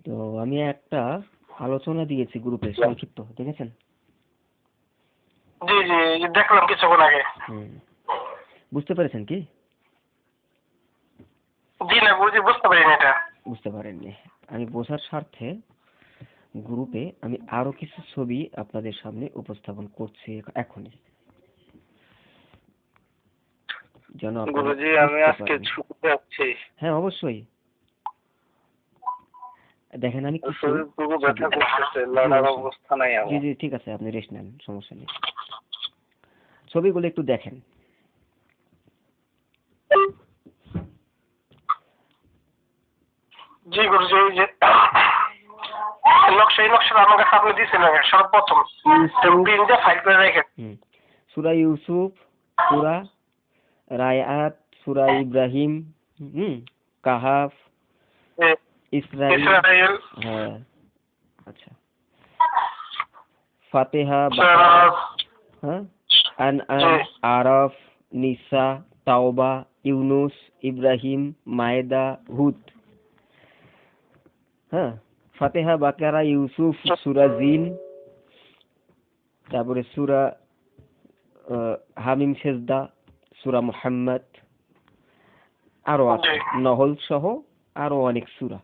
তো আমি একটা আলোচনা দিয়েছি গ্রুপে, সংক্ষিপ্ত দেখেছেন? জি জি দেখলাম কিছুক্ষণ আগে। বুঝতে পেরেছেন কি? জি না বুঝতে পারিনি এটা। বুঝতে পারেননি? আমি বোঝার স্বার্থে গ্রুপে আমি আরো কিছু ছবি আপনাদের সামনে উপস্থাপন করছি এখনই, যেন গুরুজি আমি আজকে ছুটিতে আছি। হ্যাঁ অবশ্যই। দেখেন আমি কিছু ব্যথা করতেছে, লড়ার অবস্থা নাই আমার। জি জি ঠিক আছে, আপনি রেস্ট নেন, সমস্যা নেই। ছবিগুলো একটু দেখেন। জি গুরুজি ওই যে নকশা আমার কাছে আপনি দিয়েছিলেন সর্বপ্রথম প্রিন্ট দিয়ে ফাইল করে রেখে। সূরা ইউসুফ, সূরা রায়াত, সূরা ইব্রাহিম, কাহাফ, ইসরাইল, হ্যাঁ আচ্ছা, ফাতিহা, হ্যাঁ, আনআম, আরাফ, নিসা, তাওবা, ইউনুস, ইব্রাহিম, মায়েদা, হুদ, হ্যাঁ, ফাতিহা, বাকারা, ইউসুফ, সূরা জিন, তারপরে সূরা হামিম, সেজদা, সূরা মুহাম্মদ, আরো আছে নহল সহ আরো অনেক সূরা।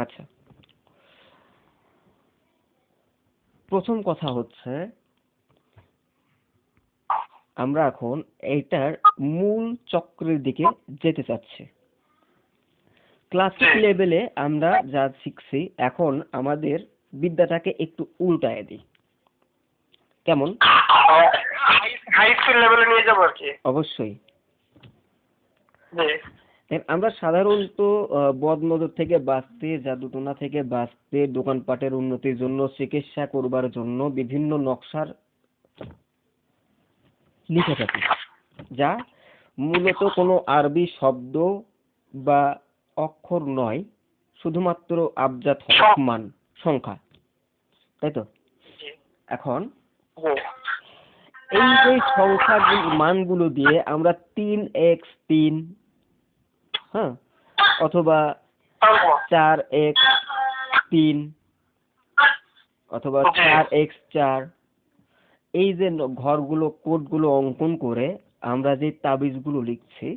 আচ্ছা, প্রথম কথা হচ্ছে আমরা এখন এইটার মূল চক্রের দিকে যেতে চাচ্ছি। ক্লাসিক লেভেলে আমরা যা শিখছি, এখন আমাদের বিদ্যাটাকে একটু উল্টায় দিই। কেমন? হাই স্কুল লেভেলে নিয়ে যাব আর কি। অবশ্যই। আমরা সাধারণত বদনজর থেকে বাঁচতে, জাদুটোনা থেকে বাঁচতে, দোকানপাটের উন্নতির জন্য, চিকিৎসা করবার জন্য বিভিন্ন নকশার লিখে থাকি, যা মূলত কোনো আরবি শব্দ বা অক্ষর নয়, শুধুমাত্র আবজাদ হরফ মান সংখ্যা, তাই তো? এখন এই যে সংখ্যা মানগুলো দিয়ে আমরা 3x3, হ্যাঁ, অথবা 4x3 অথবা 4x4, এই যে ঘরগুলো কোডগুলো অঙ্কন করে আমরা যে তাবিজগুলো লিখছি,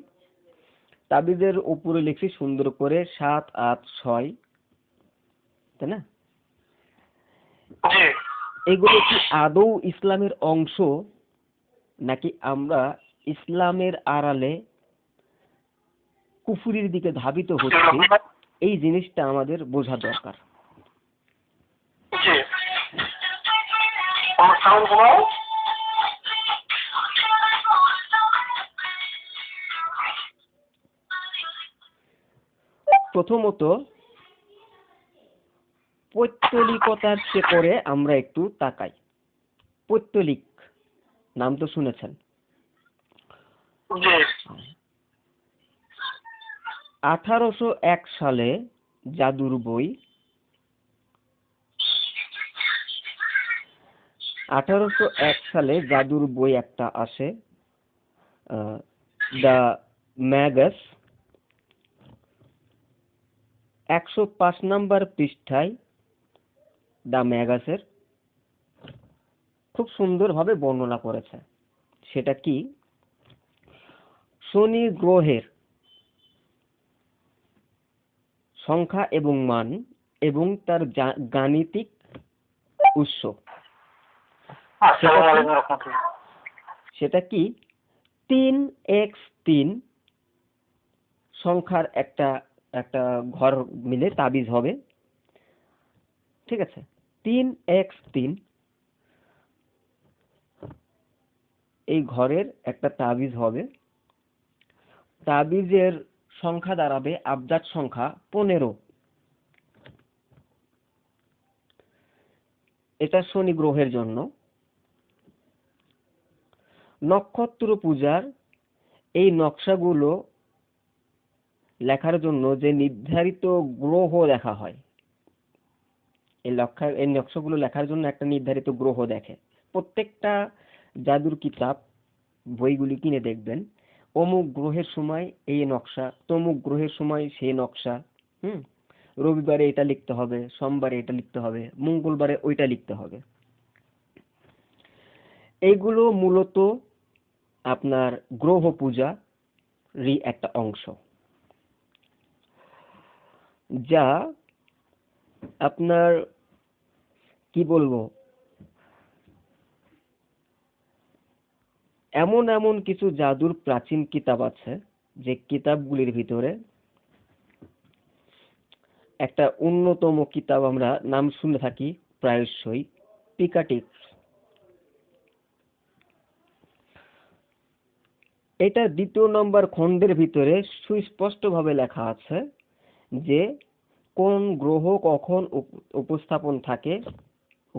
তাবিজের উপরে লিখছি সুন্দর করে 7, 8, 6, তাই না? এগুলো কি আদৌ ইসলামের অংশ, নাকি আমরা ইসলামের আড়ালে কুফরির দিকে ধাবিত হচ্ছি? এই জিনিসটা আমাদের বোঝা দরকার। প্রথমত পৌত্তলিকতার চেকরে আমরা একটু তাকাই। পৌত্তলিক নাম তো শুনেছেন। 1801 সালে জাদুর বই, 1801 সালে জাদুর বই একটা আসে, দ্য ম্যাগাস, 105 নম্বর পৃষ্ঠায় দ্য ম্যাগাসের খুব সুন্দরভাবে বর্ণনা করেছে। সেটা কি? শনি গ্রহের সংখ্যা এবং মান এবং তার গাণিতিক উৎস। সেটা কি? 3x3 সংখ্যার একটা ঘর মিলে তাবিজ হবে, ঠিক আছে? 3x3 এই ঘরের একটা তাবিজ হবে। তাবিজের সংখ্যা দাঁড়াবে আবজাদ সংখ্যা 15। এটা শনি গ্রহের জন্য। নক্ষত্র পূজার এই নকশাগুলো লেখার জন্য যে নির্ধারিত গ্রহ দেখা হয়, এই নকশাগুলো লেখার জন্য একটা নির্ধারিত গ্রহ দেখে। প্রত্যেকটা জাদুর কিতাব বইগুলি কিনে দেখবেন, অমুক গ্রহের সময় এই নকশা, তমুক গ্রহের সময় সেই নকশা। রবিবারে এটা লিখতে হবে, সোমবারে এটা লিখতে হবে, মঙ্গলবারে ওইটা লিখতে হবে। এইগুলো মূলত আপনার গ্রহ পূজারই একটা অংশ, যা আপনার কি বলবো, এমন এমন কিছু জাদুর প্রাচীন কিতাব আছে যে কিতাবগুলির ভিতরে একটা অন্যতম কিতাব আমরা নাম শুনে থাকি প্রায়শই, পিকাটিক্স। এটা 2 নম্বর খণ্ডের ভিতরে সুস্পষ্টভাবে লেখা আছে যে কোন গ্রহ কখন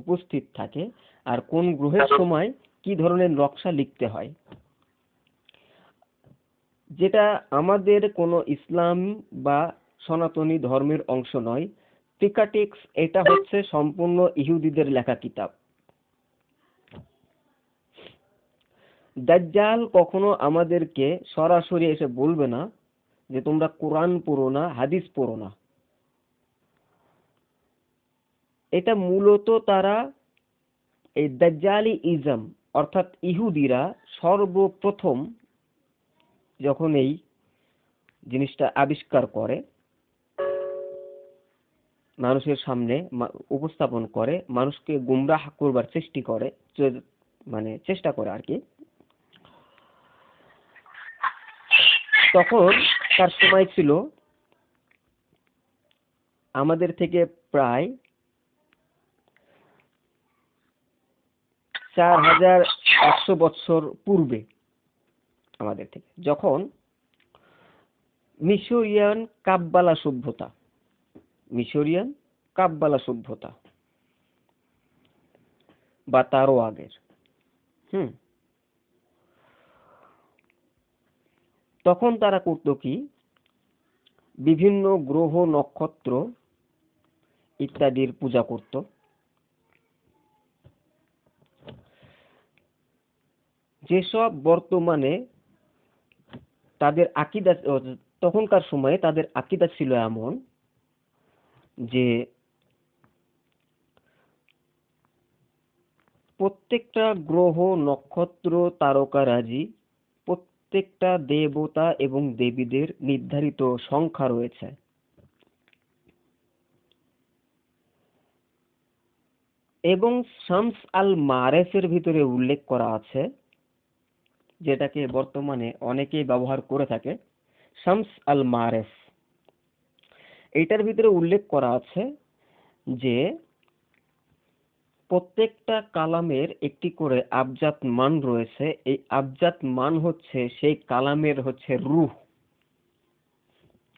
উপস্থিত থাকে আর কোন গ্রহের সময় কি ধরনের নকশা লিখতে হয়। যেটা আমাদের কোনো ইসলাম বা সনাতনী ধর্মের অংশ নয়। পিকাটিক্স এটা হচ্ছে সম্পূর্ণ ইহুদিদের লেখা কিতাব। দাজ্জাল কখনো আমাদেরকে সরাসরি এসে বলবে না যে তোমরা কোরআন পড়ো না, হাদিস পড়ো না। এটা মূলত তারা এই দাজ্জালি ইজম অর্থাৎ ইহুদিরা সর্বপ্রথম যখন এই জিনিসটা আবিষ্কার করে, মানুষের সামনে উপস্থাপন করে, মানুষকে গুমরাহ করবার চেষ্টা করে আর কি, তখন তার সময় ছিল আমাদের থেকে প্রায় 4100 বছর পূর্বে, আমাদের থেকে, যখন মিশরীয়ান কাব্বালা সভ্যতা বা তারও আগের, তখন তারা করত কি, বিভিন্ন গ্রহ নক্ষত্র ইত্যাদির পূজা করত। যেসব বর্তমানে তাদের আকীদা, তখনকার সময়ে তাদের আকীদা ছিল এমন যে প্রত্যেকটা গ্রহ নক্ষত্র তারকারাজি, প্রত্যেকটা দেবতা এবং দেবীদের নির্ধারিত সংখ্যা রয়েছে। এবং শামস আল মারেফের ভিতরে উল্লেখ করা আছে, যেটাকে বর্তমানে অনেকেই ব্যবহার করে থাকে, শামস আল মারেফ। এইটার ভিতরে উল্লেখ করা আছে যে প্রত্যেকটা কালামের একটি করে আবজাত মান রয়েছে। এই আবজাত মান হচ্ছে সেই কালামের হচ্ছে রূহ,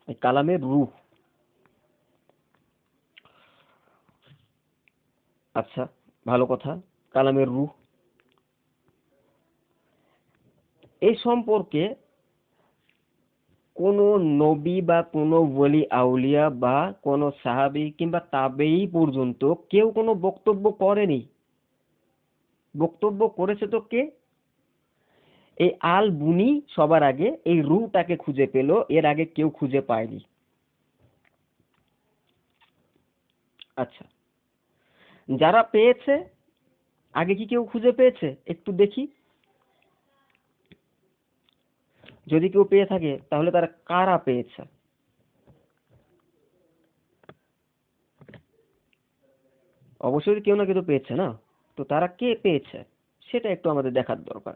এই কালামের রূহ। আচ্ছা, ভালো কথা, কালামের রূহ। এই সম্পর্কে কোন নবী বা কোন ওলি আউলিয়া বা কোন সাহাবী কিংবা তাবেঈ পর্যন্ত কেউ কোনো বক্তব্য করেনি। বক্তব্য করেছে তো কে? এই আল বুনি সবার আগে এই রূহটাকে খুঁজে পেল, এর আগে কেউ খুঁজে পায়নি। আচ্ছা, যারা পেয়েছে, আগে কি কেউ খুঁজে পেয়েছে? একটু দেখি, যদি কেউ পেয়ে থাকে তাহলে তারা কারা পেয়েছে? অবশ্যই কেউ না কেউ তো পেয়েছে না, তো তারা কে পেয়েছে সেটা একটু আমাদের দেখার দরকার।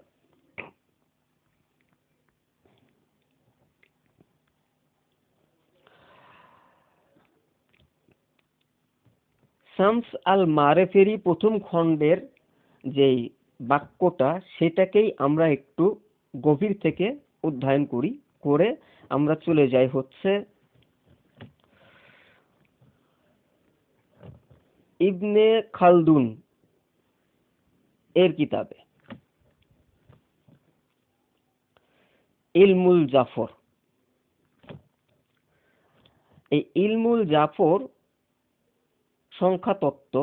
শামস আল মারেফেরই প্রথম খণ্ডের যেই বাক্যটা, সেটাকেই আমরা একটু গভীর থেকে অধ্যয়ন করে আমরা চলে যাই হচ্ছে ইবনে খালদুন এর কিতাবে ইলমুল জাফর। এই ইলমুল জাফর সংখ্যা তত্ত্ব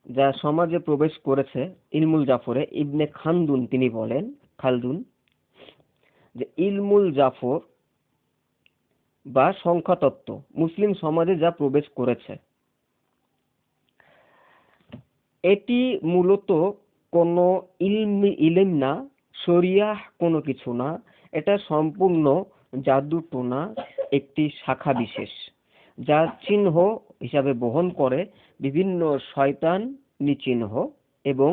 যা সমাজে প্রবেশ করেছে, ইলমুল জাফরে ইবনে খালদুন তিনি বলেন, খালদুন যে ইলমুল জাফর বা সংখ্যাতত্ত্ব মুসলিম সমাজে যা প্রবেশ করেছে, এটি মূলত কোনো ইলম না, শরিয়াহ কোনো কিছু না, এটা সম্পূর্ণ জাদুটোনা একটি শাখা বিশেষ, যা চিহ্ন হিসাবে বহন করে বিভিন্ন শয়তানি চিহ্ন এবং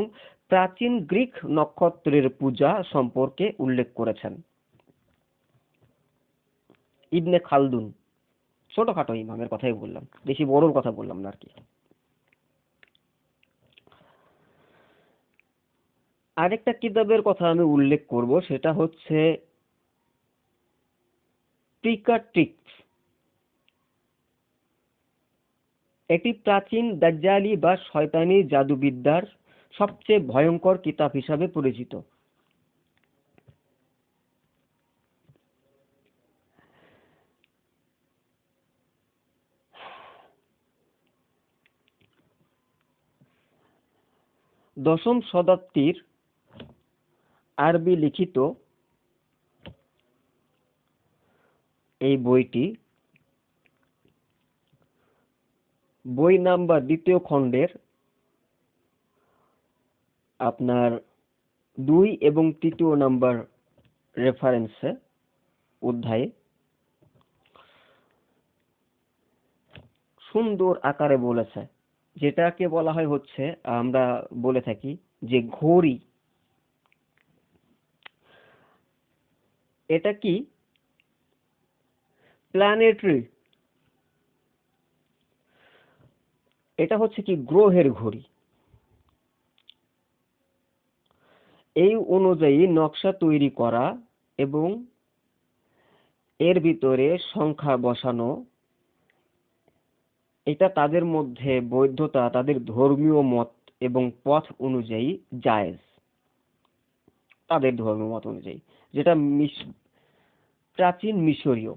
প্রাচীন গ্রিক নক্ষত্রের পূজা সম্পর্কে উল্লেখ করেছেন ইবনে খালদুন। ছোটখাটো ইমামের কথাই বললাম, বেশি বড়র কথা বললাম না আর কি। আরেকটা কিতাবের কথা আমি উল্লেখ করব, সেটা হচ্ছে প্রিকাট্রিক্স। এটি প্রাচীন দাজ্জালি বা শয়তানি জাদুবিদ্যার সবচেয়ে ভয়ঙ্কর কিতাব হিসাবে পরিচিত। দশম শতাব্দীর আরবি লিখিত এই বইটি, বই নাম্বার 2 খণ্ডের আপনার 2 এবং 3 নাম্বার রেফারেন্সে অধ্যায়ে সুন্দর আকারে বলেছে, যেটাকে বলা হয় হচ্ছে, আমরা বলে থাকি যে ঘড়ি। এটা কি প্ল্যানেটারি, এটা হচ্ছে কি গ্রহের ঘড়ি। এই অনুযায়ী নকশা তৈরি করা এবং এর ভিতরে সংখ্যা বসানো, এটা তাদের মধ্যে বৈধতা, তাদের ধর্মীয় মত এবং পথ অনুযায়ী জায়েজ, তাদের ধর্মীয় মত অনুযায়ী, যেটা প্রাচীন মিশরীয়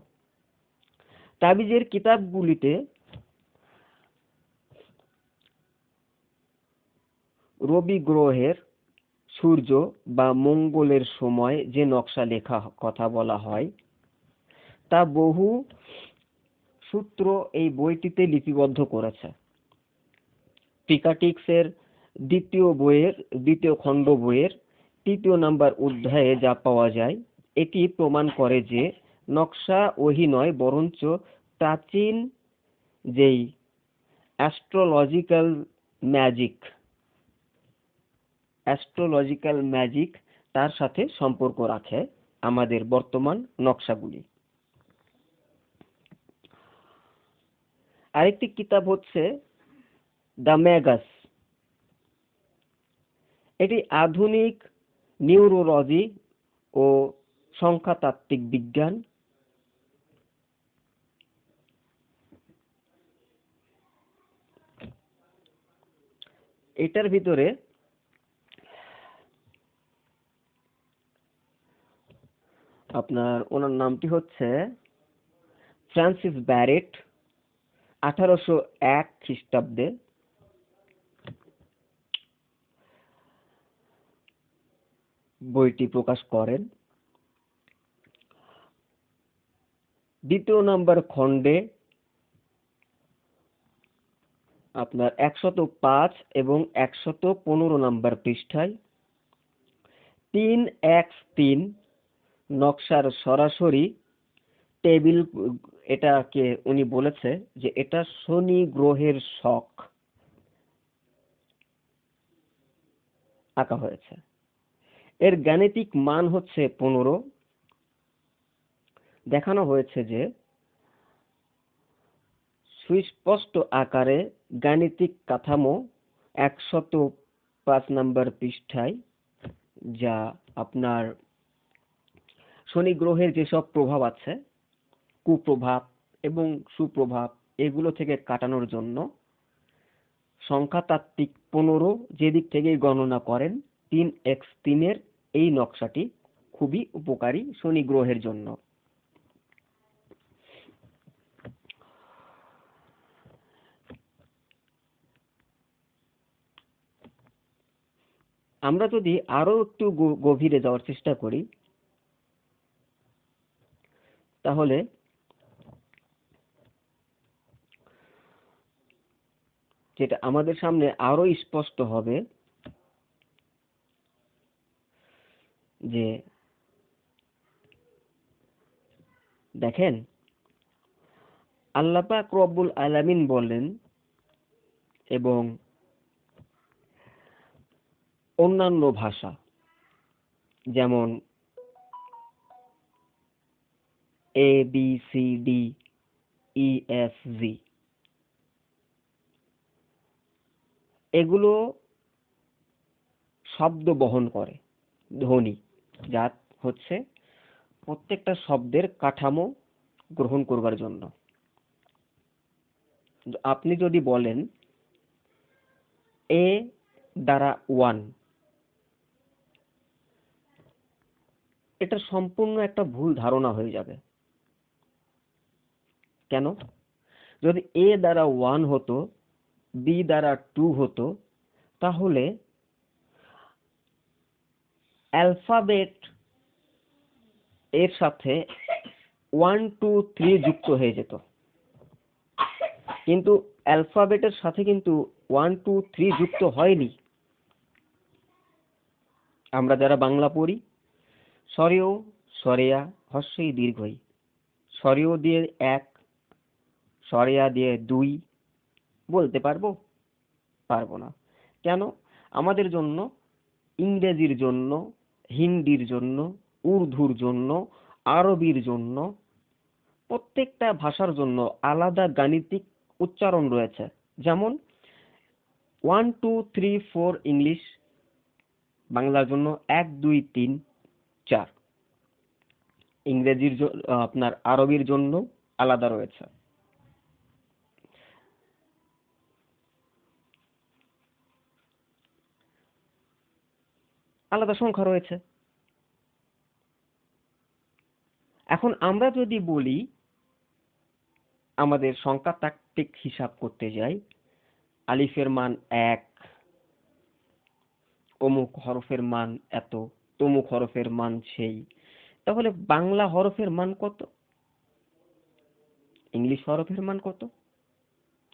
তাবিজের কিতাবগুলিতে রবি গ্রহের, সূর্য বা মঙ্গলের সময় যে নকশা লেখা কথা বলা হয়, তা বহু সূত্র এই বইটিতে লিপিবদ্ধ করেছে। প্রিকাটিক্সের 2 খণ্ড বইয়ের 3 নাম্বার অধ্যায়ে যা পাওয়া যায়, এটি প্রমাণ করে যে নকশা ওহী নয়, বরঞ্চ প্রাচীন যেই অ্যাস্ট্রোলজিক্যাল ম্যাজিক তার সাথে সম্পর্ক রাখে আমাদের বর্তমান নকশাগুলি। আরেকটি কিতাব হচ্ছে দ্য ম্যাগাস। এটি আধুনিক নিউরোলজি ও সংখ্যাতাত্ত্বিক বিজ্ঞান। এটার ভিতরে ওনার নামটি হচ্ছে ফ্রান্সিস ব্যারেট, 1801 খ্রিস্টাব্দে বইটি প্রকাশ করেন। 2 নাম্বার খণ্ডে 105 এবং 115 নাম্বার পৃষ্ঠায় 3x3 নকশার সরাসরি টেবিল, এটাকে উনি বলেছে যে এটা শনি গ্রহের শক আঁকা হয়েছে। এর গাণিতিক মান হচ্ছে 15। দেখানো হয়েছে যে সুস্পষ্ট আকারে গাণিতিক কাঠামো 105 নাম্বার পৃষ্ঠায়, যা আপনার শনি গ্রহের যেসব প্রভাব আছে, কুপ্রভাব এবং সুপ্রভাব, এগুলো থেকে কাটানোর জন্য সংখ্যাতাত্ত্বিক 15 যেদিক থেকে গণনা করেন 3x3 এই নকশাটি খুবই উপকারী শনি গ্রহের জন্য। আমরা যদি আরো একটু গভীরে যাওয়ার চেষ্টা করি, তাহলে যেটা আমাদের সামনে আরো স্পষ্ট হবে যে দেখেন আল্লাহ পাক রব্বুল আলামিন বলেন এবং অন্যান্য ভাষা যেমন ABCDEFG এগুলো শব্দ বহন করে, ধ্বনি, যা হচ্ছে প্রত্যেকটা শব্দের কাঠামো গ্রহণ করবার জন্য। আপনি যদি বলেন এ দ্বারা 1, এটা সম্পূর্ণ একটা ভুল ধারণা হয়ে যাবে। কেন? যদি এ দ্বারা 1 হতো, বি দ্বারা 2 হতো, তাহলে অ্যালফাবেট এর সাথে 1 2 3 যুক্ত হয়ে যেত, কিন্তু অ্যালফাবেটের সাথে কিন্তু 1 2 3 যুক্ত হয়নি। আমরা যারা বাংলা পড়ি, স্বরেও স্বরেয়া হস্যই দীর্ঘই, স্বরেও দিয়ে 1, স্বরেয়া দিয়ে 2 বলতে পারবো? পারবো না। কেন? আমাদের জন্য, ইংরেজির জন্য, হিন্দির জন্য, উর্দুর জন্য, আরবির জন্য, প্রত্যেকটা ভাষার জন্য আলাদা গাণিতিক উচ্চারণ রয়েছে। যেমন 1 2 3 4 ইংলিশ, বাংলার জন্য 1 2 3 4, ইংরেজির আপনার আরবির জন্য আলাদা রয়েছে। আলাদা সংখ্যা রয়েছে। এখন আমরা যদি বলি, আমাদের সংখ্যাতাত্ত্বিক হিসাব করতে যাই, আলিফের মান 1, অমুক হরফের মান এত, তমুক হরফের মান সেই, তাহলে বাংলা হরফের মান কত, ইংলিশ হরফের মান কত?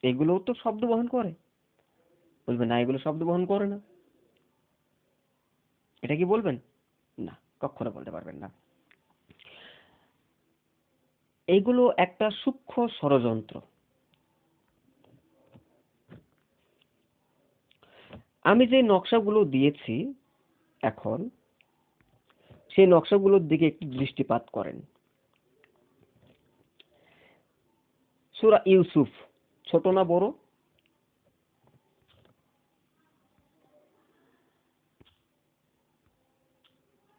এগুলোও তো শব্দ বহন করে। বলবেন না এগুলো শব্দ বহন করে না, এটা কি বলবেন? না, কখনো বলতে পারবেন না। এগুলো একটা সূক্ষ্ম ষড়যন্ত্র। আমি যে নকশাগুলো দিয়েছি এখন, সেই নকশাগুলোর দিকে একটু দৃষ্টিপাত করেন। সূরা ইউসুফ ছোট না বড়?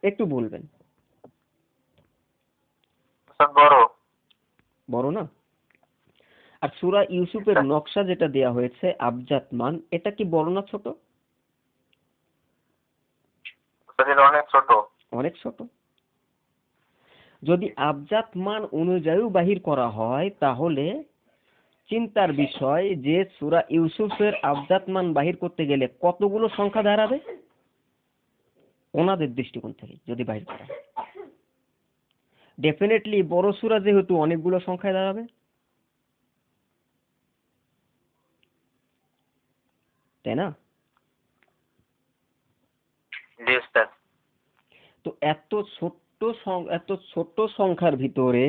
একটু বলবেন। বড়। বড় না? আর সূরা ইউসুফের নকশা যেটা দেয়া হয়েছে আবজাদ মান, এটা কি বড় না ছোট? অনেক ছোট। অনেক ছোট। যদি আবজাদ মান অনুযায়ী বাহির করা হয়, তাহলে চিন্তার বিষয় যে সূরা ইউসুফের আবজাদ মান বাহির করতে গেলে কতগুলো সংখ্যা দাঁড়াবে ওনাদের দৃষ্টিকোণ থেকে যদি বাহির করা হয়। ডেফিনেটলি বড় সূরা যেহেতু অনেকগুলো সংখ্যায় দাঁড়াবে, তাই না? তো এত ছোট্ট সংখ্যার ভিতরে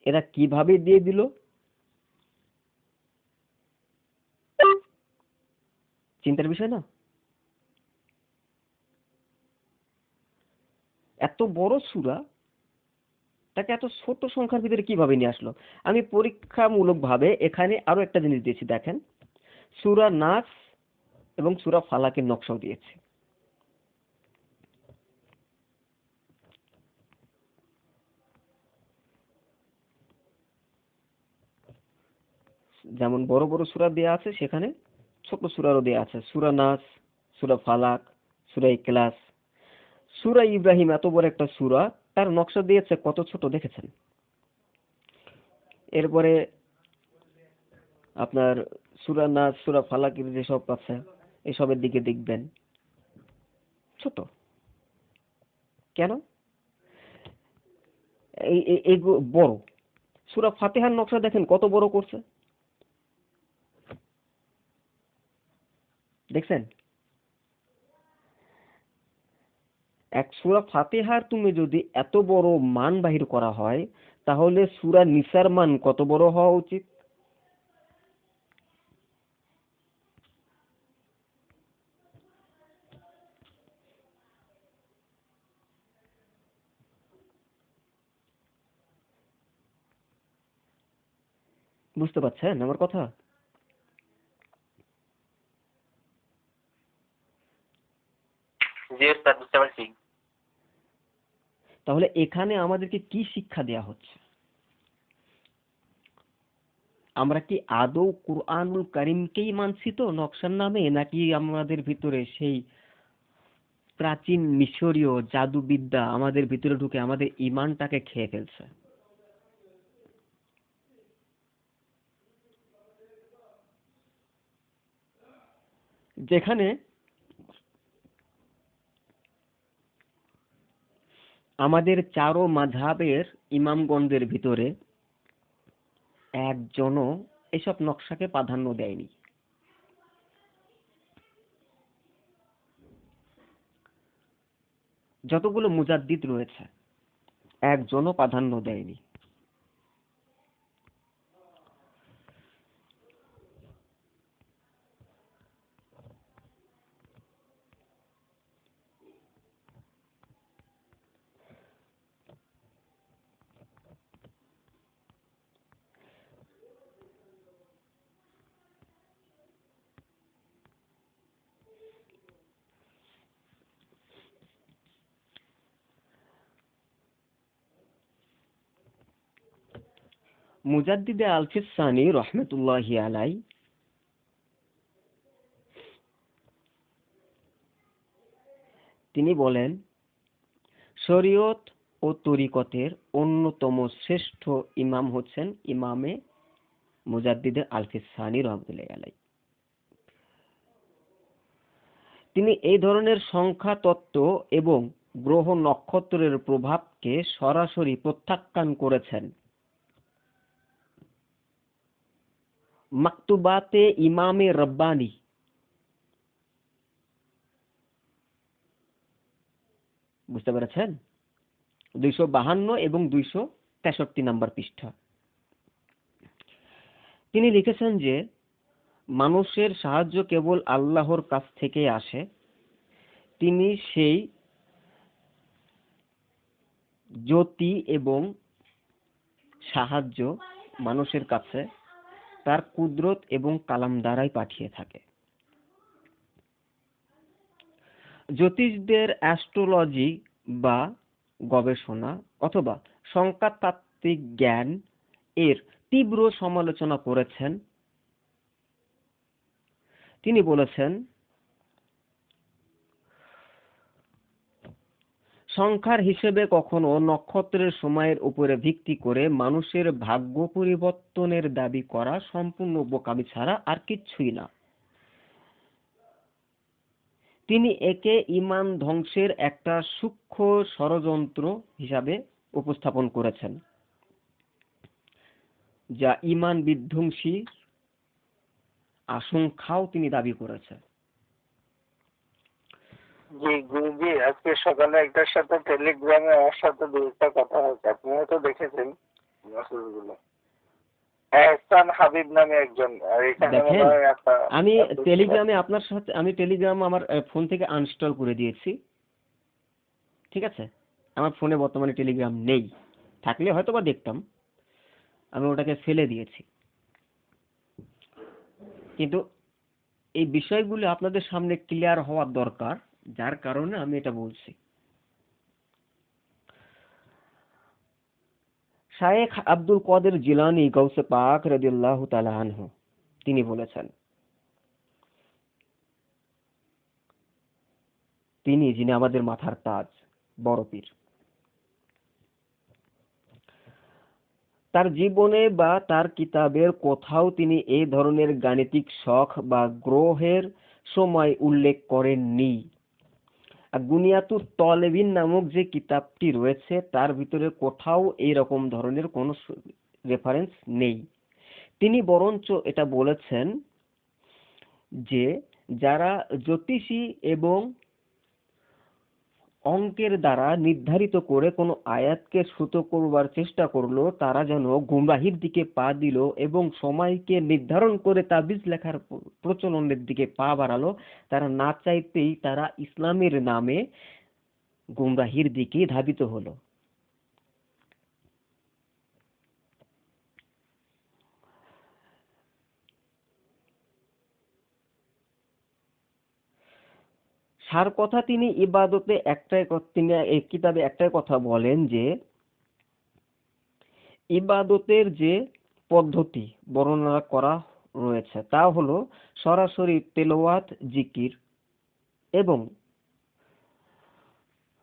এরা কিভাবে দিয়ে দিল? চিন্তার বিষয় না? এত বড় সূরা তাকে এত ছোট সংখ্যার ভিতরে কিভাবে নিয়ে আসলো? আমি পরীক্ষামূলকভাবে এখানে আরো একটা জিনিস দিয়েছি, দেখেন। সূরা নাস এবং সূরা ফালাকের নকশাও দিয়েছি। যেমন বড় বড় সূরা দেয়া আছে, সেখানে ছোট সূরারও দেয়া আছে। সূরা নাস, সূরা ফালাক, সূরা ইখলাস, সূরা ইব্রাহিম, এত বড় একটা সূরা, তার নকশা দিয়েছে কত ছোট, দেখেছেন? এরপরে আপনার সূরা নাস, সূরা ফালাকের যেসব আছে, এসবের দিকে দেখবেন ছোট। কেন? এই বড়। সূরা ফাতিহার নকশা দেখেন কত বড় করছে, দেখছেন? এক সূরা ফাতিহার তুমি যদি এত বড় মান বাহির করা হয়, তাহলে সূরা নিসার মান কত বড় হওয়া উচিত? বুঝতে পারছেন আমার কথা? জি স্যার, বুঝতে পারছি। তাহলে এখানে আমাদেরকে কি শিক্ষা দেয়া হচ্ছে? আমরা কি আদৌ কুরআনুল কারীমকেই মানছি তো নকশার নামে, নাকি আমাদের ভিতরে সেই প্রাচীন মিশরীয় জাদুবিদ্যা আমাদের ভিতরে ঢুকে আমাদের ঈমানটাকে খেয়ে ফেলছে? যেখানে আমাদের চারো মাযহাবের ইমামগণদের ভিতরে একজনও এসব নকশাকে প্রাধান্য দেয়নি। যতগুলো মুজাদ্দিদ রয়েছে, একজনও প্রাধান্য দেয়নি। মুজাদ্দিদে আলফিস সানি রহমতুল্লাহি আলাই তিনি বলেন, শরীয়ত ও তরিকতের অন্যতম শ্রেষ্ঠ ইমাম হচ্ছেন ইমামে মুজাদ্দিদে আলফিস সানি রহমতুল্লাহি আলাই। তিনি এই ধরনের সংখ্যা তত্ত্ব এবং গ্রহ নক্ষত্রের প্রভাবকে সরাসরি প্রত্যাখ্যান করেছেন। মাকতুবাতে ইমামে রব্বানি, বুঝতে পেরেছেন? 252 এবং 263 নম্বর পৃষ্ঠা। তিনি লিখেছেন যে মানুষের সাহায্য কেবল আল্লাহর কাছ থেকে আসে। তিনি সেই জ্যোতি এবং সাহায্য মানুষের কাছে তার কুদরত এবং কালাম দ্বারাই পাঠিয়ে থাকে। জ্যোতিষদের অ্যাস্ট্রোলজি বা গবেষণা অথবা সংখ্যাতাত্ত্বিক জ্ঞান এর তীব্র সমালোচনা করেছেন। তিনি বলেছেন, সংখ্যার হিসেবে কখনো নক্ষত্রের সময়ের উপরে ভিত্তি করে মানুষের ভাগ্য পরিবর্তনের দাবি করা সম্পূর্ণ বোকামি ছাড়া আর কিচ্ছুই না। তিনি একে ঈমান ধ্বংসের একটা সূক্ষ্ম ষড়যন্ত্র হিসাবে উপস্থাপন করেছেন, যা ঈমান বিধ্বংসী আশঙ্কাও তিনি দাবি করেছেন। জি গুরুজি, আজকে সকালে একটার সাথে টেলিগ্রামে আমার সাথে দুইটা কথা হয়েছে, আপনি হয়তো দেখেছেন মেসেজগুলো। এহসান হাবিব নামে একজন, আর এখানে দেখেন, মনে হয় একটা আমি টেলিগ্রাম আমার ফোন থেকে আনইনস্টল করে দিয়েছি। ঠিক আছে, আমার ফোনে বর্তমানে টেলিগ্রাম নেই, থাকলে হয়তো বা দেখতাম। আমি ওটাকে ফেলে দিয়েছি। কিন্তু এই বিষয়গুলো আপনাদের সামনে ক্লিয়ার হওয়ার দরকার, যার কারণে আমি এটা বলছি। শায়েখ আব্দুল কাদের জিলানী গাউসে পাক রাদিয়াল্লাহু তাআলা আনহু তিনি বলেছেন, তিনি যিনি আমাদের মাথার তাজ, বড় পীর, তার জীবনে বা তার কিতাবের কোথাও তিনি এই ধরনের গাণিতিক শখ বা গ্রহের সময় উল্লেখ করেননি। গুনিয়াতুত তলেবিন নামক যে কিতাবটি রয়েছে তার ভিতরে কোথাও এইরকম ধরনের কোনো রেফারেন্স নেই। তিনি বরঞ্চ এটা বলেছেন যে যারা জ্যোতিষী এবং অঙ্কের দ্বারা নির্ধারিত করে কোনো আয়াতকে শ্রুত করবার চেষ্টা করলো, তারা যেন গুমরাহির দিকে পা দিল এবং সময়কে নির্ধারণ করে তাবিজ লেখার প্রচলনের দিকে পা বাড়ালো, তারা না চাইতেই তারা ইসলামের নামে গুমরাহির দিকে ধাবিত হলো। সার কথা তিনি ইবাদতে তিনি এই কিতাবে একটাই কথা বলেন যে ইবাদতের যে পদ্ধতি বর্ণনা করা রয়েছে তা হলো সরাসরি তেলাওয়াত, জিকির, এবং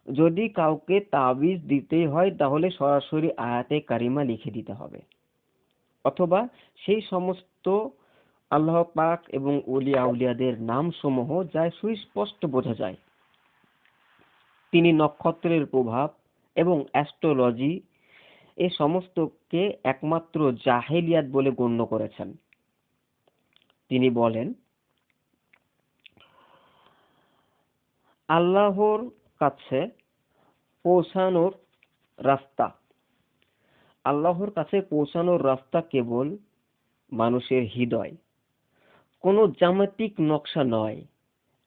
যদি কাউকে তাবিজ দিতে হয় তাহলে সরাসরি আয়াতে কারিমা লিখে দিতে হবে, অথবা সেই সমস্ত আল্লাহ পাক এবং ওলিয়া উলিয়াদের নাম সমূহ যা সুস্পষ্ট বোঝা যায়। তিনি নক্ষত্রের প্রভাব এবং অ্যাস্ট্রোলজি এ সমস্তকে একমাত্র জাহেলিয়াত বলে গণ্য করেছেন। তিনি বলেন, আল্লাহর কাছে পৌঁছানোর রাস্তা কেবল মানুষের হৃদয়, কোনো জ্যামিতিক নকশা নয়।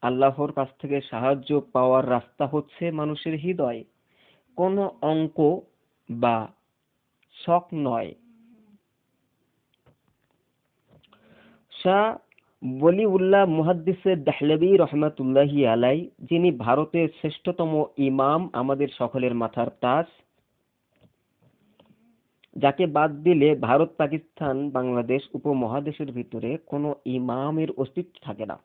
আল্লাহর কাছ থেকে সাহায্য পাওয়ার রাস্তা হচ্ছে মানুষের হৃদয়, কোনো অঙ্ক বা শখ নয়। শাহ ওলিউল্লাহ মুহাদ্দিসে দেহলভী রহমাতুল্লাহি আলাই, যিনি ভারতের শ্রেষ্ঠতম ইমাম, আমাদের সকলের মাথার তাজ, যাকে বাদ দিলে ভারত, পাকিস্তান, বাংলাদেশ উপমহাদেশের ভিতরে কোনো ইমামের অস্তিত্ব থাকে না।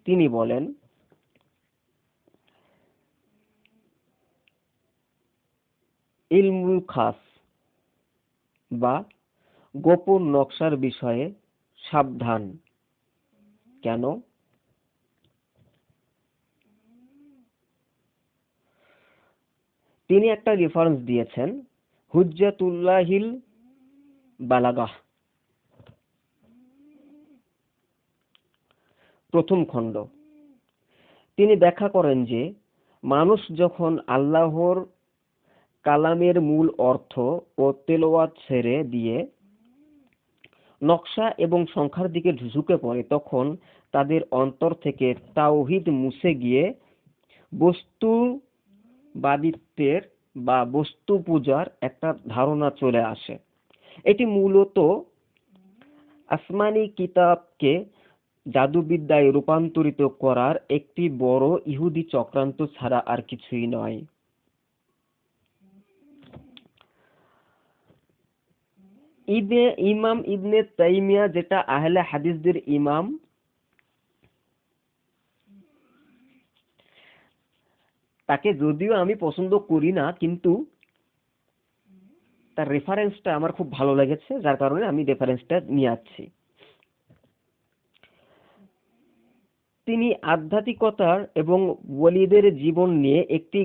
তিনি বলেন, ইলমুল খাস বা গোপন নকশার বিষয়ে সাবধান। কেন? তিনি একটা রেফারেন্স দিয়েছেন, হুজ্জাতুল্লাহিল বালাগাহ, প্রথম খণ্ড। তিনি ব্যাখ্যা করেন যে মানুষ যখন আল্লাহর কালামের মূল অর্থ ও তেলাওয়াত ছেড়ে দিয়ে নকশা এবং সংখ্যার দিকে ঝুঁকে পড়ে, তখন তাদের অন্তর থেকে তাওহীদ মুছে গিয়ে বস্তুবাদিত্বের বা বস্তু পূজার একটা ধারণা চলে আসে। এটি মূলত আসমানি কিতাবকে জাদুবিদ্যায় রূপান্তরিত করার একটি বড় ইহুদি চক্রান্ত ছাড়া আর কিছুই নয়। ইমাম ইবনে তাইমিয়া, যেটা আহলে হাদিসদের ইমাম, তাকে যদিও আমি পছন্দ করি না, কিন্তু তার রেফারেন্সটা আমার খুব ভালো লেগেছে, যার কারণে আমি রেফারেন্সটা নিয়ে আসছি। তিনি আধ্যাত্মিকতার এবং ওলিদের জীবন নিয়ে একটি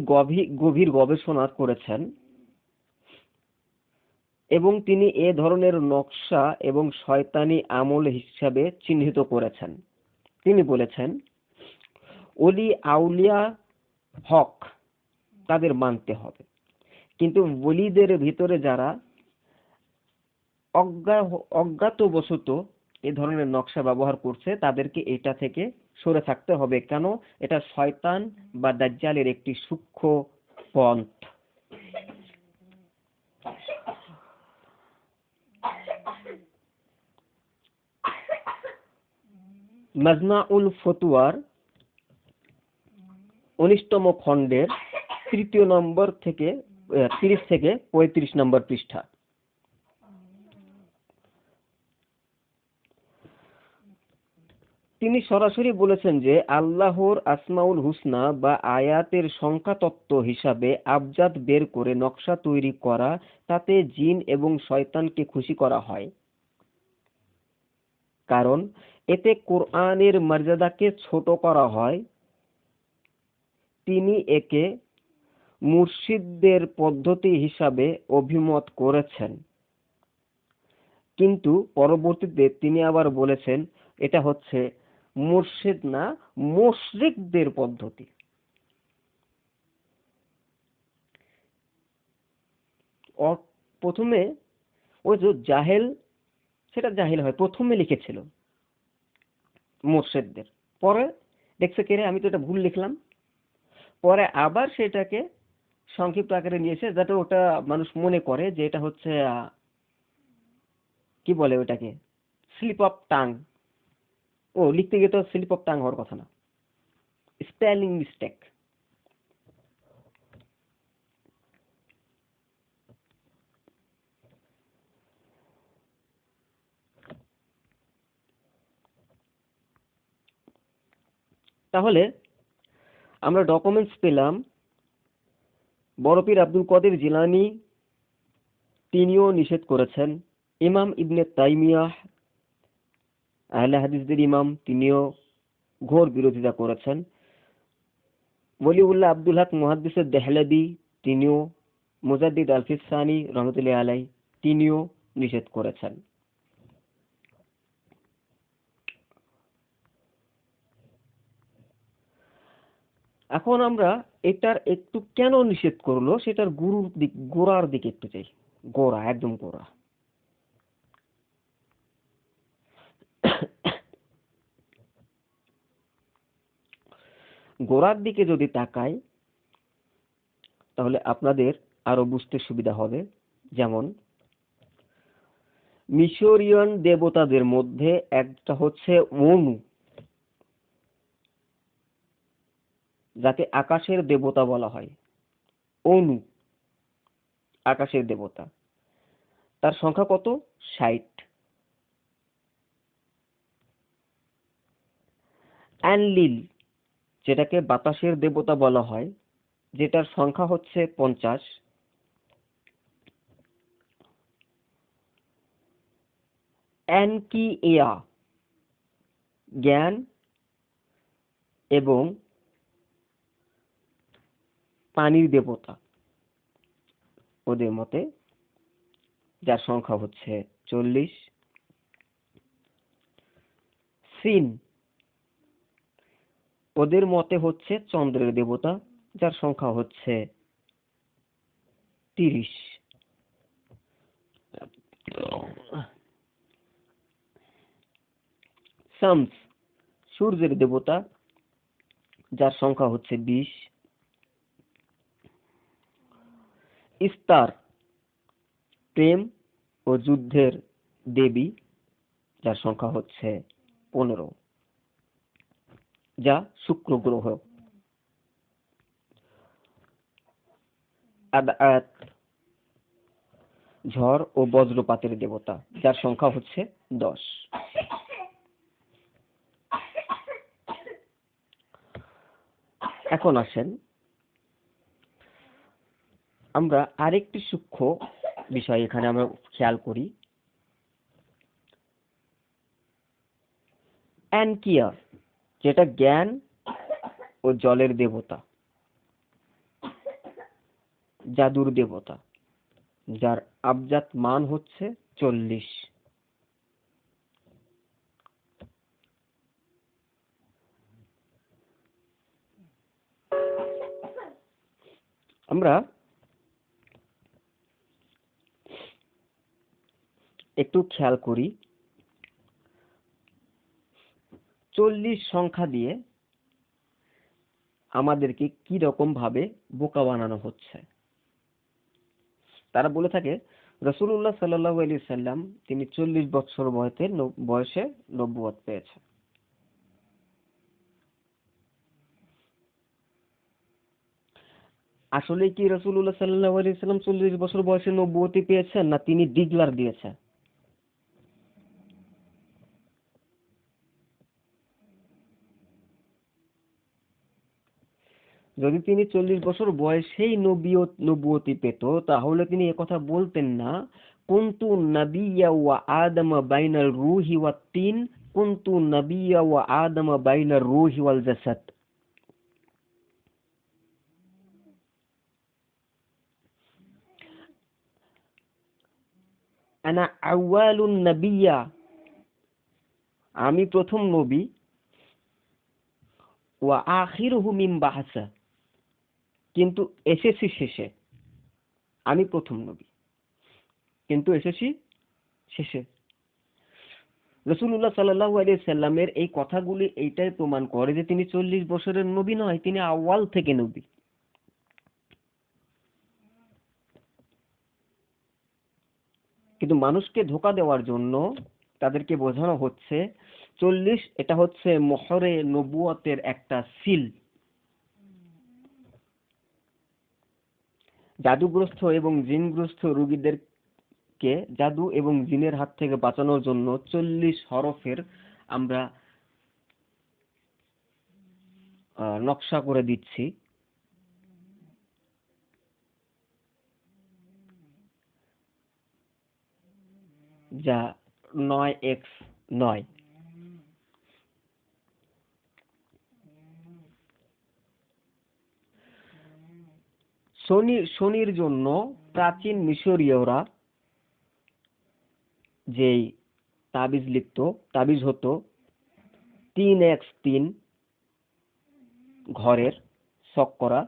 গভীর গবেষণা করেছেন এবং তিনি এ ধরনের নকশা এবং শয়তানি আমল হিসাবে চিহ্নিত করেছেন। তিনি বলেছেন, ওলি আউলিয়া হক তাদের মানতে হবে, কিন্তু ওলিদের ভিতরে যারা অজ্ঞাতবশত এ ধরনের নকশা ব্যবহার করছে তাদেরকে এটা থেকে সরে থাকতে হবে। কেন? এটা শয়তান বা দাজ্জালের একটি সূক্ষ্ম পন্থ। মাজমাউল ফতুয়ার 19তম খণ্ডের তৃতীয় নম্বর থেকে 30 থেকে 35 নম্বর পৃষ্ঠা। তিনি সরাসরি বলেছেন যে আল্লাহর আসমাউল হুসনা বা আয়াতের সংখ্যা তত্ত্ব হিসাবে আবজাদ বের করে নকশা তৈরি করা, তাতে জিন এবং শয়তানকে খুশি করা হয়। কারণ এতে কোরআনের মর্যাদাকে ছোট করা হয়। তিনি একে মুর্শিদদের পদ্ধতি হিসাবে অভিমত করেছেন, কিন্তু পরবর্তীতে তিনি আবার বলেছেন এটা হচ্ছে মুর্শিদ না, মুশরিকদের পদ্ধতি। প্রথমে ওই যে জাহেল, সেটা জাহিল হয়, প্রথমে লিখেছিল মুর্শিদদের, পরে দেখছে কে রে আমি তো এটা ভুল লিখলাম, পরে আবার সেটাকে সংক্ষিপ্ত আকারে নিয়েছে যাতে ওটা মানুষ মনে করে যে এটা হচ্ছে কি বলে ওটাকে, স্লিপ অফ টাং। ও লিখতে গিয়ে তো স্লিপ অফ টাং হওয়ার কথা না, স্পেলিং মিস্টেক। তাহলে আমরা ডকুমেন্টস পেলাম, বড় পীর আব্দুল কাদের জিলানী তিনিও নিষেধ করেছেন, ইমাম ইবনে তাইমিয়াহ আহলে হাদিসদের ইমাম তিনিও ঘোর বিরোধিতা করেছেন, ওলিউল্লাহ আব্দুল হক মুহাদ্দিস দেহলভী তিনিও, মুজাদ্দিদ আলফিস সানি রহমতুল্লাহ আলাই তিনিও নিষেধ করেছেন। এখন আমরা এটার একটু কেন নিষেধ করলো সেটার গুরুর দিক, গোড়ার দিকে একটু চাই। গোড়া, একদম গোড়া। গোড়ার দিকে যদি তাকাই তাহলে আপনাদের আরো বুঝতে সুবিধা হবে। যেমন মিশরীয় দেবতাদের মধ্যে একটা হচ্ছে অনু, যাকে আকাশের দেবতা বলা হয়। অনু আকাশের দেবতা, তার সংখ্যা কত? 60। অ্যানলিল, যেটাকে বাতাসের দেবতা বলা হয়, যেটার সংখ্যা হচ্ছে 50। অ্যানকিএয়া, জ্ঞান এবং পানির দেবতা ওদের মতে, যার সংখ্যা হচ্ছে 40। সিন ওদের মতে হচ্ছে চন্দ্রের দেবতা, যার সংখ্যা হচ্ছে 30। শামস সূর্যের দেবতা, যার সংখ্যা হচ্ছে 20। ইস্তার প্রেম ও যুদ্ধের দেবী, যার সংখ্যা হচ্ছে 15, যা শুক্র গ্রহ। আদাত ঝড় ও বজ্রপাতের দেবতা, যার সংখ্যা হচ্ছে 10। এখন আসেন আমরা আরেকটি সূক্ষ্ম বিষয় এখানে আমরা খেয়াল করি। অ্যানকিয়া, যেটা জ্ঞান ও জলের দেবতা, জাদুর দেবতা, যার আবজাত মান হচ্ছে 40। আমরা একটু খেয়াল করি 40 সংখ্যা দিয়ে আমাদেরকে কি রকম ভাবে বোকা বানানো হচ্ছে। তারা বলে থাকে রাসূলুল্লাহ সাল্লাল্লাহু আলাইহি সাল্লাম তিনি 40 বছর বয়সে নবুয়ত পেয়েছেন। আসলে কি রাসূলুল্লাহ সাল্লাল্লাহু আলাইহি সাল্লাম 40 বছর বয়সে নবুয়তি পেয়েছেন, না তিনি ডিক্লার দিয়েছেন? যদি তিনি 40 বছর বয়সেই নবুয়তি পেত, তাহলে তিনি একথা বলতেন না কুনতু নাবিয়্যা ওয়া আদামা বাইনাল রূহি ওয়াত তিন কুনতু নাবিয়্যা ওয়া আদম বাইনার রূহি ওয়াল জাসাদ। আনা আউয়ালুন নাবিয়্যা, আমি প্রথম নবী, ওয়া আখিরুহু মিন বা'সা, কিন্তু এসেছি শেষে। আমি প্রথম নবী কিন্তু এসেছি শেষে। রাসূলুল্লাহ সাল্লাল্লাহু আলাইহি সাল্লামের এই কথাগুলি এইটাই প্রমাণ করে যে তিনি 40 বছরের নবী নয়, তিনি আউয়াল থেকে নবী। কিন্তু মানুষকে ধোঁকা দেওয়ার জন্য তাদেরকে বোঝানো হচ্ছে 40 এটা হচ্ছে মোহরে নবুয়তের একটা সিল। জাদুগ্রস্ত এবং জিনগ্রস্ত রোগীদেরকে জাদু এবং জিনের হাত থেকে বাঁচানোর জন্য 40 হরফের আমরা নকশা করে দিচ্ছি, যা 9x9। শনির জন্য প্রাচীন মিশরীয়রা যেই তাবিজ হতো 3x3 ঘরের ছক করা,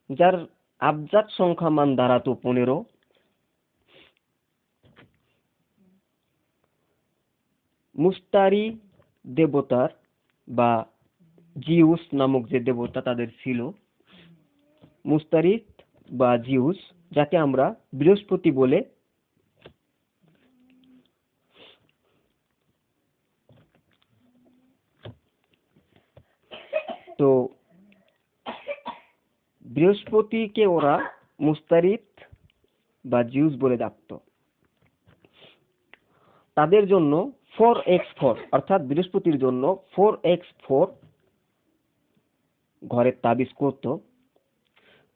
যার আবজাদ সংখ্যা মান দাঁড়াতো 15। মুস্তারি দেবতার বা জিউস নামক যে দেবতা তাদের ছিল, মুস্তারিত বা জিউস, যাকে আমরা বৃহস্পতি বলে, তো বৃহস্পতিকে ওরা মুস্তারিত বা জিউস বলে ডাকতো। তাদের জন্য 4x4 অর্থাৎ বৃহস্পতির জন্য 4x4 ঘরের তাবিজ করত।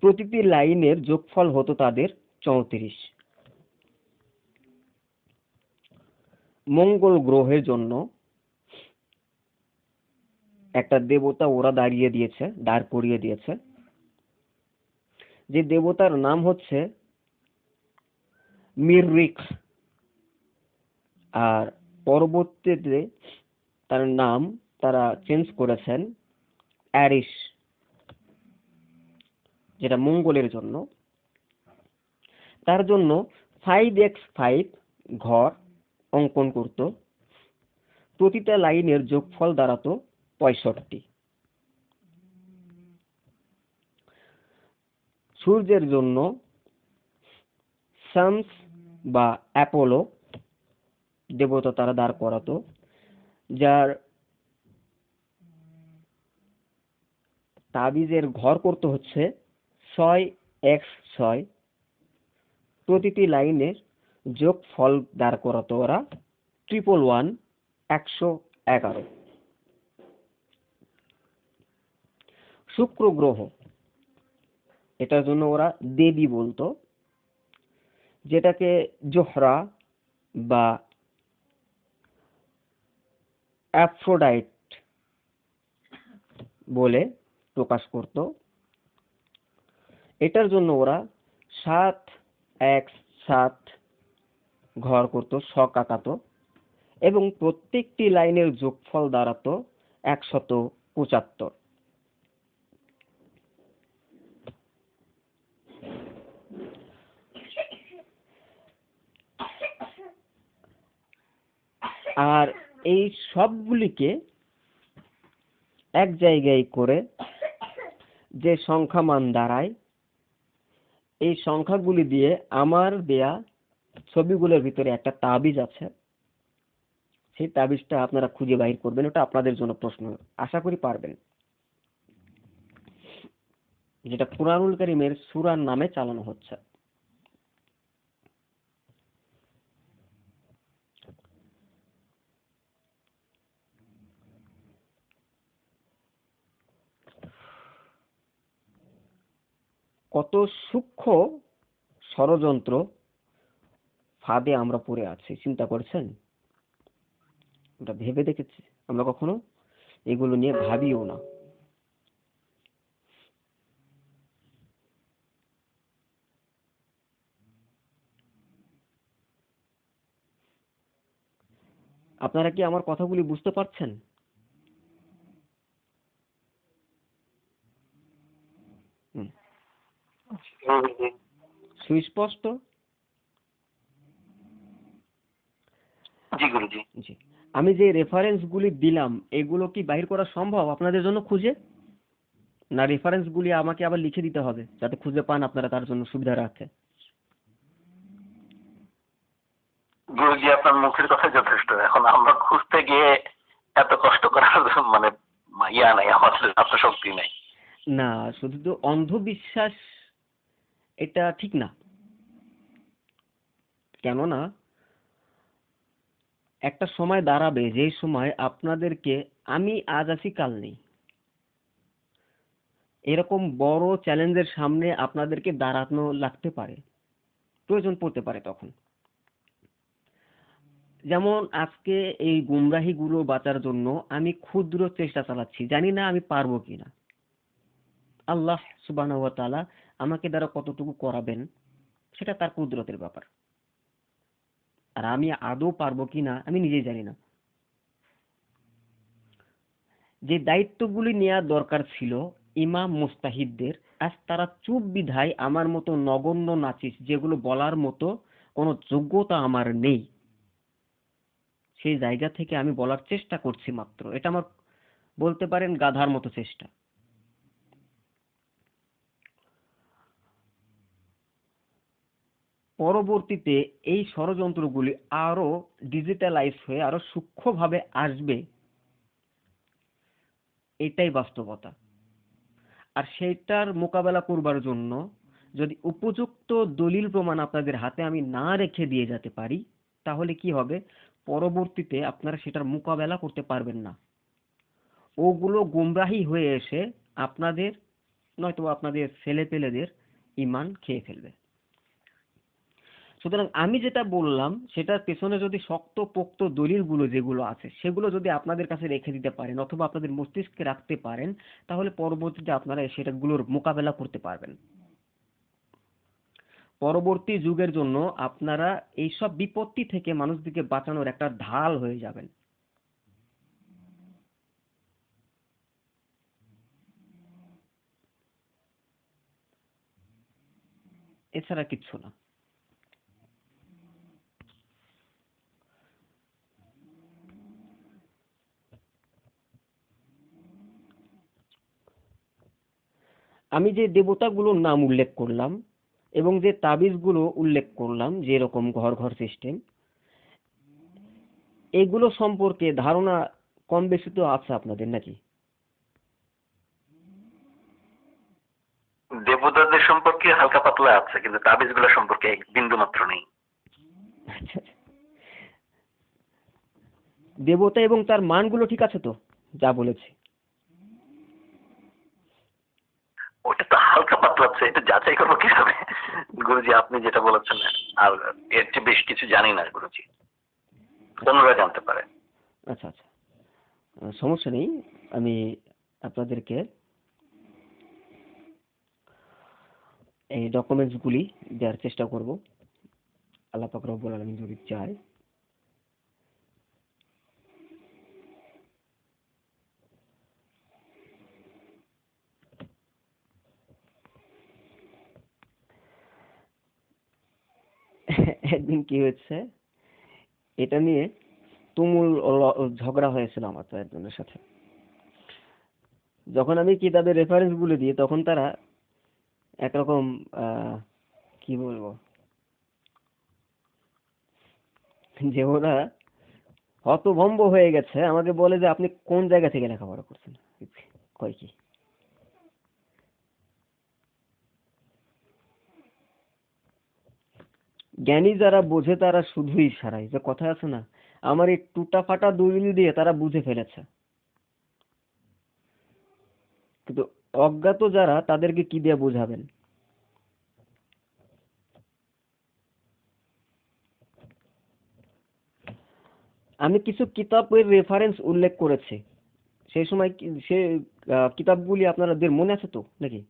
প্রতিটি লাইনের যোগফল হতো তাদের 34। মঙ্গল গ্রহের জন্য একটা দেবতা ওরা দাঁড় করিয়ে দিয়েছে, যে দেবতার নাম হচ্ছে মিররিখ, আর পরবর্তীতে তার নাম তারা চেঞ্জ করেছেন অ্যারিস, যেটা মঙ্গলের জন্য। তার জন্য 5x5 ঘর অঙ্কন করত। প্রতিটা লাইনের যোগফল দাঁড়াতো 65। সূর্যের জন্য শামস বা অ্যাপোলো দেবতা তারা দাঁড় করাতো, যার তাবিজের ঘর করতে হচ্ছে 6x6। প্রতিটি লাইনের যোগফল দাঁড় করাতো ওরা 111 শুক্র গ্রহ, এটার জন্য ওরা দেবী বলতো, যেটাকে জোহরা বা অ্যাফ্রোডাইট বলে প্রকাশ করত। এটার জন্য ওরা 7x7 ঘর করত, ছক আঁকাতো, এবং প্রত্যেকটি লাইনের যোগফল দাঁড়াতো 175। আর এই সবগুলিকে এক জায়গায় করে যে সংখ্যা মান দাঁড়ায়, এই সংখ্যাগুলি দিয়ে আমার দেয়া ছবিগুলোর ভিতরে একটা তাবিজ আছে। সেই তাবিজটা আপনারা খুঁজে বাইর করবেন, ওটা আপনাদের জন্য প্রশ্ন, আশা করি পারবেন, যেটা কুরআনুল কারীমের সূরার নামে চালানো হচ্ছে। কত সূক্ষ্ম ষড়যন্ত্র ফাঁদে আমরা পড়ে আছি, চিন্তা করছেন? ওটা ভেবে দেখেছি? আমরা কখনো এগুলো নিয়ে ভাবিও না। আপনারা কি আমার কথাগুলি বুঝতে পারছেন? হুম, গুরুজি। সুস্পষ্ট? জি গুরুজি। জি। আমি যে রেফারেন্সগুলি দিলাম এগুলো কি বাহির করা সম্ভব আপনাদের জন্য খুঁজে? না রেফারেন্সগুলি আমাকে আবার লিখে দিতে হবে যাতে খুঁজে পান আপনারা, তার জন্য সুবিধা রাখে? গুরুজি আপনার মুখের কথা যথেষ্ট, এখন আমরা খুঁজতে গিয়ে এত কষ্ট করার মানে ইয়া নাই, আমাদের আত্মশক্তি নাই। না, শুধু তো অন্ধবিশ্বাস এটা ঠিক না। কেননা একটা সময় দাঁড়াবে যে সময় আপনাদেরকে আমি আজ আছি কাল নেই, এরকম বড় চ্যালেঞ্জের সামনে আপনাদেরকে দাঁড়ানো লাগতে পারে, প্রয়োজন পড়তে পারে তখন। যেমন আজকে এই গুমরাহিগুলো বাঁচার জন্য আমি ক্ষুদ্র চেষ্টা চালাচ্ছি, জানি না আমি পারবো কিনা। আল্লাহ সুবহানাহু ওয়া তাআলা আমাকে দ্বারা কতটুকু করাবেন সেটা তার কুদরতের ব্যাপার, আর আমি আদৌ পারবো কিনা আমি নিজেই জানি না। যে দায়িত্বগুলি নেওয়া দরকার ছিল ইমাম মুস্তাহিদদের, আজ তারা চুপ বিধায় আমার মতো নগণ্য নাচিস যেগুলো বলার মতো কোনো যোগ্যতা আমার নেই, সেই জায়গা থেকে আমি বলার চেষ্টা করছি মাত্র। এটা আমার বলতে পারেন গাধার মতো চেষ্টা। পরবর্তীতে এই ষড়যন্ত্রগুলি আরো ডিজিটালাইজ হয়ে আরো সূক্ষ্মভাবে আসবে, এটাই বাস্তবতা। আর সেটার মোকাবেলা করবার জন্য যদি উপযুক্ত দলিল প্রমাণ আপনাদের হাতে আমি না রেখে দিয়ে যেতে পারি, তাহলে কি হবে? পরবর্তীতে আপনারা সেটার মোকাবেলা করতে পারবেন না। ওগুলো গুমরাহি হয়ে এসে আপনাদের নয়তো আপনাদের ছেলেপেলেদের ঈমান খেয়ে ফেলবে। সুতরাং আমি যেটা বললাম সেটার পেছনে যদি শক্ত পোক্ত দলিলগুলো যেগুলো আছে সেগুলো যদি আপনাদের কাছে রেখে দিতে পারেন অথবা আপনাদের মস্তিষ্কে রাখতে পারেন, তাহলে পরবর্তীতে আপনারা সেটাগুলোর মোকাবেলা করতে পারবেন। পরবর্তী যুগের জন্য আপনারা এইসব বিপত্তি থেকে মানুষদেরকে বাঁচানোর একটা ঢাল হয়ে যাবেন। এছাড়া কিচ্ছু না। আমি যে দেবতাগুলোর নাম উল্লেখ করলাম এবং যে তাবিজগুলো উল্লেখ করলাম, যেরকম ঘর ঘর সিস্টেম, এগুলো সম্পর্কে ধারণা কম বেশি তো আছে আপনাদের নাকি? দেবতাদের সম্পর্কে হালকা পাতলা আছে, কিন্তু তাবিজ গুলো সম্পর্কে এক বিন্দু মাত্র নেই। আচ্ছা, দেবতা এবং তার মানগুলো ঠিক আছে তো যা বলেছি? ওটা তো হালকা পাতলা আছে, এটা যাচাই করবো কিভাবে? গুরুজি আপনি যেটা বলেছেন, আর এর চেয়ে বেশ কিছু জানি না গুরুজি, অন্যরা জানতে পারে। আচ্ছা আচ্ছা, সমস্যা নেই। আমি আপনাদেরকে এই ডকুমেন্টসগুলি দেওয়ার চেষ্টা করব, আল্লাহ পাক রব্বুল আলামিন যদি চায়। একদিন কি হয়েছে, এটা নিয়ে তুমুল ঝগড়া হয়েছিল আমার তো একজনের সাথে। যখন আমি কিতাবের রেফারেন্স গুলো দিই তখন তারা একরকম কি বলবো, যে ওরা হতভম্ব হয়ে গেছে, আমাকে বলে যে আপনি কোন জায়গা থেকে লেখাপড়া করছেন। কয় কি, জ্ঞানী যারা বোঝে তারা শুধুই সারাই, যে কথা আছে না, আমার এই টুটা ফাটা দলিল দিয়ে তারা বুঝে ফেলেছে। কিন্তু অজ্ঞাত যারা, তাদেরকে কি দিয়ে বোঝাবেন? আমি কিছু কিতাবের রেফারেন্স উল্লেখ করেছি, সেই সময় সে কিতাবগুলি আপনাদের মনে আছে তো নাকি?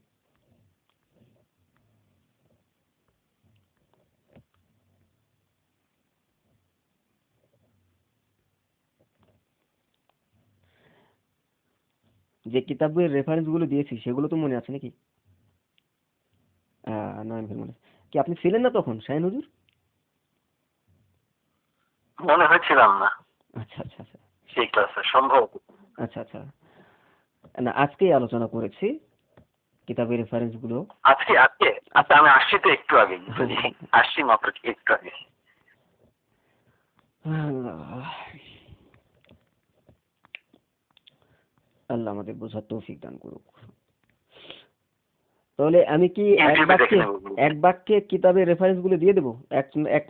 যে কিতাবের রেফারেন্স গুলো দিয়েছি সেগুলো তো মনে আছে নাকি? নয়ন ভাই মনে আছে। কি আপনি ছিলেন না তখন শাহিন হুজুর? মনে হচ্ছিলাম না আচ্ছা আচ্ছা আচ্ছা সেই ক্লাসে, সম্ভব। আচ্ছা আচ্ছা না, আজকেই আলোচনা করেছি কিতাবের রেফারেন্স গুলো। আজকে আজকে আচ্ছা, আমি আসছি তো একটু আগে, আসছি মাত্র একটু আগে। আল্লাহ আমাদের বোঝার তৌফিক দান করুক। তাহলে আমি কি এক বাক্যে কিতাবের রেফারেন্স গুলো দিয়ে দেবো, এক এক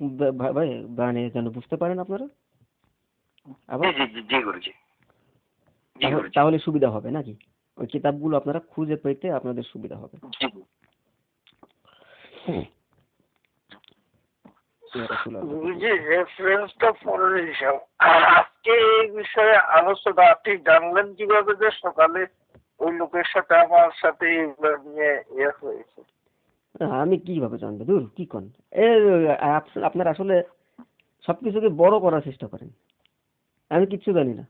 ভাই মানে যেন বুঝতে পারেন আপনারা আবার? তাহলে সুবিধা হবে নাকি? ওই কিতাবগুলো আপনারা খুঁজে পেতে আপনাদের সুবিধা হবে। রেফারেন্সটা পরে হিসাব। আজকে এই বিষয়ে আলোচনা আপনি জানলেন কিভাবে যে সকালে ওই লোকের সাথে আমার সাথে নিয়ে হয়েছে? আমি কিভাবে জানবো? দূর কি কন, আপনার আসলে সবকিছুকে বড় করার চেষ্টা করেন। আমি কিচ্ছু জানি না,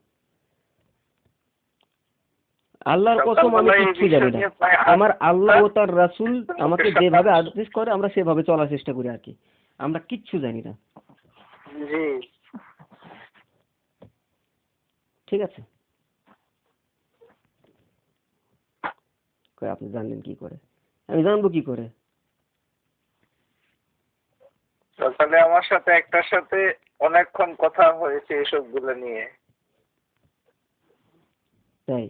আল্লাহর কসম আমি কিচ্ছু জানি না। আমার আল্লাহ ও তার রাসূল আমাকে যেভাবে আদেশ করে আমরা সেভাবে চলার চেষ্টা করি আর কি। আমরা কিচ্ছু জানি না। জি ঠিক আছে, আপনি জানলেন কি করে? আমি জানবো কি করে? সকালে আমার সাথে একটার সাথে অনেকক্ষণ কথা হয়েছে এসব গুলো নিয়ে। তাই?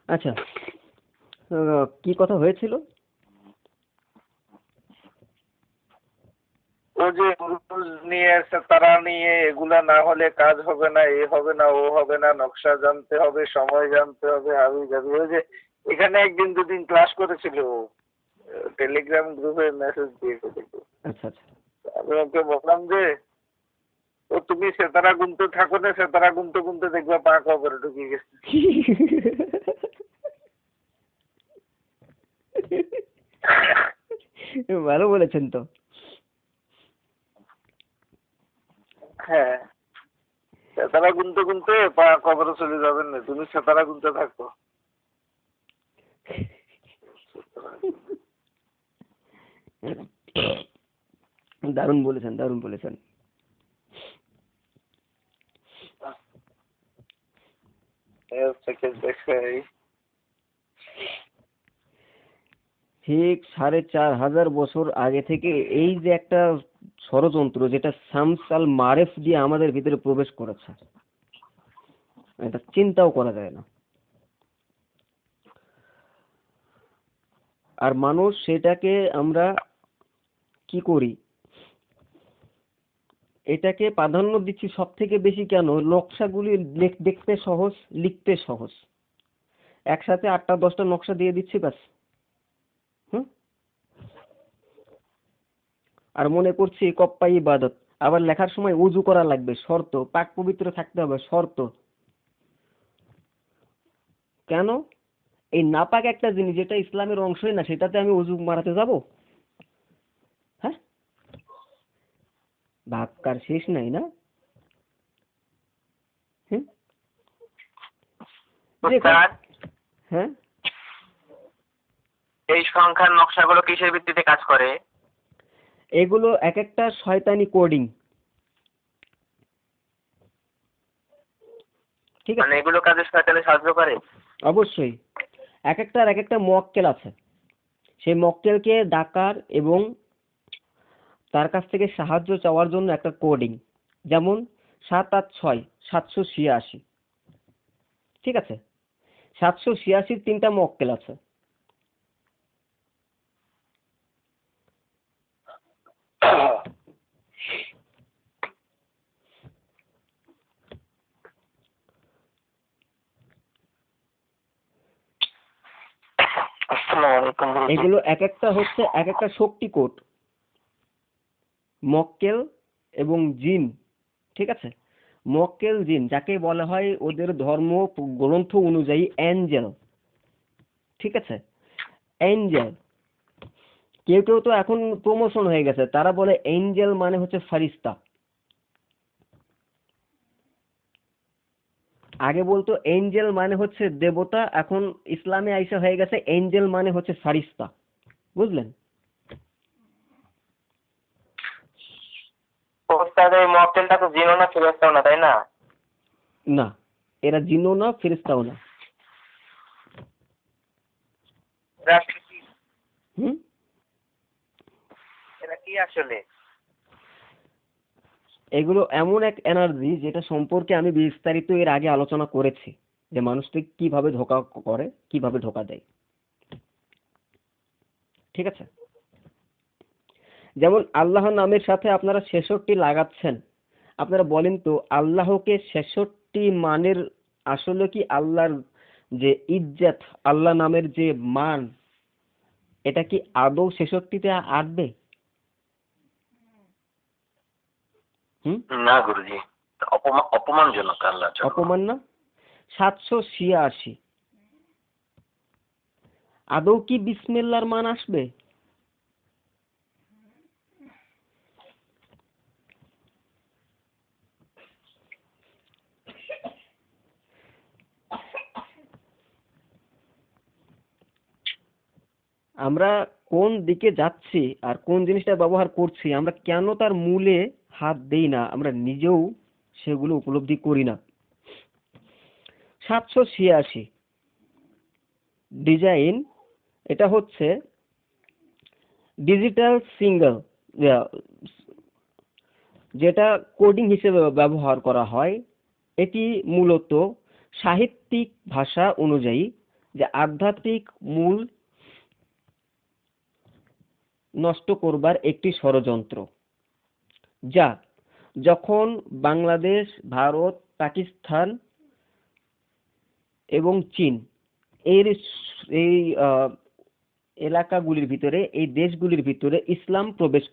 আচ্ছা, কি কথা হয়েছিল? ও যে নিয়ে এসে তারা নিয়ে এগুলা না হলে কাজ হবে না, এ হবে না, ও হবে না, নকশা জানতে হবে, সময় জানতে হবে, হাবি যাবি। ওই যে এখানে একদিন দুদিন ক্লাস করেছিল, টেলিগ্রাম গ্রুপে মেসেজ দিয়েছে। আচ্ছা আচ্ছা, আমি ওকে বললাম যে ও তুমি সেতারা গুনতে থাকো না, সেতারা গুনতে গুনতে দেখবা পা কবরে ঢুকে গেছে। ভালো বলেছেন তো। হ্যাঁ, সেতারা গুনতে গুনতে পা কবরে চলে যাবেন না, তুমি সেতারা গুনতে থাকো। দারুণ বলেছেন, দারুণ বলেছেন। ঠিক 4500 বছর আগে থেকে এই যে একটা ষড়যন্ত্র যেটা শামস আল মারেফ দিয়ে আমাদের ভিতরে প্রবেশ করেছে, এটা চিন্তাও করা যায় না। আর মানুষ সেটাকে আমরা কি করি, এটাকে প্রাধান্য দিচ্ছি সব থেকে বেশি। কেন? নকশাগুলি দেখতে সহজ, লিখতে সহজ, একসাথে 8টা 10টা নকশা দিয়ে দিচ্ছি ব্যাস। আর মনে করছি কপ্পা ইবাদত। আবার লেখার সময় উজু করা লাগবে, শর্ত। পাক পবিত্র থাকতে হবে, শর্ত। কেন? এই নাপাক একটা জিনিস যেটা ইসলামের অংশই না, সেটাতে আমি উজু মারাতে যাব? হ্যাঁ, ভাবকার শেষ নাই না? হ্যাঁ, এই সংখ্যার নকশাগুলো কিসের ভিত্তিতে কাজ করে? এগুলো এক একটা শয়তানি কোডিং। ঠিক আছে, মানে এগুলো কাজে শয়তানে সাহায্য করে? অবশ্যই। এক একটা মক্কেল আছে, সেই মক্কেলকে ডাকার এবং তার কাছ থেকে সাহায্য চাওয়ার জন্য একটা কোডিং। যেমন 786 786। ঠিক আছে, 786 3টা মক্কেল আছে। এগুলো এক একটা হচ্ছে এক একটা শক্তি কোড, মক্কেল এবং জিন। ঠিক আছে, মক্কেল জিন যাকে বলা হয় ওদের ধর্ম গ্রন্থ অনুযায়ী অ্যাঞ্জেল, ঠিক আছে, অ্যাঞ্জেল। কেউ কেউ তো এখন প্রমোশন হয়ে গেছে, তারা বলে এঞ্জেল মানে হচ্ছে ফারিস্তা। আগে বলতো এঞ্জেল মানে হচ্ছে দেবতা, এখন ইসলামে আইসা হয়ে গেছে এঞ্জেল মানে হচ্ছে ফারিস্তা, বুঝলেন? ওস্তাদ এই মক্কেলটা তো জিনও না ফেরেশতাও না, তাই না? না, এরা জিনও না ফেরেশতাও না। এরা কি হুম, এরা কি আসলে? এগুলো এমন এক এনার্জি যেটা সম্পর্কে আমি বিস্তারিত এর আগে আলোচনা করেছি, যে মানুষকে কিভাবে ধোঁকা করে, কিভাবে ধোঁকা দেয়, ঠিক আছে? যেমন আল্লাহর নামের সাথে আপনারা ৬৬ লাগাচ্ছেন, আপনারা বলেন তো আল্লাহকে ৬৬ মানের আসলে কি আল্লাহর যে ইজ্জত, আল্লাহ নামের যে মান, এটা কি আদৌ ৬৬তে আসবে? হুম, না গুরুজি, অপমানজনক আল্লাহর জন্য। অপমান না? ৭৮৬ আদৌ কি বিসমিল্লাহর মান আসবে? আমরা কোন দিকে যাচ্ছি আর কোন জিনিসটা ব্যবহার করছি, আমরা কেন তার মূলে হাত দেই না, আমরা নিজেও সেগুলো উপলব্ধি করি না। ৭৮৬ ডিজাইন, এটা হচ্ছে ডিজিটাল সিঙ্গেল, যেটা কোডিং হিসেবে ব্যবহার করা হয়। এটি মূলত সাহিত্যিক ভাষা অনুযায়ী যে আধ্যাত্মিক মূল নষ্ট করবার একটি ষড়যন্ত্র, যা যখন বাংলাদেশ, ভারত, পাকিস্তান এবং চীন এর এই এলাকাগুলির ভিতরে, এই দেশগুলির ভিতরে ইসলাম প্রবেশ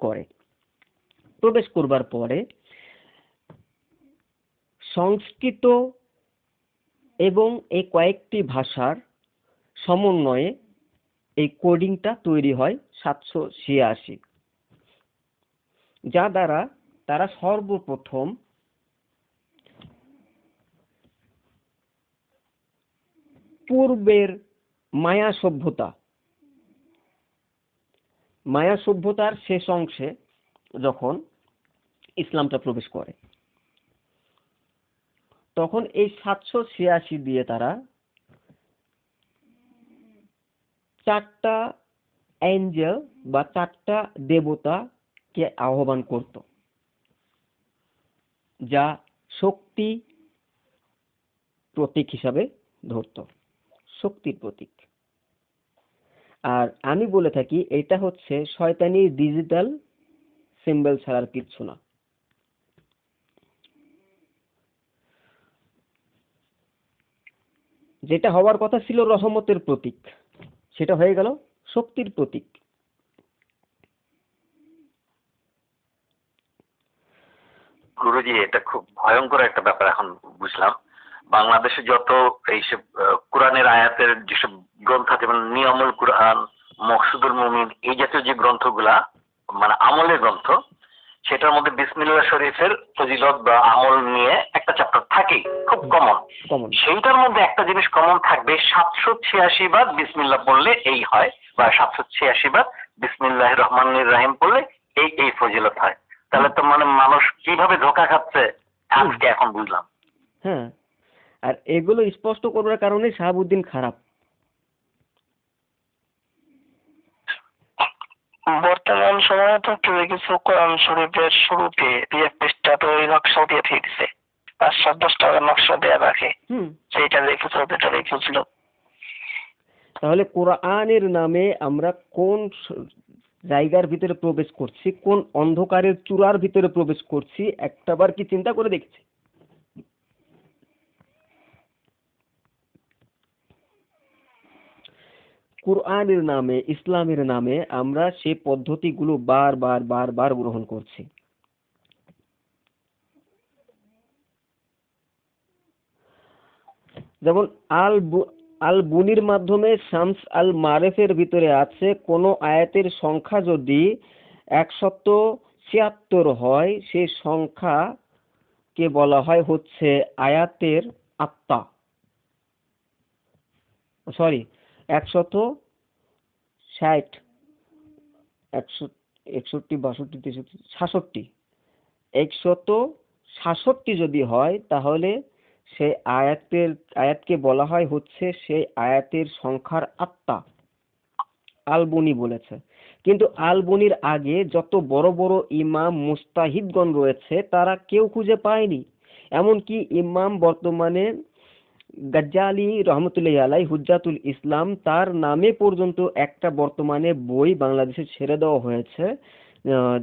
করবার পরে সংস্কৃত এবং এই কয়েকটি ভাষার সমন্বয়ে এই কোডিংটা তৈরি হয় ৭৮৬, যা দ্বারা তারা সর্বপ্রথম পূর্বের মায়া সভ্যতার শেষ অংশে যখন ইসলামটা প্রবেশ করে, তখন এই ৭৮৬ দিয়ে তারা ৪টা অ্যাঞ্জেল বা ৪টা দেবতাকে আহ্বান করত, যা শক্তি প্রতীক হিসাবে ধরত, শক্তির প্রতীক। আর আমি বলে থাকি এটা হচ্ছে শয়তানির ডিজিটাল সিম্বল ছাড়ার কিচ্ছু না। যেটা হওয়ার কথা ছিল রহমতের প্রতীক, সেটা হয়ে গেল শক্তির প্রতীক। গুরুজি, এটা খুব ভয়ঙ্কর একটা ব্যাপার এখন বুঝলাম। বাংলাদেশে যত এইসব কোরআনের আয়াতের যেসব গ্রন্থ আছে, মানে নিয়ামুল কোরআন, মকসুদুল মুমিন, এই জাতীয় যে গ্রন্থগুলা মানে আমলের গ্রন্থ, সেটার মধ্যে বিসমিল্লাহ শরীফের ফজিলত বা আমল নিয়ে একটা চ্যাপ্টার থাকেই, খুব কমন। সেইটার মধ্যে একটা জিনিস কমন থাকবে, ৭৮৬ বার বিসমিল্লাহ পড়লে এই হয়, বা ৭৮৬ বার বিসমিল্লাহ রহমানির রাহিম পড়লে এই এই ফজিলত হয়। তাহলে তো মানে মানুষ কিভাবে ধোঁকা খাচ্ছে আজকে এখন বুঝলাম। হ্যাঁ, আর এগুলো স্পষ্ট করবার কারণে শাহাবুদ্দিন খারাপ। বর্তমান সময়ে তো কেউ কিছু কোরআন শরীফের শুরুতে দিয়ে পৃষ্ঠাতে ওই নকশা দিয়ে দিয়েছে, ৫-৭-১০ টাকার নকশা দেয়া রাখে, সেইটা দেখেছিল, যেটা দেখেছিল। তাহলে কোরআনের নামে আমরা কোন জায়গার ভিতরে প্রবেশ করছি, কোন অন্ধকারের চূড়ার ভিতরে প্রবেশ করছি, একটাবার কি চিন্তা করে দেখছি? কোরআনের নামে, ইসলামের নামে আমরা সেই পদ্ধতিগুলো বারবার গ্রহণ করছি। যেমন আল বুনির মাধ্যমে শামস আল মারেফের ভিতরে আছে কোনো আয়াতের সংখ্যা যদি 176 হয় সেই সংখ্যাকে বলা হয় হচ্ছে আয়াতের আত্মা, সরি 160 61 62 63 66 166 যদি হয় তাহলে সেই আয়াতকে বলা হয় হচ্ছে সেই আয়াতের সংখ্যার আত্মা, আলবনি বলেছে। কিন্তু আলবনির আগে যত বড় বড় ইমাম মুস্তাহিদগণ রয়েছে তারা কেউ খুঁজে পায়নি। এমনকি ইমাম বর্তমানে গাজ্জালি রহমতুল্লাহ আলাই হুজ্জাতুল ইসলাম তার নামে পর্যন্ত একটা বর্তমানে বই বাংলাদেশে ছেড়ে দেওয়া হয়েছে,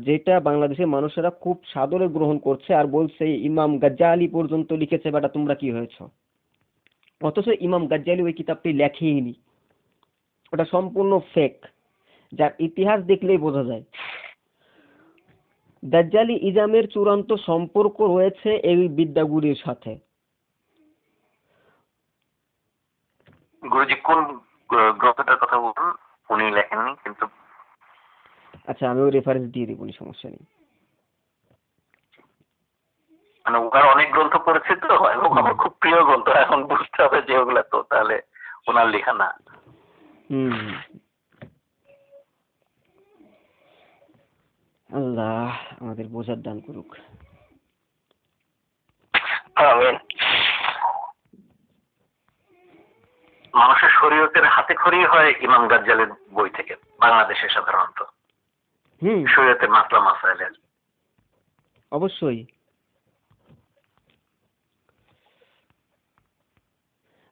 যেটা বাংলাদেশের মানুষেরা খুব সাদরে গ্রহণ করছে আর বলছে ইমাম গাজ্জালি পর্যন্ত লিখেছে, বেটা তোমরা কি হয়েছ। অথচ ইমাম গাজ্জালি ওই কিতাবটি লেখেইনি, ওটা সম্পূর্ণ ফেক, যার ইতিহাস দেখলেই বোঝা যায়। দাজ্জালি ইজামের চূড়ান্ত সম্পর্ক রয়েছে এই বিদ্যাগুলির সাথে। গুরুজি কোন গ্রন্থটার কথা বলুন, উনি লেখেননি কিন্তু। আচ্ছা আমি ওই রেফারেন্স দিয়ে দিব, সমস্যা নেই। মানে ওনার অনেক গ্রন্থ পড়েছে তো, এবং আমার খুব প্রিয় গ্রন্থ, এখন বুঝতে হবে যে ওগুলা তো তাহলে ওনার লেখা না। আল্লাহ আমাদের বোঝার দান করুক। আমিন। মানুষের শরীয়তের হাতে খড়ি হয় ইমাম গাজ্জালির বই থেকে, বাংলাদেশে সাধারণত শরীয়তের মাসলা মাসাইলের। অবশ্যই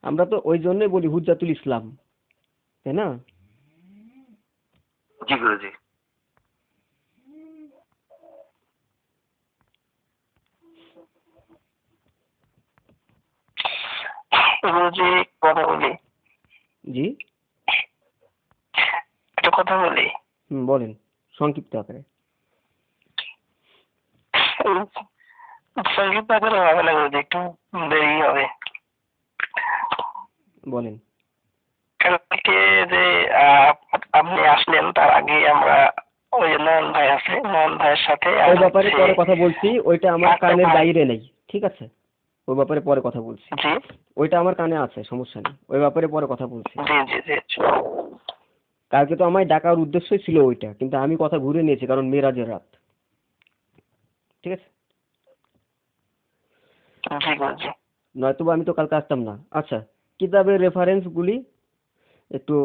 আমরা তো ওই জন্যই বলি হুজ্জাতুল ইসলাম, তাই না? জি গুরুজি। গুরুজি কথা বলি। জি একটা কথা বলি। বলেন সংক্ষিপ্ত আকারে। সংক্ষিপ্ত আকারে হবে না গুরুজি, একটু দেরি হবে। বলেন। কালকে যে আপনি আসলেন তার আগে আমরা ওই যে নয়ন ভাই আছে, নয়ন ভাইয়ের সাথে ওই ব্যাপারে পরে কথা বলছি, ওইটা আমার কানের বাইরে নেই, ঠিক আছে? ওই ব্যাপারে পরে কথা বলছি, ওইটা আমার কানে আছে, সমস্যা নেই, ওই ব্যাপারে পরে কথা বলছি। কালকে তো আমায় ডাকার উদ্দেশ্যই ছিল ওইটা, কিন্তু আমি কথা ঘুরে নিয়েছি কারণ মেরাজের রাত, ঠিক আছে? নয়তো আমি তো কালকে আসতাম না। আচ্ছা কিতাবের রেফারেন্স গুলি একটু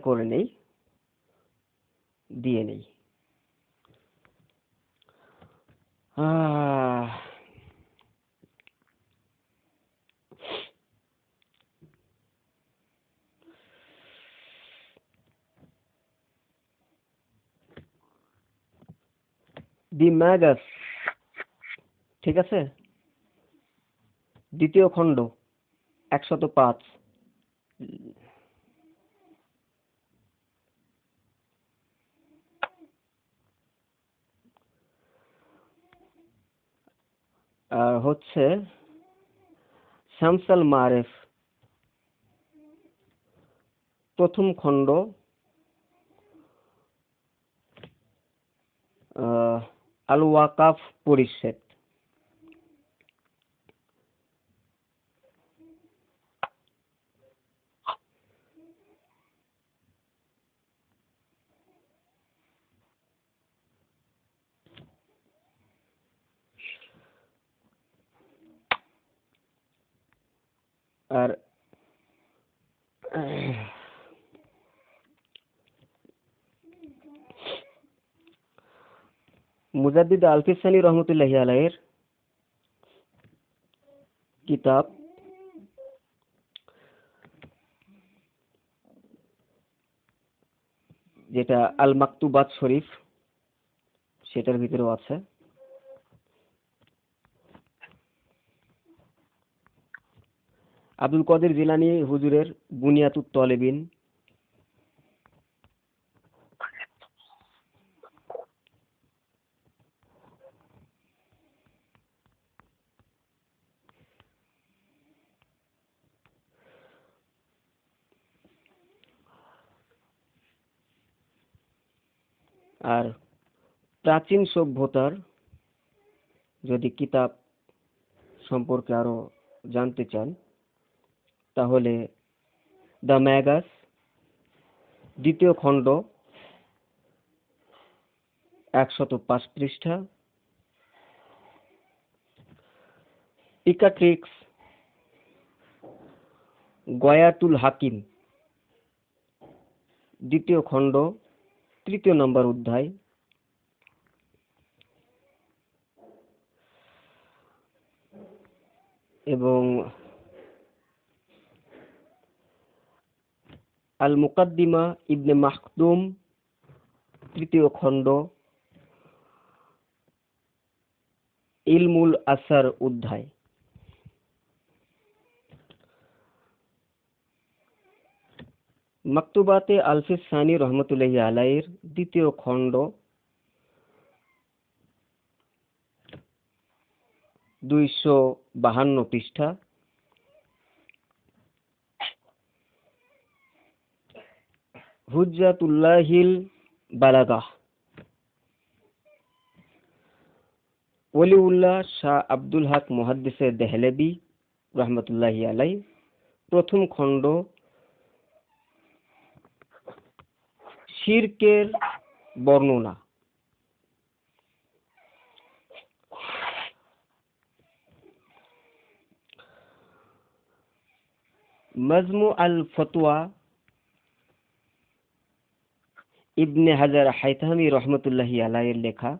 করে নেই, দিয়ে নেই। দি ম্যাগাস, ঠিক আছে, 2য় খণ্ড 105। আর হচ্ছে শামস আল মারেফ 1ম খণ্ড আল ওয়াকাফ পরিচ্ছেদ। আর মুজাদ্দিদ আলফিসানি রহমতুল্লাহি আলাইহির কিতাব যেটা আল মাকতুবাত শরীফ, সেটার ভিতরেও আছে। আব্দুল কাদের জিলানী হুজুরের বুনিয়াতুত তলেবিন, আর প্রাচীন সভ্যতার যদি কিতাব সম্পর্কে আরো জানতে চান তাহলে দ্য ম্যাগাস, দ্বিতীয় খণ্ড, 105 পৃষ্ঠা, পিকাট্রিক্স, গয়াতুল হাকিম, দ্বিতীয় খণ্ড, 3 নম্বর অধ্যায়, এবং আল মুকাদ্দিমা ইবনে মাখদুম, 3 খণ্ড, ইলমুল আসার অধ্যায়। মাকতুবাতে আলফিস সানি রহমতুল্লাহি আলাইহির 2 খণ্ড, 252 পৃষ্ঠা, হুজ্জাতুল্লাহিল বালাগাহ, ওলিউল্লাহ শাহ আব্দুল হক মুহাদ্দিসে দেহলেভি রহমতুল্লাহি আলাইহি, 1ম খণ্ড, শিরকের বর্ণনা। মাজমু আল ফতোয়া ইবনে হাজার হাইতামি রহমতুল্লাহি আলাইহির লেখা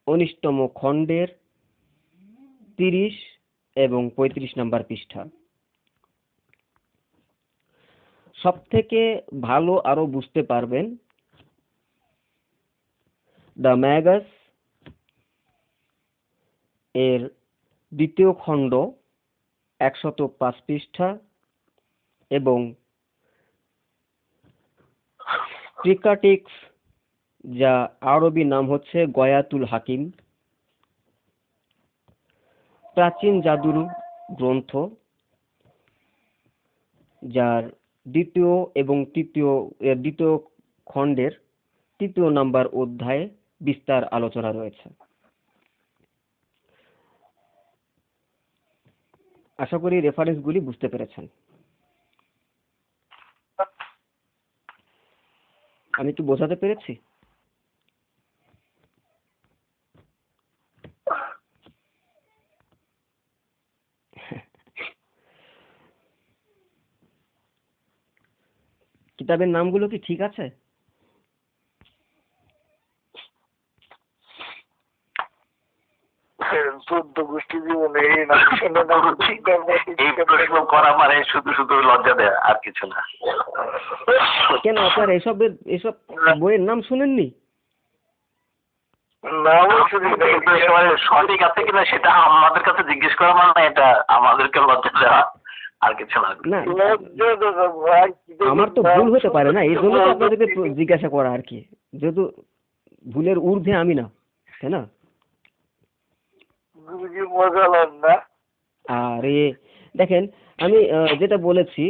19তম খণ্ডের 30 এবং 35 নম্বর পৃষ্ঠা। সবথেকে ভালো আরো বুঝতে পারবেন দ্য ম্যাগাস এর 2য় খণ্ড, 105 পৃষ্ঠা, এবং পিকাট্রিক্স, যা আরবি নাম হচ্ছে গয়াতুল হাকিম, প্রাচীন জাদুর গ্রন্থ, যার 2য় এবং 2য় খণ্ডের 3 নম্বর অধ্যায়ে বিস্তার আলোচনা রয়েছে। আশা করি রেফারেন্সগুলি বুঝতে পেরেছেন। আমি কি বোঝাতে পেরেছি? কিতাবের নামগুলো কি ঠিক আছে? গোষ্ঠী জীবনে এই নাম শুনে না এই প্রশ্ন করা মানে শুধু শুধু লজ্জা দেয়, আর কিছু না। কেন আপনার এসব বইয়ের নাম শুনেননি? সঠিক আছে কিনা সেটা আমাদের কাছে জিজ্ঞেস করা মানে এটা আমাদেরকে লজ্জা দেওয়া, আর কিছু না। আমার তো ভুল হতে পারে না, এই জন্য তো আপনাদেরকে জিজ্ঞাসা করা আর কি, যেহেতু ভুলের ঊর্ধ্বে আমি না, তাই না? আরে দেখেন, আমি যেটা বলেছি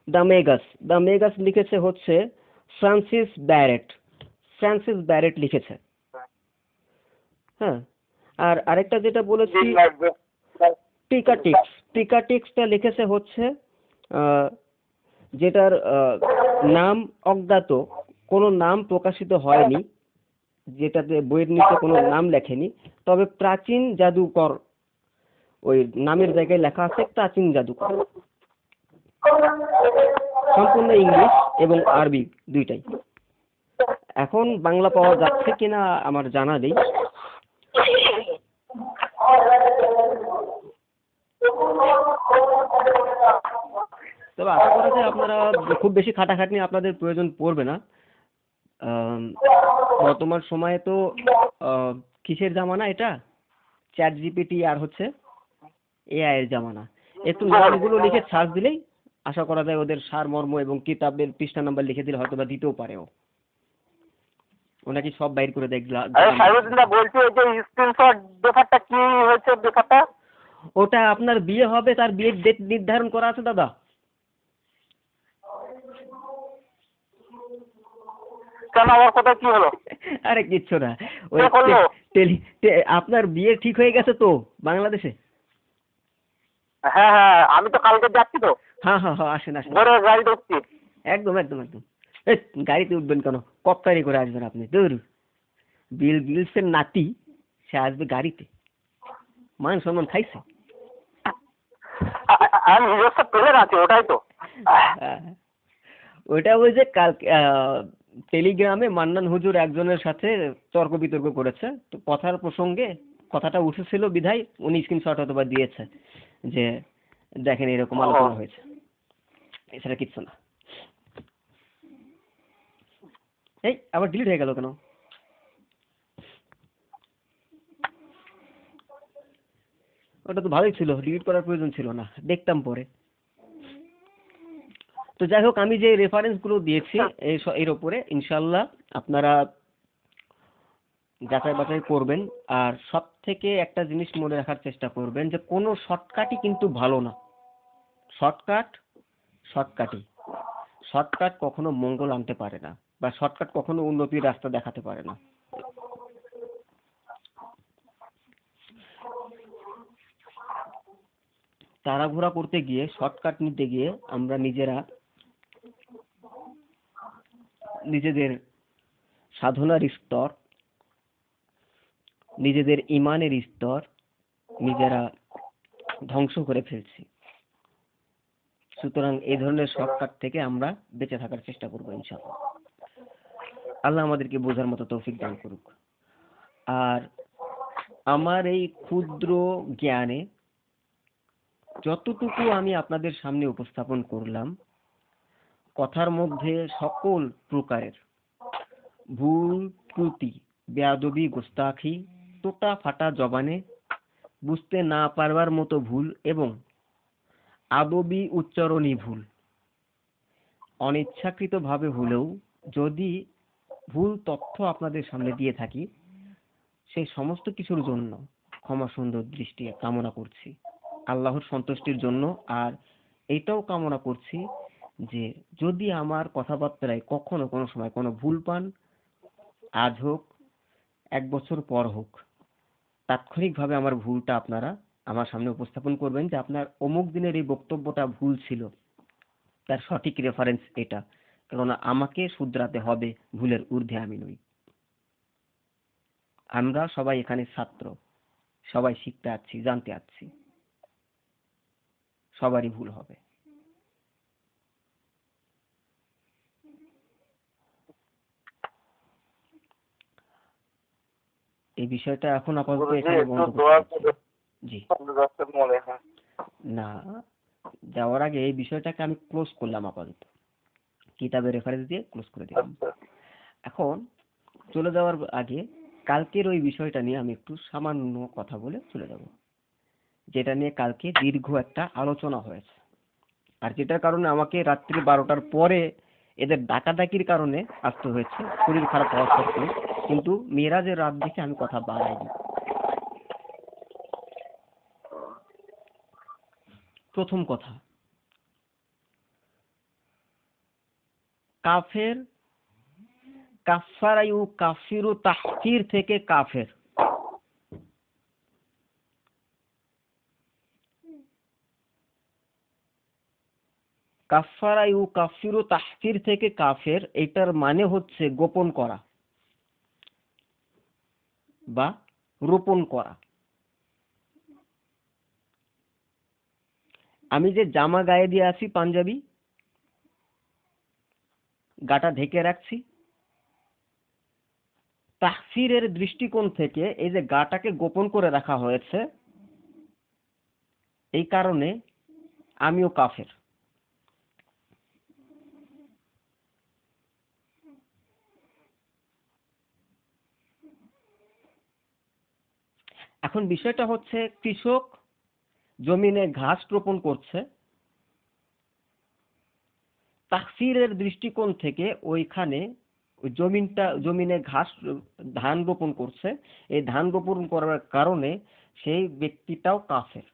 দ্য মেগাস লিখেছে হচ্ছে ফ্রান্সিস ব্যারেট লিখেছে। হ্যাঁ, আর আরেকটা যেটা বলেছি পিকাট্রিক্সটা লিখেছে হচ্ছে যেটার নাম অজ্ঞাত, কোনো নাম প্রকাশিত হয়নি, যেটাতে বইয়ের নিচে কোনো নাম লেখেনি, তবে প্রাচীন জাদুকর ওই নামের জায়গায় লেখা আছে প্রাচীন জাদুকর। সম্পূর্ণ ইংলিশ এবং আরবি দুইটাই। এখন বাংলা পাওয়া যাচ্ছে কিনা আমার জানা নেই। তবে আশা করা যায় আপনারা খুব বেশি খাটাখাটনি আপনাদের প্রয়োজন পড়বে না। বর্তমান সময়ে তো কিসের জামানা এটা, চ্যাট জিপিটি আর হচ্ছে এআই এর জামানা। একটু নামগুলো লিখে সার্চ দিলেই আশা করা যায় ওদের সারমর্ম এবং কিতাবের পৃষ্ঠা নাম্বার লিখে দিলে হয়তো বা দিতেও পারে। ওনাকে সব বাইর করে দেখলাম। ওটা আপনার বিয়ে হবে, তার বিয়ের ডেট নির্ধারণ করা আছে দাদা। কেন আমার কথা কি হলো? আরে কিচ্ছু না, ওই কে করলো? আপনার বিয়ে ঠিক হয়ে গেছে তো বাংলাদেশে? হ্যাঁ হ্যাঁ, আমি তো কালকে যাচ্ছি তো, হ্যাঁ হ্যাঁ হ্যাঁ, আসেন আসেন, ভোরে গাড়ি ঢুকছি। একদম একদম একদম। এই, গাড়িতে উঠবেন কেন, কপ্তারি করে আসবেন আপনি? দূর, বিল গেটসের নাতি, সে আসবে গাড়িতে? মান সম্মান খাইছে? আমি নিজস্ব প্লেন আছে, ওটাই তো। ওইটা ওই যে কালকে টেলিগ্রামে মান্নান হুজুর একজনের সাথে তর্ক বিতর্ক করেছে, তো কথার প্রসঙ্গে কথাটা উঠেছিল বিধায় উনি স্ক্রিনশট অথবা দিয়েছে যে দেখেন এরকম আলোচনা হয়েছে, এছাড়া কিচ্ছু না। এই আবার ডিলিট হয়ে গেল কেন? ওটা তো ভালোই ছিল, ডিলিট করার প্রয়োজন ছিল না, দেখতাম পরে। তো যাই হোক, আমি যে রেফারেন্সগুলো দিয়েছি এর ওপরে ইনশাল্লাহ আপনারা যাচাই বাছাই করবেন। আর সব থেকে একটা জিনিস মনে রাখার চেষ্টা করবেন যে কোনো শর্টকাটই কিন্তু ভালো না। শর্টকাট কখনো মঙ্গল আনতে পারে না, বা শর্টকাট কখনো উন্নতির রাস্তা দেখাতে পারে না। তাড়াহুড়া করতে গিয়ে, শর্টকাট নিতে গিয়ে আমরা নিজেদের সাধনার স্তর, নিজেদের ইমানের স্তর নিজেরা ধ্বংস করে ফেলছি। সুতরাং এই ধরনের শর্টকাট থেকে আমরা বেঁচে থাকার চেষ্টা করবো ইনশাআল্লাহ। আল্লাহ আমাদেরকে বোঝার মতো তৌফিক দান করুক। আর আমার এই ক্ষুদ্র জ্ঞানে যতটুকু আমি আপনাদের সামনে উপস্থাপন করলাম, কথার মধ্যে সকল প্রকারের ভুল ত্রুটি, বেয়াদবি, গোস্তাখি, টোটা ফাটা জবানে বুঝতে না পারবার মতো ভুল এবং আদবি উচ্চারণী ভুল, অনিচ্ছাকৃতভাবে হলেও যদি ভুল তথ্য আপনাদের সামনে দিয়ে থাকি, সেই সমস্ত কিছুর জন্য ক্ষমা সুন্দর দৃষ্টি কামনা করছি আল্লাহর সন্তুষ্টির জন্য। আর এটাও কামনা করছি যে যদি আমার কথাবার্তায় কখনো কোনো সময় কোনো ভুল পান, আজ হোক, 1 বছর পর হোক, তাৎক্ষণিকভাবে আমার ভুলটা আপনারা আমার সামনে উপস্থাপন করবেন যে আপনার অমুক দিনের এই বক্তব্যটা ভুল ছিল, তার সঠিক রেফারেন্স এটা। কেননা আমাকে শুধরাতে হবে, ভুলের ঊর্ধ্বে আমি নই। আমরা সবাই এখানে ছাত্র, সবাই শিখতে আসছি, জানতে আসছি, সবারই ভুল হবে। এই বিষয়টা এখন আপাতত এখানে বন্ধ করতে। জি না, যাওয়ার আগে এই বিষয়টাকে আমি ক্লোজ করলাম, আপাতত কিতাবের রেফারেন্স দিয়ে ক্লোজ করে দিলাম। এখন চলে যাওয়ার আগে কালকের ওই বিষয়টা নিয়ে আমি একটু সামান্য কথা বলে চলে যাব, যেটা নিয়ে কালকে দীর্ঘ একটা আলোচনা হয়েছে, আর যেটার কারণে আমাকে রাত্রি 12টার পরে এদের ডাকাডাকির কারণে আসতে হয়েছে, শরীর খারাপ হওয়া সত্ত্বেও। কিন্তু মেরাজের রাত দেখে আমি কথা বাড়াইনি। প্রথম কথা, কাফের কাফারা কাফিরু তাহকির থেকে কাফের। কাফারা কাফিরু তাহকির থেকে কাফের, এটার মানে হচ্ছে গোপন করা বা রোপণ করা। আমি যে জামা গায়ে দিয়ে আছি পাঞ্জাবি, গাটা ঢেকে রাখছি, তাহফিরের দৃষ্টিকোণ থেকে এই যে গাটাকে গোপন করে রাখা হয়েছে, এই কারণে আমিও কাফের। এখন বিষয়টা হচ্ছে, কৃষক জমিনে ঘাস রোপণ করছে, তাহফিরের দৃষ্টিকোণ থেকে ওইখানে জমিনে ঘাস, ধান রোপণ করছে, এই ধান রোপণ করার কারণে সেই ব্যক্তিটাও কাফের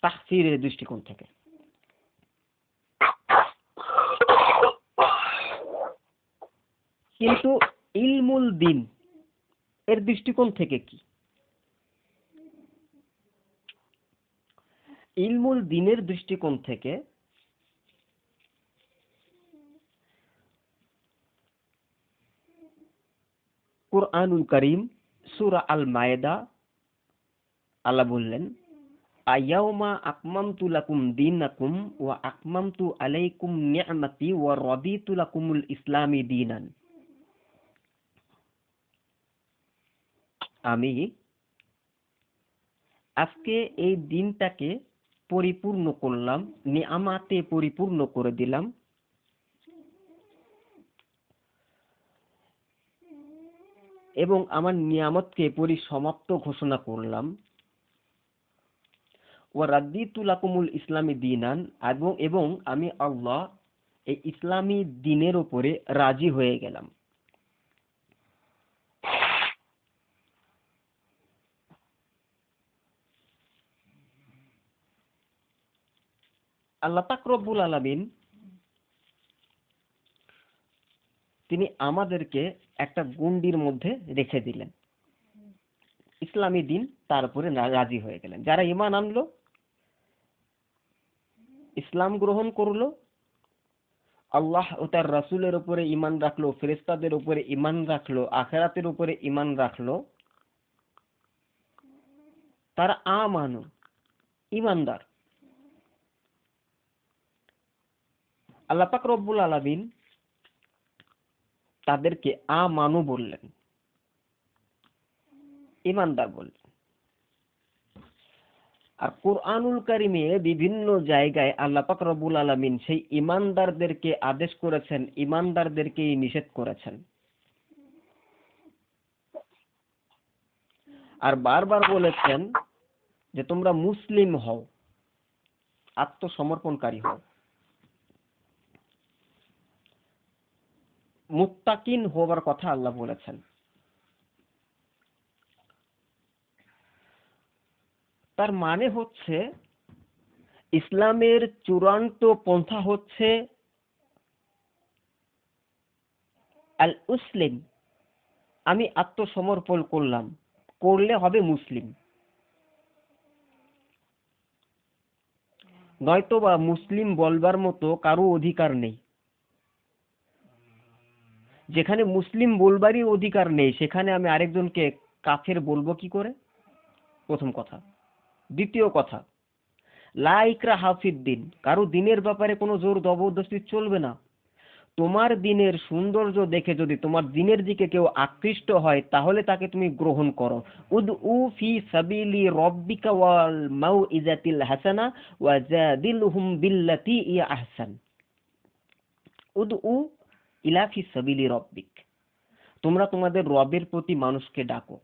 তাহফিরের দৃষ্টিকোণ থেকে। কিন্তু ইলমুল দিন এর দৃষ্টিকোণ থেকে কি? ইলমুল দিনের দৃষ্টিকোণ থেকে কুরআনুল কারীম সূরা আল মায়েদা আল্লাহ বললেন, আয়াউমা আকমামতু লাকুম দীনাকুম ওয়া আকমামতু আলাইকুম নি'মাতি ওয়া রাদিতু লাকুমুল ইসলামি দীনান। আমি আজকে এই দিনটাকে পরিপূর্ণ করলাম, নিয়ামাতে পরিপূর্ণ করে দিলাম, এবং আমার নিয়ামতকে পরিসমাপ্ত ঘোষণা করলাম। ওয়া রাদিতু লাকুমুল ইসলামি দীনান, এবং আমি আল্লাহ এই ইসলামী দ্বীনের উপরে রাজি হয়ে গেলাম। আল্লাহ পাক রব্বুল আলামিন তিনি আমাদেরকে একটা গণ্ডির মধ্যে রেখে দিলেন, ইসলামী দিন, তার উপরে রাজি হয়ে গেলেন। যারা ঈমান আনলো, ইসলাম গ্রহণ করলো, আল্লাহ ও তার রাসূলের উপরে ঈমান রাখলো, ফেরেশতাদের উপরে ঈমান রাখলো, আখিরাতের উপরে ঈমান রাখলো, তারা আমানু, ঈমানদার। আল্লাহ পাক রব্বুল আলামিন তাদেরকে আমানু বললেন, ঈমানদার বললেন। আর কুরআনুল কারীমে বিভিন্ন জায়গায় আল্লাহ পাক রব্বুল আলামিন সেই ঈমানদারদেরকে আদেশ করেছেন, ঈমানদারদেরকেই নিষেধ করেছেন। আর বারবার বলেছেন যে তোমরা মুসলিম হও, আত্মসমর্পণকারী হও, মুত্তাকিন হওয়ার কথা আল্লাহ বলেছেন। তার মানে হচ্ছে ইসলামের চূড়ান্ত পন্থা হচ্ছে আল উসলিম, আমি আত্মসমর্পণ করলাম, করলে হবে মুসলিম। নয়তোবা মুসলিম বলবার মতো কারো অধিকার নেই। যেখানে মুসলিম বলবারই অধিকার নেই, সেখানে আমি আরেকজনকে কাফের বলবো কি করে? প্রথম কথা। দ্বিতীয় কথা, লা ইকরাহা ফিদ্দিন, কারো দিনের ব্যাপারে কোনো জোর জবরদস্তি চলবে না। তোমার দিনের সৌন্দর্য দেখে যদি তোমার দিনের দিকে কেউ আকৃষ্ট হয়, তাহলে তাকে তুমি গ্রহণ করো। উদউ ফি সাবিলি রাব্বিকা ওয়াল মাউইজাতিল হাসানা ওয়া জাদিলহুম বিল্লাতি ইয়া আহসান। উদউ ইলা ফি সাবিলি রাব্বিক, তোমরা তোমাদের রবের প্রতি মানুষকে ডাকো।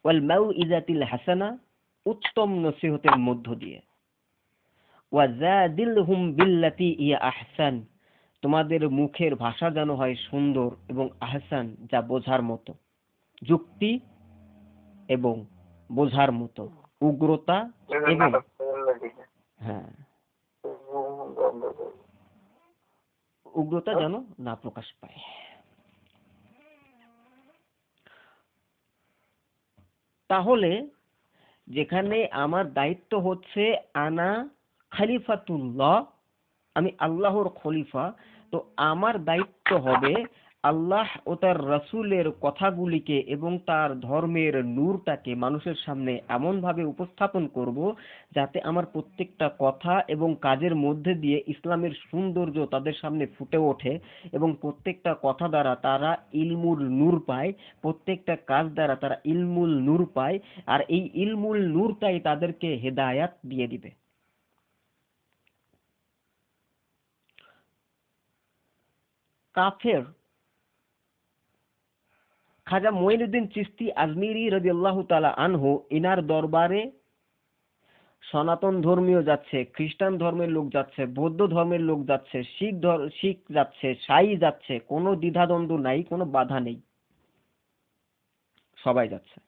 ওয়াল মাউইজাতিল হাসানা, উত্তম নসিহতের মধ্য দিয়ে। ওয়া জাদিলহুম বিল্লাতি ইয়া আহসান, তোমাদের মুখের ভাষা যেন হয় সুন্দর এবং আহসান, যা বোঝার মতো, যুক্তি এবং বোঝার মতো, উগ্রতা এবং উগ্রতা যেন না প্রকাশ পায়। তাহলে যেখানে আমার দায়িত্ব হচ্ছে আনা খলিফাতুল্লাহ, আমি আল্লাহর খলিফা, তো আমার দায়িত্ব হবে আল্লাহ ও তার রাসূলের কথাগুলিকে এবং তার ধর্মের নূরটাকে মানুষের সামনে এমনভাবে উপস্থাপন করব যাতে আমার প্রত্যেকটা কথা এবং কাজের মধ্যে দিয়ে ইসলামের সৌন্দর্য তাদের সামনে ফুটে ওঠে, এবং প্রত্যেকটা কথা দ্বারা তারা ইলমুল নূর পায়, প্রত্যেকটা কাজ দ্বারা তারা ইলমুল নূর পায়, আর এই ইলমুল নূরটাই তাদেরকে হেদায়াত দিয়ে দিবে। কাফের খাজা মঈনুদ্দিন চিশতি আজমিরি রাদিয়াল্লাহু তাআলা আনহু, ইনার দরবারে সনাতন ধর্মীয় যাচ্ছে, খ্রিস্টান ধর্মের লোক যাচ্ছে, বৌদ্ধ ধর্মের লোক যাচ্ছে, শিখ যাচ্ছে, সাই যাচ্ছে, কোনো দ্বিধাদ্বন্দ্ব নাই, কোনো বাধা নেই, সবাই যাচ্ছে।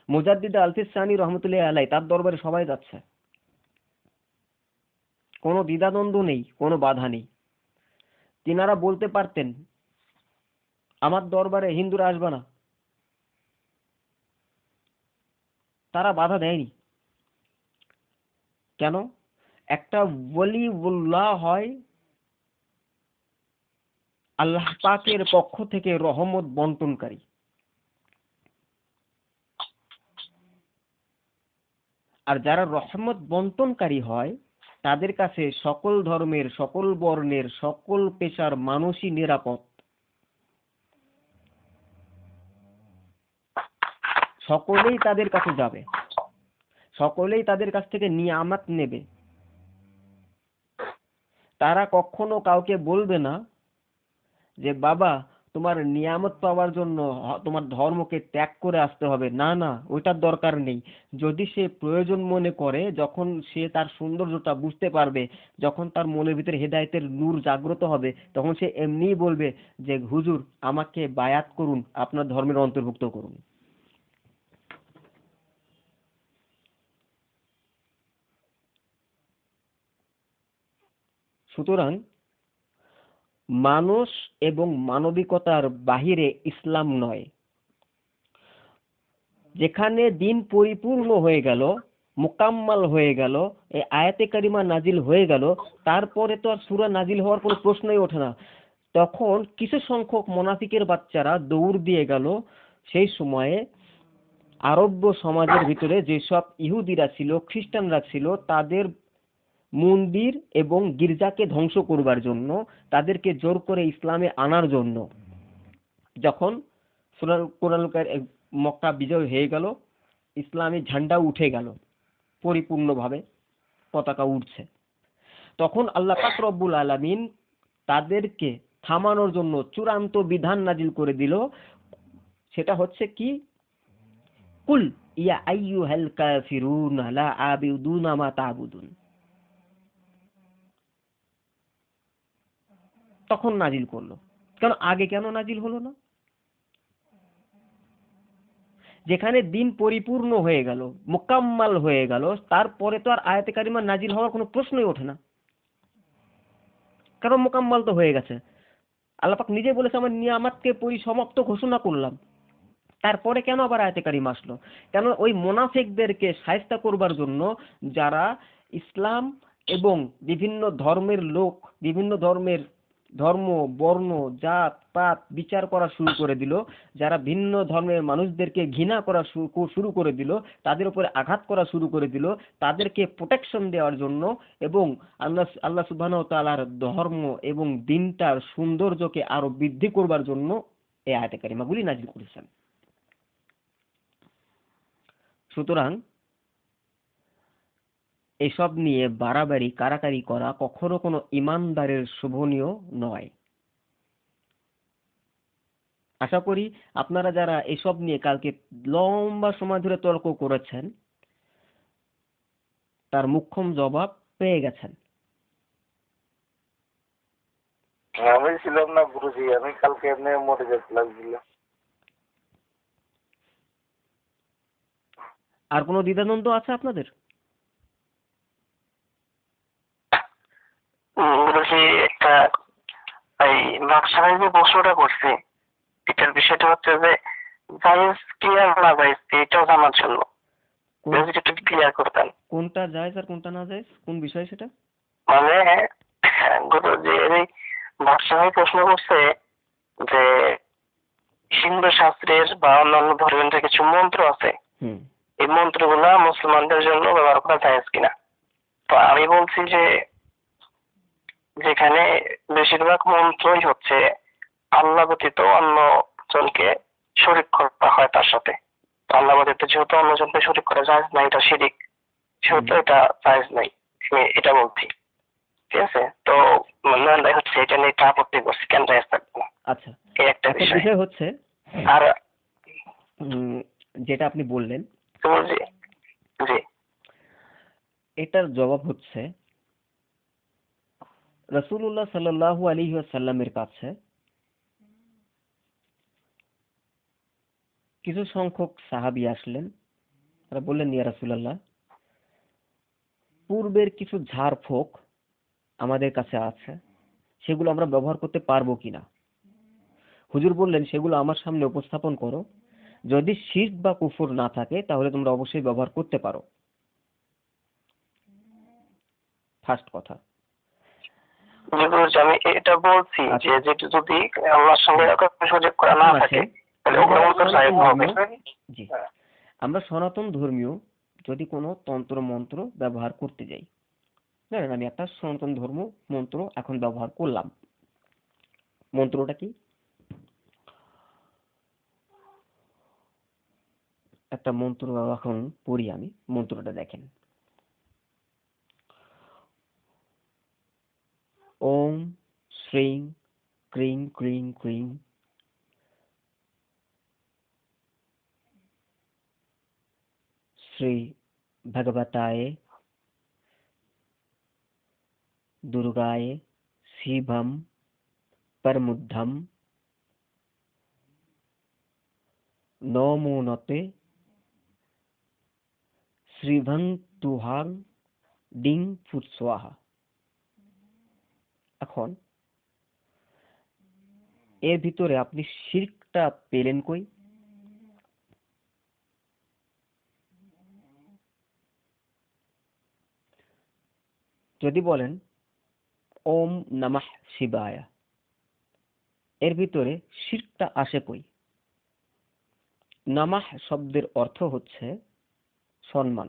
মুজাদ্দিদ আলফিস সানি রহমতুল্লাহ আলাই, তার দরবারে সবাই যাচ্ছে, কোনো দ্বিধাদ্বন্দ্ব নেই, কোনো বাধা নেই। তিনারা বলতে পারতেন আমার দরবারে হিন্দুরা আসবে না, তারা বাধা দেয়নি। কেন? একটা ওয়ালিউল্লাহ হয় আল্লাহ পাকের পক্ষ থেকে রহমত বন্টনকারী। আর যারা রহমত বন্টনকারী হয় তাদের কাছে সকল ধর্মের, সকল বর্ণের, সকল পেশার মানুষই নিরাপদ। সকলেই তাদের কাছে যাবে, সকলেই তাদের কাছ থেকে নিয়ামত নেবে। তারা কখনো কাউকে বলবে না যে বাবা তোমার নিয়ামত পাওয়ার জন্য তোমার ধর্মকে ত্যাগ করে আসতে হবে। না না, ওইটার দরকার নেই। যদি সে প্রয়োজন মনে করে, যখন সে তার সৌন্দর্যটা বুঝতে পারবে, যখন তার মনের ভিতরে হেদায়েতের নূর জাগ্রত হবে, তখন সে এমনিই বলবে যে হুজুর আমাকে বায়াত করুন, আপনার ধর্মের অন্তর্ভুক্ত করুন। সুতরাং মানুষ এবং মানবিকতার বাহিরে ইসলাম নয়। যেখানে দিন পরিপূর্ণ হয়ে গেল, মুকাম্মাল হয়ে গেল, এই আয়াতে কারিমা নাজিল হয়ে গেল, তারপরে তো আর সূরা নাজিল হওয়ার কোনো প্রশ্নই ওঠে না। তখন কিছু সংখ্যক মুনাফিকের বাচ্চারা দৌড় দিয়ে গেল সেই সময়ে আরব্য সমাজের ভিতরে যেসব ইহুদিরা ছিল, খ্রিস্টানরা ছিল, তাদের মন্দির এবং গির্জাকে ধ্বংস করবার জন্য, তাদেরকে জোর করে ইসলামে আনার জন্য। যখন মক্কা বিজয় হয়ে গেল, ইসলামী ঝান্ডা উঠে গেল, পরিপূর্ণভাবে পতাকা উঠছে, তখন আল্লাহ পাক রব্বুল আলামিন তাদেরকে থামানোর জন্য চূড়ান্ত বিধান নাজিল করে দিল। সেটা হচ্ছে কি? কুল ইয়া আইয়ুহাল কাফিরুন লা আ'বুদুনা মা তা'বুদুন। তখন নাজিল করলো। কেন আগে কেন নাজিল হলো না? যেখানে দিন পরিপূর্ণ হয়ে গেল, মুকাম্মাল হয়ে গেল, তারপরে তো আর আয়াতে কারিমা নাজিল হওয়ার কোনো প্রশ্নই ওঠে না, কারণ মুকাম্মাল তো হয়ে গেছে। আল্লাহ পাক নিজে বলেছে আমার নিয়ামতকে পরিসমাপ্ত ঘোষণা করলাম। তারপরে কেন আবার আয়াতে কারিমা আসলো? কেন? ওই মুনাফিকদেরকে শায়েস্তা করবার জন্য, যারা ইসলাম এবং বিভিন্ন ধর্মের লোক, বিভিন্ন ধর্মের ধর্ম, বর্ণ, জাত পাত বিচার করা শুরু করে দিল, যারা ভিন্ন ধর্মের মানুষদেরকে ঘৃণা করা শুরু করে দিল, তাদের উপরে আঘাত করা শুরু করে দিল, তাদেরকে প্রোটেকশন দেওয়ার জন্য এবং আল্লাহ সুবহানাহু ওয়া তাআলার ধর্ম এবং দিনটার সৌন্দর্যকে আরো বৃদ্ধি করবার জন্য এই আয়াতে কারিমাগুলি নাজিল করেছেন। সুতরাং এসব নিয়ে বাড়াবাড়ি কারাকারি করা কখনো কোনো ইমানদারের শোভনীয় নয়। আশা করি আপনারা যারা এসব নিয়ে কালকে লম্বা সময় ধরে তর্ক করেছেন, তার মোক্ষম জবাব পেয়ে গেছেন। আমি ছিলাম না গুরুজি, আমি কালকে এমনি মরে যেতে লাগছিল। আর কোনো দ্বিধাদ্বন্দ্ব আছে আপনাদের? বলছি একটা, এই নকশায় যে প্রশ্নটা করছে, এটার বিষয়টা হচ্ছে যে জায়েজ ক্লিয়ার না জায়েজ, এটাও জানার জন্য যদি একটু ক্লিয়ার করতেন। কোনটা জায়েজ আর কোনটা না জায়েজ, কোন বিষয় সেটা? মানে গুরুজি এই নকশায় প্রশ্ন করছে যে হিন্দু শাস্ত্রের বা অন্যান্য ধর্মের কিছু মন্ত্র আছে, এই মন্ত্রগুলা মুসলমানদের জন্য ব্যবহার করা জায়েজ কিনা। তো আমি বলছি যে যেখানে বেশিরভাগ মন্ত্রই হচ্ছে আল্লাহ ব্যতীত অন্য জনকে শরীক করা হয় তার সাথে, তো আল্লাহ ব্যতীত যেহেতু অন্য জনকে শরীক করা জায়েজ নাই, এটা শিরিক, সেহেতু এটা জায়েজ নাই, আমি এটা বলছি। ঠিক আছে? তো নন্দাই হচ্ছে এটা নিয়ে একটা আপত্তি করছে, কেন জায়েজ থাকবে না। আচ্ছা, এই একটা বিষয় হচ্ছে আর যেটা আপনি বললেন, জি জি, এটার জবাব হচ্ছে রাসূলুল্লাহ সাল্লাল্লাহু আলাইহি ওয়াসাল্লামের কাছে কিছু সংখ্যক সাহাবী আসলেন। তারা বললেন, ইয়া রাসূলুল্লাহ, পূর্বের কিছু ঝাড়ফুঁক আমাদের কাছে আছে, সেগুলো আমরা ব্যবহার করতে পারবো কিনা। হুজুর বললেন সেগুলো আমার সামনে উপস্থাপন করো, যদি শিরক বা কুফর না থাকে তাহলে তোমরা অবশ্যই ব্যবহার করতে পারো। ফার্স্ট কথা। জি গুরুজি, আমি এটা বলছি যে আচ্ছা। যেটা যদি আল্লাহর সঙ্গে কাউকে শরীক করা না থাকে তাহলে আমরা ওগুলো তো জায়েজ হবে। জি, আমরা সনাতন ধর্মীয় যদি কোনো তন্ত্র মন্ত্র ব্যবহার করতে যাই, ধরেন আমি একটা সনাতন ধর্ম মন্ত্র এখন ব্যবহার করলাম, মন্ত্রটা কি? একটা মন্ত্র এখন পড়ি আমি, মন্ত্রটা দেখেন। ওম শ্রীং ক্রিং ক্রিং ক্রিং শ্রী ভগবতায় দুর্গায় শিবম परमुद्धम नमोनते শ্রীভং তুহাং ডিং ফুট সোয়াহা। এখন এর ভিতরে আপনি শিরকটা পেলেন কই? যদি বলেন ওম নমঃ শিবায়, এর ভিতরে শিরকটা আসে কই? নমঃ শব্দের অর্থ হচ্ছে সম্মান,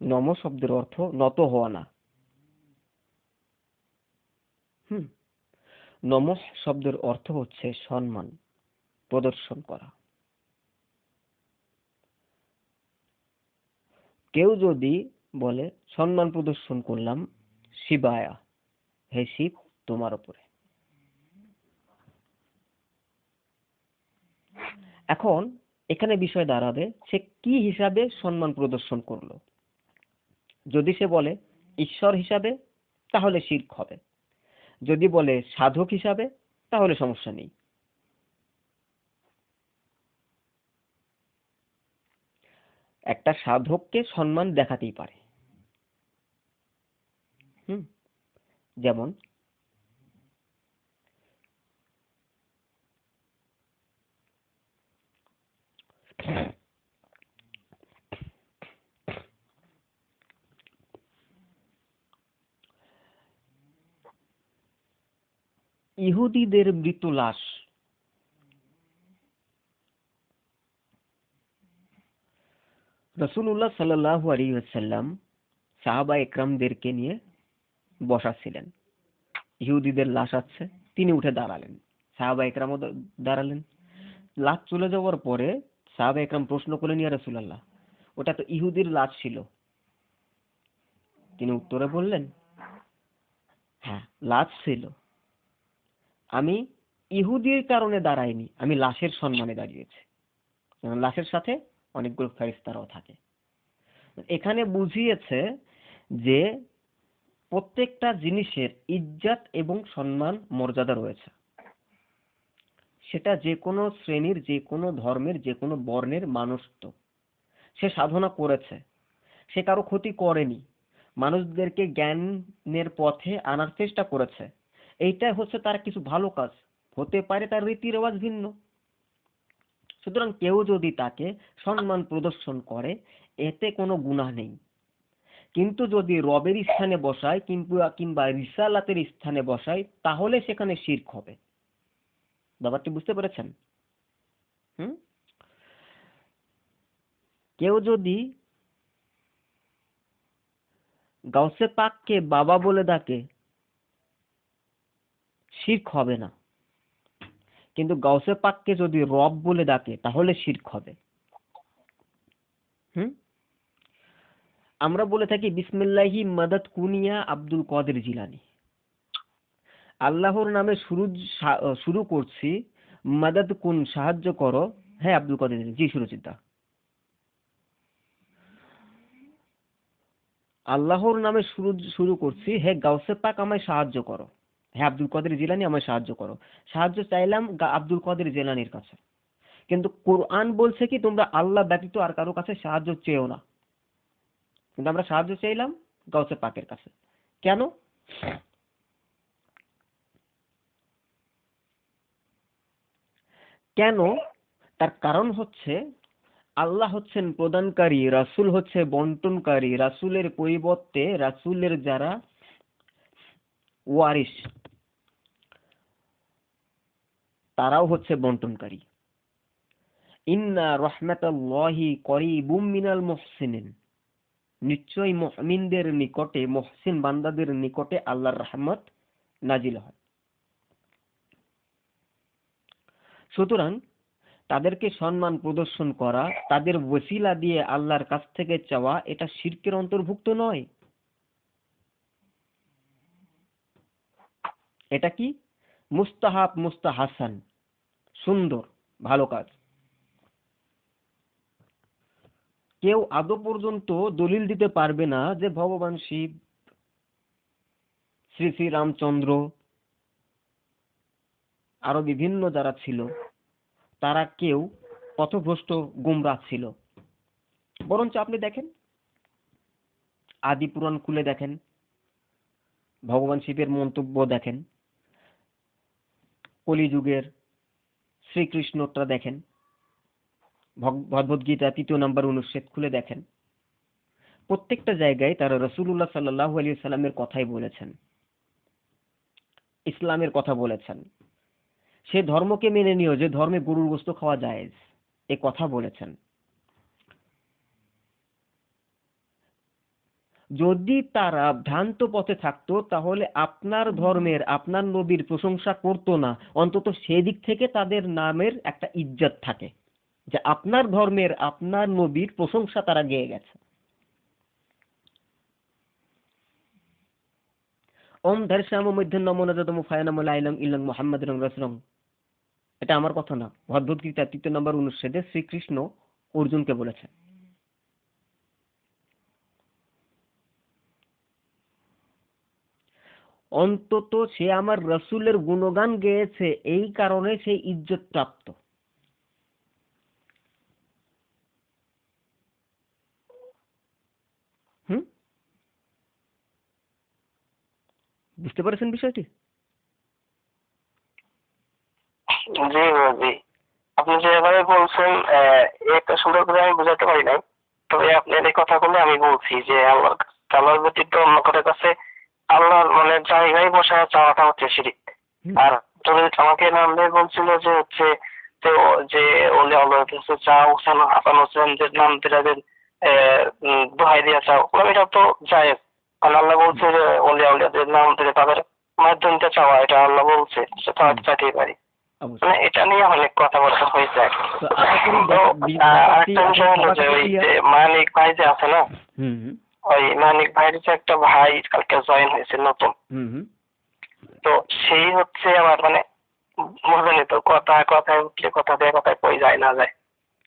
নম শব্দের অর্থ নত হওয়া না। নমঃ শব্দের অর্থ হচ্ছে সম্মান প্রদর্শন করা। কেউ যদি বলে সম্মান প্রদর্শন করলাম শিবায়া, হে শিব তোমার উপরে, এখন এখানে বিষয় দাঁড়াবে সে কি হিসাবে সম্মান প্রদর্শন করলো। যদি সে বলে ঈশ্বর হিসাবে তাহলে শিরক হবে, যদি বলে সাধক হিসাবে তাহলে সমস্যা নেই। একটা সাধককে সম্মান দেখাতেই পারে। যেমন ইহুদিদের মৃত লাশ রাসূলুল্লাহ সাল্লাল্লাহু আলাইহি ওয়াসাল্লাম সাহাবা একরামদেরকে নিয়ে বসাছিলেন, ইহুদিদের লাশ আছে, তিনি উঠে দাঁড়ালেন, সাহাবা একরামও দাঁড়ালেন। লাশ চলে যাওয়ার পরে সাহাবা একরাম প্রশ্ন করলেন, ইয়া রাসূলুল্লাহ ওটা তো ইহুদির লাশ ছিল। তিনি উত্তরে বললেন, হ্যাঁ লাশ ছিল, আমি ইহুদির কারণে দাঁড়াইনি, আমি লাশের সম্মানে দাঁড়িয়েছি। লাশের সাথে অনেকগুলো ফেরেশতারাও থাকে। এখানে বুঝিয়েছে যে প্রত্যেকটা জিনিসের ইজ্জত এবং সম্মান মর্যাদা রয়েছে, সেটা যে কোনো শ্রেণীর, যে কোনো ধর্মের, যে কোনো বর্ণের মানুষ, তো সে সাধনা করেছে, সে কারো ক্ষতি করেনি, মানুষদেরকে জ্ঞানের পথে আনার চেষ্টা করেছে, এইটাই হচ্ছে তার কিছু ভালো কাজ, হতে পারে তার রীতি রেওয়াজ ভিন্ন। সুতরাং কেউ যদি তাকে সম্মান প্রদর্শন করে এতে কোনো গুনাহ নেই, কিন্তু যদি রবের স্থানে বসায় কিংবা রিসালাতের স্থানে বসায় তাহলে সেখানে শিরক হবে। ব্যাপারটি বুঝতে পেরেছেন? কেউ যদি গাউসে পাককে বাবা বলে ডাকে শিরক হবে না, কিন্তু গাউসে পাককে যদি রব বলে ডাকে তাহলে শিরক হবে। আমরা বলে থাকি বিসমিল্লাহি মাদাদ কুনিয়া আব্দুল কাদের জিলানী, আল্লাহর নামে শুরু করছি, মাদাদ কুন সাহায্য করো, হ্যাঁ আব্দুল কাদের জিলানী। জি সুরজিৎদা, আল্লাহর নামে শুরু করছি, হে গাউসে পাক আমায় সাহায্য করো, হ্যাঁ আব্দুল কাদের জিলানী আমায় সাহায্য করো। সাহায্য চাইলাম আব্দুল কাদের জিলানীর কাছে, কিন্তু কোরআন বলছে কি তোমরা আল্লাহ ব্যতীত আর কারো কাছে সাহায্য চেও না, কিন্তু আমরা সাহায্য চাইলাম গাউসে পাকের কাছে। কেন? কেন? তার কারণ হচ্ছে আল্লাহ হচ্ছেন প্রদানকারী, রাসূল হচ্ছে বন্টনকারী। রাসূলের পরিবর্তে রাসূলের যারা ওয়ারিস তারাও হচ্ছে বন্টনকারী। ইন্না রাহমাতাল্লাহি করিবুম মিনাল মুহসিনিন, নিশ্চয়ই মুমিনদের নিকটে, মুহসিন বান্দাদের নিকটে আল্লাহর রহমত নাজিল হয়। সুতরাং তাদেরকে সম্মান প্রদর্শন করা, তাদের ওসিলা দিয়ে আল্লাহর কাছ থেকে চাওয়া, এটা শিরকের অন্তর্ভুক্ত নয়। এটা কি? মুস্তাহাব, মুস্তাহাসান, সুন্দর, ভালো কাজ। কেউ আদৌ পর্যন্ত দলিল দিতে পারবে না যে ভগবান শিব, শ্রী শ্রী রামচন্দ্র, আরো বিভিন্ন যারা ছিল তারা কেউ পথভ্রষ্ট গুমরাহ ছিল। বরঞ্চ আপনি দেখেন, আদি পুরাণ খুলে দেখেন, ভগবান শিবের মন্তব্য দেখেন, কলিযুগের শ্রীকৃষ্ণটা দেখেন, ভগবদ্গীতা 3 নম্বর অনুচ্ছেদ খুলে দেখেন, প্রত্যেকটা জায়গায় তারা রাসূলুল্লাহ সাল্লাল্লাহু আলাইহি সাল্লামের কথাই বলেছেন, ইসলামের কথা বলেছেন। সে ধর্মকে মেনে নিও যে ধর্মে গরুর গোশত খাওয়া জায়েজ, এ কথা বলেছেন। যদি তারা ভ্রান্ত পথে থাকতো তাহলে আপনার ধর্মের, আপনার নবীর প্রশংসা করতো না। অন্তত সেদিক থেকে তাদের নামের একটা ইজ্জত থাকে যে আপনার ধর্মের, আপনার নবীর প্রশংসা তারা গেয়ে গেছে। ওম ধর্ষাম মধ্যে নমনাদম ফায়নাম লাইলাম ইল্লাং মুহাম্মাদুর রাসূলুল্লাহ, এটা আমার কথা না, ভগবদ্গীতা 3 নম্বর অনুচ্ছেদে শ্রীকৃষ্ণ অর্জুনকে বলেছেন। অন্তত সে আমার রসুলের গুণগান গেয়েছে, এই কারণে সে ইজ্জত প্রাপ্ত। বুঝতে পারছেন বিষয়টি? জি জি, আপনি যেভাবে বলছেন একটা সুন্দর করে আমি বোঝাতে পারি নাই, তবে আপনার এই কথাগুলো আমি বলছি যে আল্লাহর ব্যতীত অন্য কারোর কাছে আল্লাহর মানে জায়গায় বসায় চাওয়াটা হচ্ছে শিরিক। আর তুমি আমাকে নামে বলছিল যে হচ্ছে তো যে ওলি আল্লাহর কাছে চাও, হোসেন হাসান হোসেনদের নাম দিলাদের দোহাই দিয়া চাও, মানে এটা তো জায়েজ। কারণ আল্লাহ বলছে যে ওলি আউলিয়াদের নাম দিলে তাদের মাধ্যমে চাওয়া, এটা আল্লাহ বলছে, সেটা চাইতেই পারি। মানে এটা নিয়ে অনেক কথাবার্তা হয়েছে। আরেকটা বিষয় হলো যে ওই যে মানিক ভাই যে আছে না, ওই মানিক ভাইয়ের যে একটা ভাই কালকে জয়েন হয়েছে নতুন, তো সেই হচ্ছে আমার মানে বুঝলেনি তো, কথায় উঠলে কথা দিয়ে কথায় কই যায় না যায়।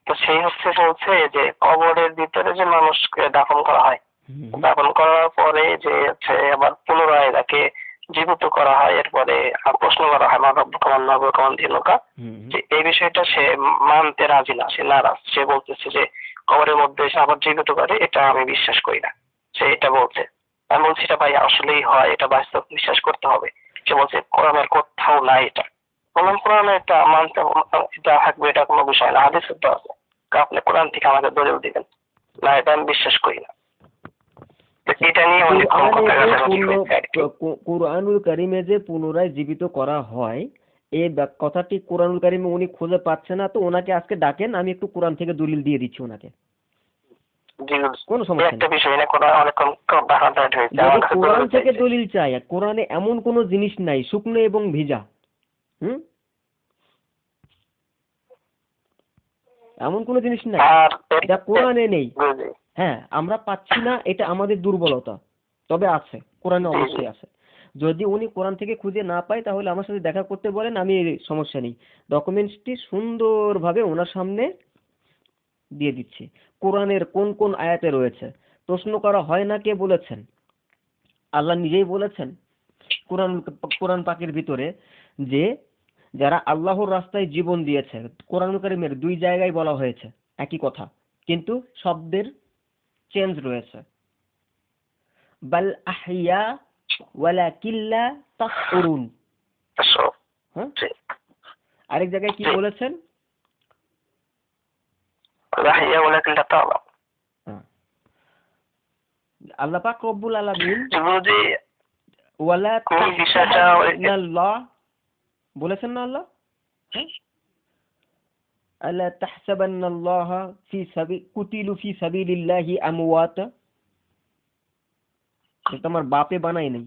তো সেই হচ্ছে বলছে যে কবরের ভিতরে যে মানুষকে দাফন করা হয়, দাফন করার পরে যে হচ্ছে আবার পুনরায় তাকে জীবিত করা হয়, এরপরে প্রশ্ন করা হয় মা রব্বুকুম দিনুকা, যে এই বিষয়টা সে মানতে রাজি না, সে নারাজ। সে বলতেছে যে কবরের মধ্যে এসে আবার জীবিত করে, এটা আমি বিশ্বাস করি না, সে এটা বলছে। আমি বলছি এটা ভাই আসলেই হয়, এটা বাস্তব বিশ্বাস করতে হবে। সে বলছে কোরআনের কোথাও নাই এটা। বললাম কোরআনে এটা মানতে, এটা থাকবে, এটা কোনো বিষয় না, হাদিসে তো আছে। আপনি কোরআন থেকে আমাকে দলিল দিবেন না, এটা আমি বিশ্বাস করি না। এটা নিয়ে অনেক কুরআনুল কারীমে যে পুনরায় জীবিত করা হয়, এই কথাটি কুরআনুল কারীমে উনি খুঁজে পাচ্ছে না, তো ওনাকে আজকে ডাকেন, আমি একটু কোরআন থেকে দলিল দিয়ে দিচ্ছি ওনাকে। কোন সমস্যা নেই। কোরআন থেকে দলিল চাই, কোরআনে এমন কোন জিনিস নাই শুকনো এবং ভিজা, এমন কোন জিনিস নাই যা কোরআনে নেই। হ্যাঁ, আমরা পাচ্ছি না, এটা আমাদের দুর্বলতা, তবে আছে, কোরআনে অবশ্যই আছে। যদি উনি কোরআন থেকে খুঁজে না পায় তাহলে আমার সাথে দেখা করতে বলেন, আমি সমস্যা নেই, ডকুমেন্টসটি সুন্দরভাবে ওনার সামনে দিয়ে দিচ্ছি। কোরআনের কোন কোন আয়াতে রয়েছে প্রশ্ন করা হয় না, কে বলেছেন? আল্লাহ নিজেই বলেছেন কোরআন পাকের ভিতরে যে যারা আল্লাহর রাস্তায় জীবন দিয়েছে, কোরআনুল কারীমের 2 জায়গায় বলা হয়েছে একই কথা, কিন্তু শব্দের চেঞ্জ রয়েছে। বাল আহইয়া ওয়ালাকিন লা তাশউরুন। হ্যাঁ, আরেক জায়গায় কি বলেছেন? রাহিয়া ওয়ালাকিল্লা তাআলা। আল্লাহ পাক রব্বুল আলামিন গুরুজি ওয়ালা কোন বিষয়টা তাহসাবান্নাল্লাহ বলেছেন না আল্লাহ? হ্যাঁ, আলা তাহসাবান্নাল্লাহ কুতিলু ফি সাবিলিল্লাহি আমওয়াত। এটা আমার বাপে বানাই নাই।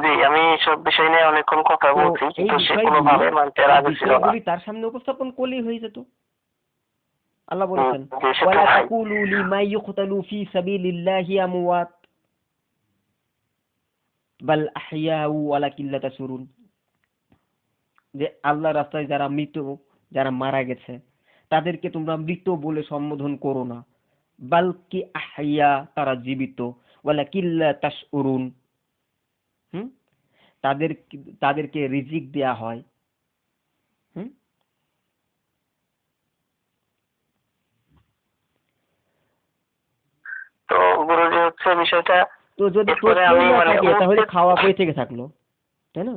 জি, আমি সব বিষয় নিয়ে অনেকক্ষণ কথা তো বলছি, এই কিন্তু সে কোনোভাবে মানতে রাজি ছিল না। বিষয়গুলি তার সামনে উপস্থাপন করলেই হয়ে যেত। আল্লাহ বলেছেন জি, সেটা ওয়ালা ভাই। তাকুলু লিমা ইউকতালু ফি সাবিলিল্লাহি আমওয়াত বাল আহইয়াউ ওয়ালাকিন লা তাশউরুন। যে আল্লাহর রাস্তায় যারা মৃত, যারা মারা গেছে, তাদেরকে তোমরা মৃত বলে সম্বোধন করো না, বালকি আহইয়া, তারা জীবিত, ওয়ালাকিন লা তাশউরুন। তাদেরকে রিজিক দেয়া হয়। তো গুরুজি হচ্ছে বিষয়টা, তো যদি এরপরে তথ্যই আমি না মানে থাকে তাহলে খাওয়া কই থেকে থাকলো, তাই না?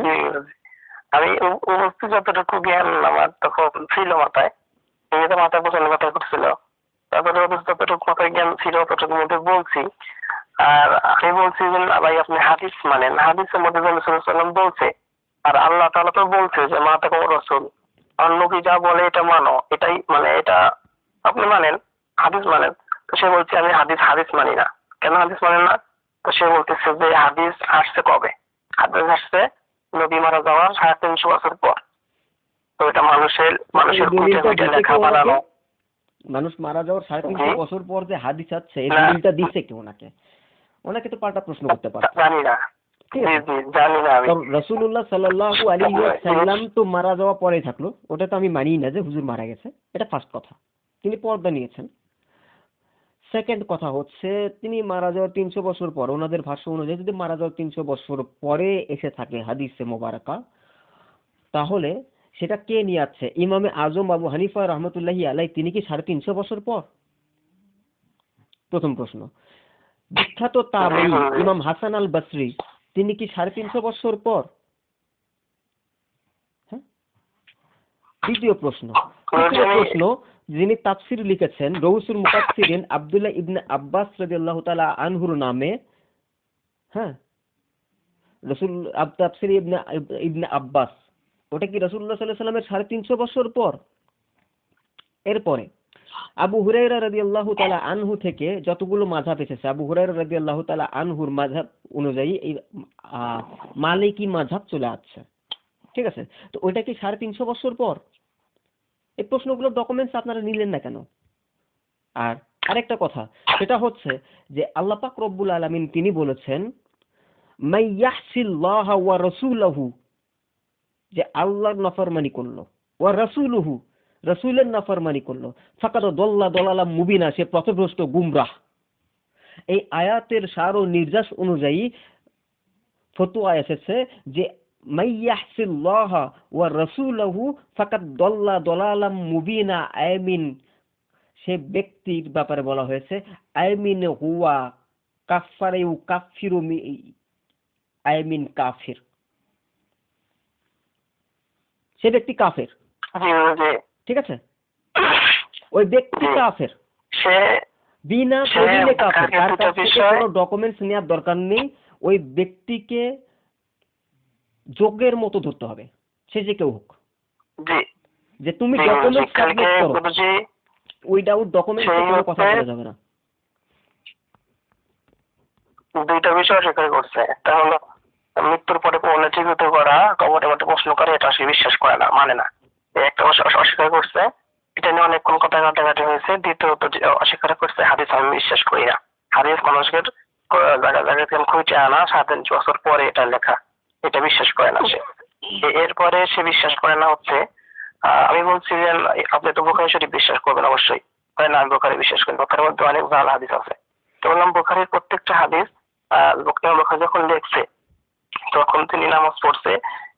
জি গুরুজি, আমি উপস্থিত যতটুকু জ্ঞান আমার তখন ছিল মাথায়, এমনিতে মাথায় প্রচন্ড ব্যথা করছিল, তারপরে যতটুকু মাথায় জ্ঞান ছিল ততটুকু মধ্যে বলছি। আর আমি বলছি যে না ভাই, আপনি হাদিস মানেন, হাদিসের মধ্যে রাসূলুল্লাহ সাল্লাল্লাহু আলাইহি ওয়াসাল্লাম বলছে, আর আল্লাহ তাআলা তো বলছে যে মা তাকে রাসূল, আর নবী যা বলে এটা মানো, এটাই মানে এটা আপনি মানেন, হাদিস মানেন। তো সে বলছে আমি হাদিস মানি না। কেন হাদিস মানেন না? তো সে বলতেছে যে হাদিস আসছে কবে? হাদিস আসছে নবী মারা যাওয়ার 350 বছর পর। তো এটা মানুষের দলিলটা কুটে দিছে লেখা কে ওনাকে? বানানো। মানুষ মারা যাওয়ার 350 জি। বছর পর যে হাদিস আছে, এই না। দলিলটা দিছে কে ওনাকে? ওনাকে তো পাল্টা প্রশ্ন করতে পারত। জানি না। ঠিক জি আছে, জি জানি না আমি। কারণ রাসূলুল্লাহ সাল্লাল্লাহু আলাইহি ওয়াসাল্লাম তো মারা যাওয়া পরে থাকলো, ওটা তো আমি মানি না যে হুজুর মারা গেছে। এটা ফার্স্ট কথা, তিনি পর্দা নিয়েছেন। সেকেন্ড কথা হচ্ছে, তিনি মারা যাওয়ার 300 বছর পর, ওনাদের ভাষ্য অনুযায়ী যদি মারা যাওয়ার 300 বছর পরে এসে থাকে হাদিসে মোবারকা, তাহলে সেটা কে নিয়ে আসছে? ইমামে আজম আবু হানিফা রহমতুল্লাহি আলাই, তিনি কি 350 বছর পর? প্রথম প্রশ্ন। বিখ্যাত তাবেঈ ইমাম হাসান আল বসরি, তিনি কি 350 বছর পর? হ্যাঁ। দ্বিতীয় প্রশ্ন। তৃতীয় প্রশ্ন, যিনি তাফসির লিখেছেন রউসুল মুফাসসিরিন আব্দুল্লাহ ইবনে আব্বাস রাদিয়াল্লাহু তাআলা আনহুর নামে, হ্যাঁ, রাসূল তাফসির ইবনে আব্বাস, ওটা কি রাসূলুল্লাহ সাল্লাল্লাহু আলাইহি ওয়াসাল্লামের 350 বছর পর? এরপরে আবু হুরায়রা রাদিয়াল্লাহু তাআলা আনহু থেকে যতগুলো মাযহাব এসেছে, আবু হুরায়রা রাদিয়াল্লাহু তাআলা আনহুর মাযহাব অনুযায়ী এই মালিকি মাযহাব চলে আসছে। ঠিক আছে, তো ওইটা কি 350 বছর পর? এই প্রশ্নগুলোর ডকুমেন্টস আপনারা নিলেন না কেন? আর আরেকটা কথা, সেটা হচ্ছে যে আল্লাহ পাক রব্বুল আলামিন তিনি বলেছেন মাই ইয়াহসিল্লাহ ওয়া রাসূলুহু, যে আল্লাহর নাফরমানি করলো, ওয়া রাসূলুহু, রাসূলের নাফরমানি করলো, ফাকাদ দাল্লা দালালাম মুবিনা, সে পথভ্রষ্ট গুমরাহ। এই আয়াতের সার ও নির্যাস অনুযায়ী ফতোয়া এসেছে যে মাই ইয়াহসিল্লাহ ওয়া রাসূলুহু ফাকাদ দাল্লা দালালাম মুবিনা, আমিন, সে ব্যক্তির ব্যাপারে বলা হয়েছে আমিন হুয়া কাফারে কাফিরু আমিন কাফির, সে ব্যক্তি কাফের। ঠিক আছে, ওই ব্যক্তি কাফের, সে বিনা দলিলে কাফের, তার কাছ থেকে কোনো ডকুমেন্টস নেওয়ার দরকার নেই। ওই ব্যক্তিকে যোগ্যের মতো ধরতে হবে, সে যে কেউ হোক। যে তুমি ডকুমেন্টস সাবমিট করো, উইদাউট ডকুমেন্টস কোনো কথা বলা যাবে না। দুইটা বিষয় অস্বীকার করছে। একটা হলো মৃত্যুর পরে পুনরুজ্জীবিত করা, কবরে মধ্যে প্রশ্ন করে, এটা সে বিশ্বাস করে না, মানে না। একটা অস্বীকার করছে, এটা নিয়ে অনেকক্ষণ কথা কাটাকাটি হয়েছে। দ্বিতীয়ত অস্বীকার করছে হাদিস আমি বিশ্বাস করি না, হাদিস মানুষের জায়গা খুঁজে আনা 350 বছর পরে এটা লেখা, এটা বিশ্বাস করে না সে। এরপরে সে বিশ্বাস করে না হচ্ছে, আমি বলছি যে আপনি তো বুখারী শরীফ বিশ্বাস করবেন অবশ্যই। তাই না, আমি বুখারী বিশ্বাস করি, বুখারীর মধ্যে অনেক ভালো হাদিস আছে। তো বললাম বুখারীর প্রত্যেকটা হাদিস বুখারী যখন লিখছে তখন তিনি নামাজ পড়ছে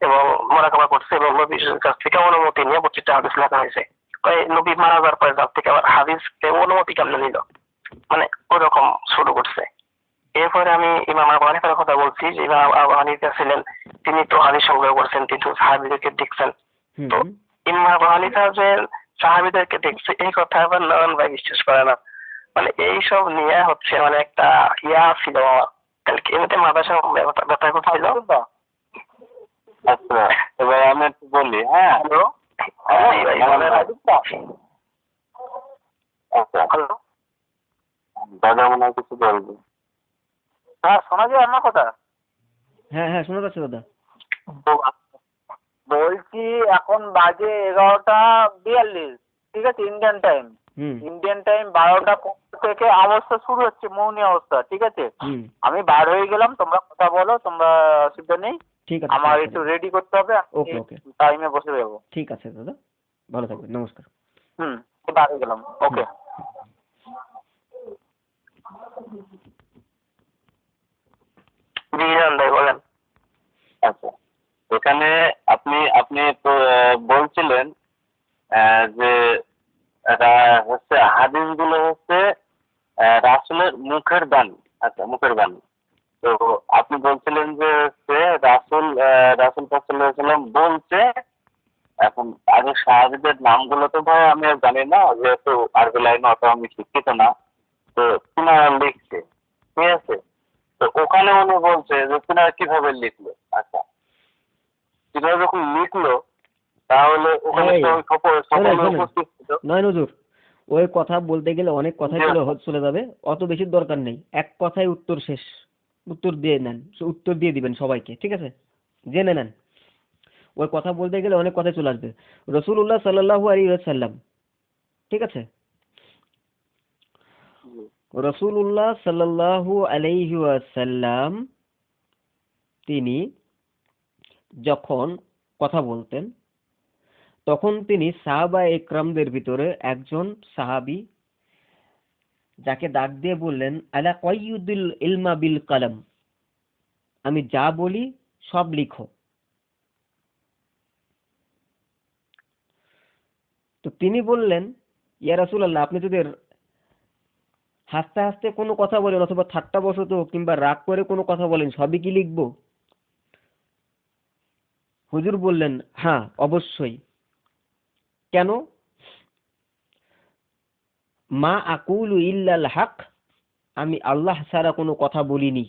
এবং মুরাকাবা করছে এবং নবীর কাছ থেকে অনুমতি নিয়ে প্রত্যেকটা হাদিস লেখা হয়েছে। নবী মারা যাওয়ার পরে যার থেকে আবার হাদিস অনুমতি কেমন নিল, মানে ওরকম শুরু করছে। এরপরে আমি ইমাম আবু হানিফার কথা বলছি যে ইমাম আবু হানিফা ছিলেন তিনি তো হাদিস সংগ্রহ করেছেন, তিনি তো সাহাবীদেরকে দেখছেন। হুম তো ইমাম আবু হানিফা যে সাহাবীদেরকে দেখছে এই কথা আবার নয়ন ভাই বিশ্বাস করে না। মানে এইসব নিয়ে হচ্ছে মানে একটা ছিল কালকে এমনিতে মাদ্রাসা ব্যাপার করছিল। আচ্ছা, এবার আমি একটু বলি। হ্যাঁ, হ্যালো, আচ্ছা, হ্যালো, দাদা মনে হয় কিছু বলবে। হ্যাঁ, শোনা যায় আমার কথা? হ্যাঁ হ্যাঁ শোনা যাচ্ছে দাদা। বলছি এখন বাজে 11:42, ঠিক আছে, ইন্ডিয়ান টাইম। হুম ইন্ডিয়ান টাইম 12টা থেকে অবস্থা শুরু হচ্ছে, মৌনী অবস্থা, ঠিক আছে। হুম আমি বার হয়ে গেলাম, তোমরা কথা বলো, তোমরা অসুবিধা নেই। ঠিক আছে আমার একটু রেডি করতে হবে, ওকে ওকে টাইমে বসে যাবো। ঠিক আছে দাদা, ভালো থাকবেন, নমস্কার। বার হয়ে গেলাম, ওকে। জি জান ভাই বলেন। আচ্ছা, এখানে আপনি আপনি তো বলছিলেন যে হচ্ছে হাদিসগুলো হচ্ছে রাসূলের মুখের বাণী। আচ্ছা, মুখের বাণী। তো আপনি বলছিলেন যে হচ্ছে রাসূল পাক সাল্লাল্লাহু আলাইহি ওয়াসাল্লাম বলছে। এখন আগে সাহাবীদের নামগুলো তো ভাই আমি আর জানি না, যেহেতু আরবি লাইনে অত আমি শিক্ষিত না। তো তিনারা লিখছে, ঠিক আছে। তো ওখানে উনি বলছে যে তিনারা কিভাবে লিখলো। আচ্ছা, তিনারা যখন লিখলো তাহলে ওখানে এই, তো সকলে শোনেন। উপস্থিত ছিল। নয় নজর, ওই কথা বলতে গেলে অনেক কথাই চলে যাবে, অত বেশি দরকার নেই। এক কথায় উত্তর শেষ, উত্তর দিয়ে নেন, উত্তর দিয়ে দিবেন সবাইকে, ঠিক আছে, জেনে নেন। ওই কথা বলতে গেলে অনেক কথাই চলে আসবে। রাসূলুল্লাহ সাল্লাল্লাহু আলাইহি ওয়াসাল্লাম, ঠিক আছে, রাসূলুল্লাহ সাল্লাল্লাহু আলাইহি ওয়াসাল্লাম তিনি যখন কথা বলতেন তখন তিনি সাহাবা একরামদের ভিতরে একজন সাহাবী যাকে ডাক দিয়ে বললেন, আলা কয়ুদুল ইলমা বিল কলম, আমি যা বলি সব লিখো। তো তিনি বললেন, ইয়া রাসূলুল্লাহ, আপনি যদি হাসতে হাসতে কোনো কথা বলেন অথবা ঠাট্টা বশত কিংবা রাগ করে কোনো কথা বলেন, সবই কি লিখবো? হুজুর বললেন, হ্যাঁ অবশ্যই। কেন? মা আকুলু ইল্লাল হক, আমি আল্লাহ ছাড়া কোনো কথা বলিনি,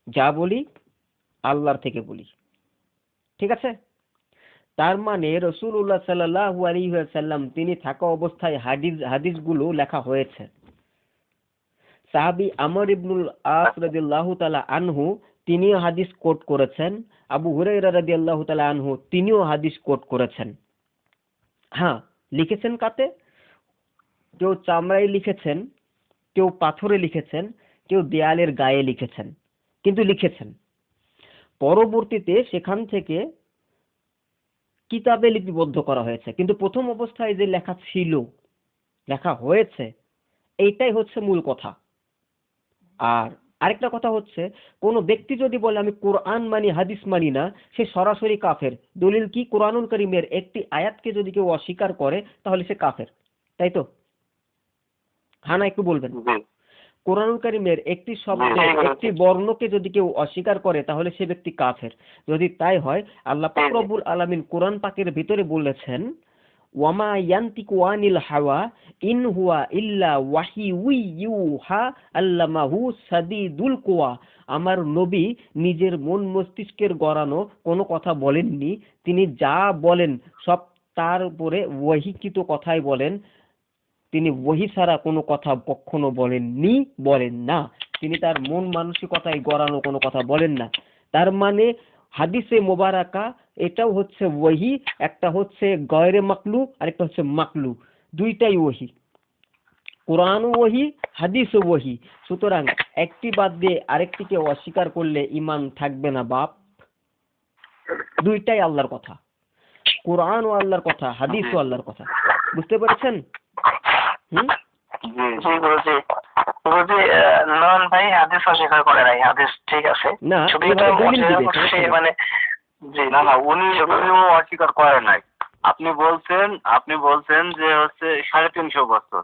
যা বলি আল্লাহর থেকে বলি, ঠিক আছে। তার মানে রাসূলুল্লাহ সাল্লাল্লাহু আলাইহি ওয়াসাল্লাম তিনি থাকা অবস্থায় হাদিসগুলো লেখা হয়েছে। সাহাবী আমর ইবনুল আস রাদিয়াল্লাহু তাআলা আনহু তিনিও হাদিস কোট করেছেন, আবু হুরায়রা রাদিয়াল্লাহু তাআলা আনহু তিনিও হাদিস কোট করেছেন। হ্যাঁ, লিখেছেন কাতে? কেউ চামড়ায় লিখেছেন, কেউ পাথরে লিখেছেন, কেউ দেয়ালের গায়ে লিখেছেন, কিন্তু লিখেছেন। পরবর্তীতে সেখান থেকে কিতাবে লিপিবদ্ধ করা হয়েছে, কিন্তু প্রথম অবস্থায় যে লেখা ছিল, লেখা হয়েছে, এইটাই হচ্ছে মূল কথা। আর আরেকটা কথা হচ্ছে, কোন ব্যক্তি যদি বলে আমি কোরআন মানি হাদিস মানি না, সে সরাসরি কাফের। দলিল কি? কোরআনুল কারীমের একটি আয়াতকে যদি কেউ অস্বীকার করে তাহলে সে কাফের, তাই তো? হ্যাঁ না একটু বলবেন। কোরআনুল কারীমের একটি শব্দ, একটি বর্ণকে যদি কেউ অস্বীকার করে তাহলে সে ব্যক্তি কাফের। যদি তাই হয়, আল্লাহ পাক রব্বুল আলামিন কোরআন পাকের ভিতরে বলেছেন, ওয়ামা ইয়ান্তিকু আনিল হাওয়া ইন হুয়া ইল্লা ওয়াহিয়ু ইউহা আল্লামাহু সাদীদুল কুওয়া। আমার নবী নিজের মন মস্তিষ্কের গড়ানো কোনো কথা বলেননি, তিনি যা বলেন সব তার উপরে ওয়াহিকৃত কথাই বলেন। তিনি ওহী ছাড়া কোনো কথা কখনো বলেননি, বলেন না। তিনি তার মন মানসিকতায় গড়ানো কোনো কথা বলেন না। তার মানে হাদিসে মোবারকা এটাও হচ্ছে ওহী, একটা হচ্ছে গয়রে মাকলু আর একটা হচ্ছে মাকলু, দুইটাই ওহী। কোরআনও ওহী, হাদিসও ওহী। সুতরাং একটি বাদ দিয়ে আরেকটিকে অস্বীকার করলে ঈমান থাকবে না বাপ। দুইটাই আল্লাহর কথা, কোরআনও আল্লাহর কথা, হাদিসও আল্লাহর কথা। বুঝতে পেরেছেন? জি গুরুজি, নয়ন ভাই হাদিস অস্বীকার করে নাই, হাদিস ঠিক আছে না, শুধু এটা মানে জি না না, উনিও অস্বীকার করে নাই। আপনি বলছেন যে হচ্ছে 350 বছর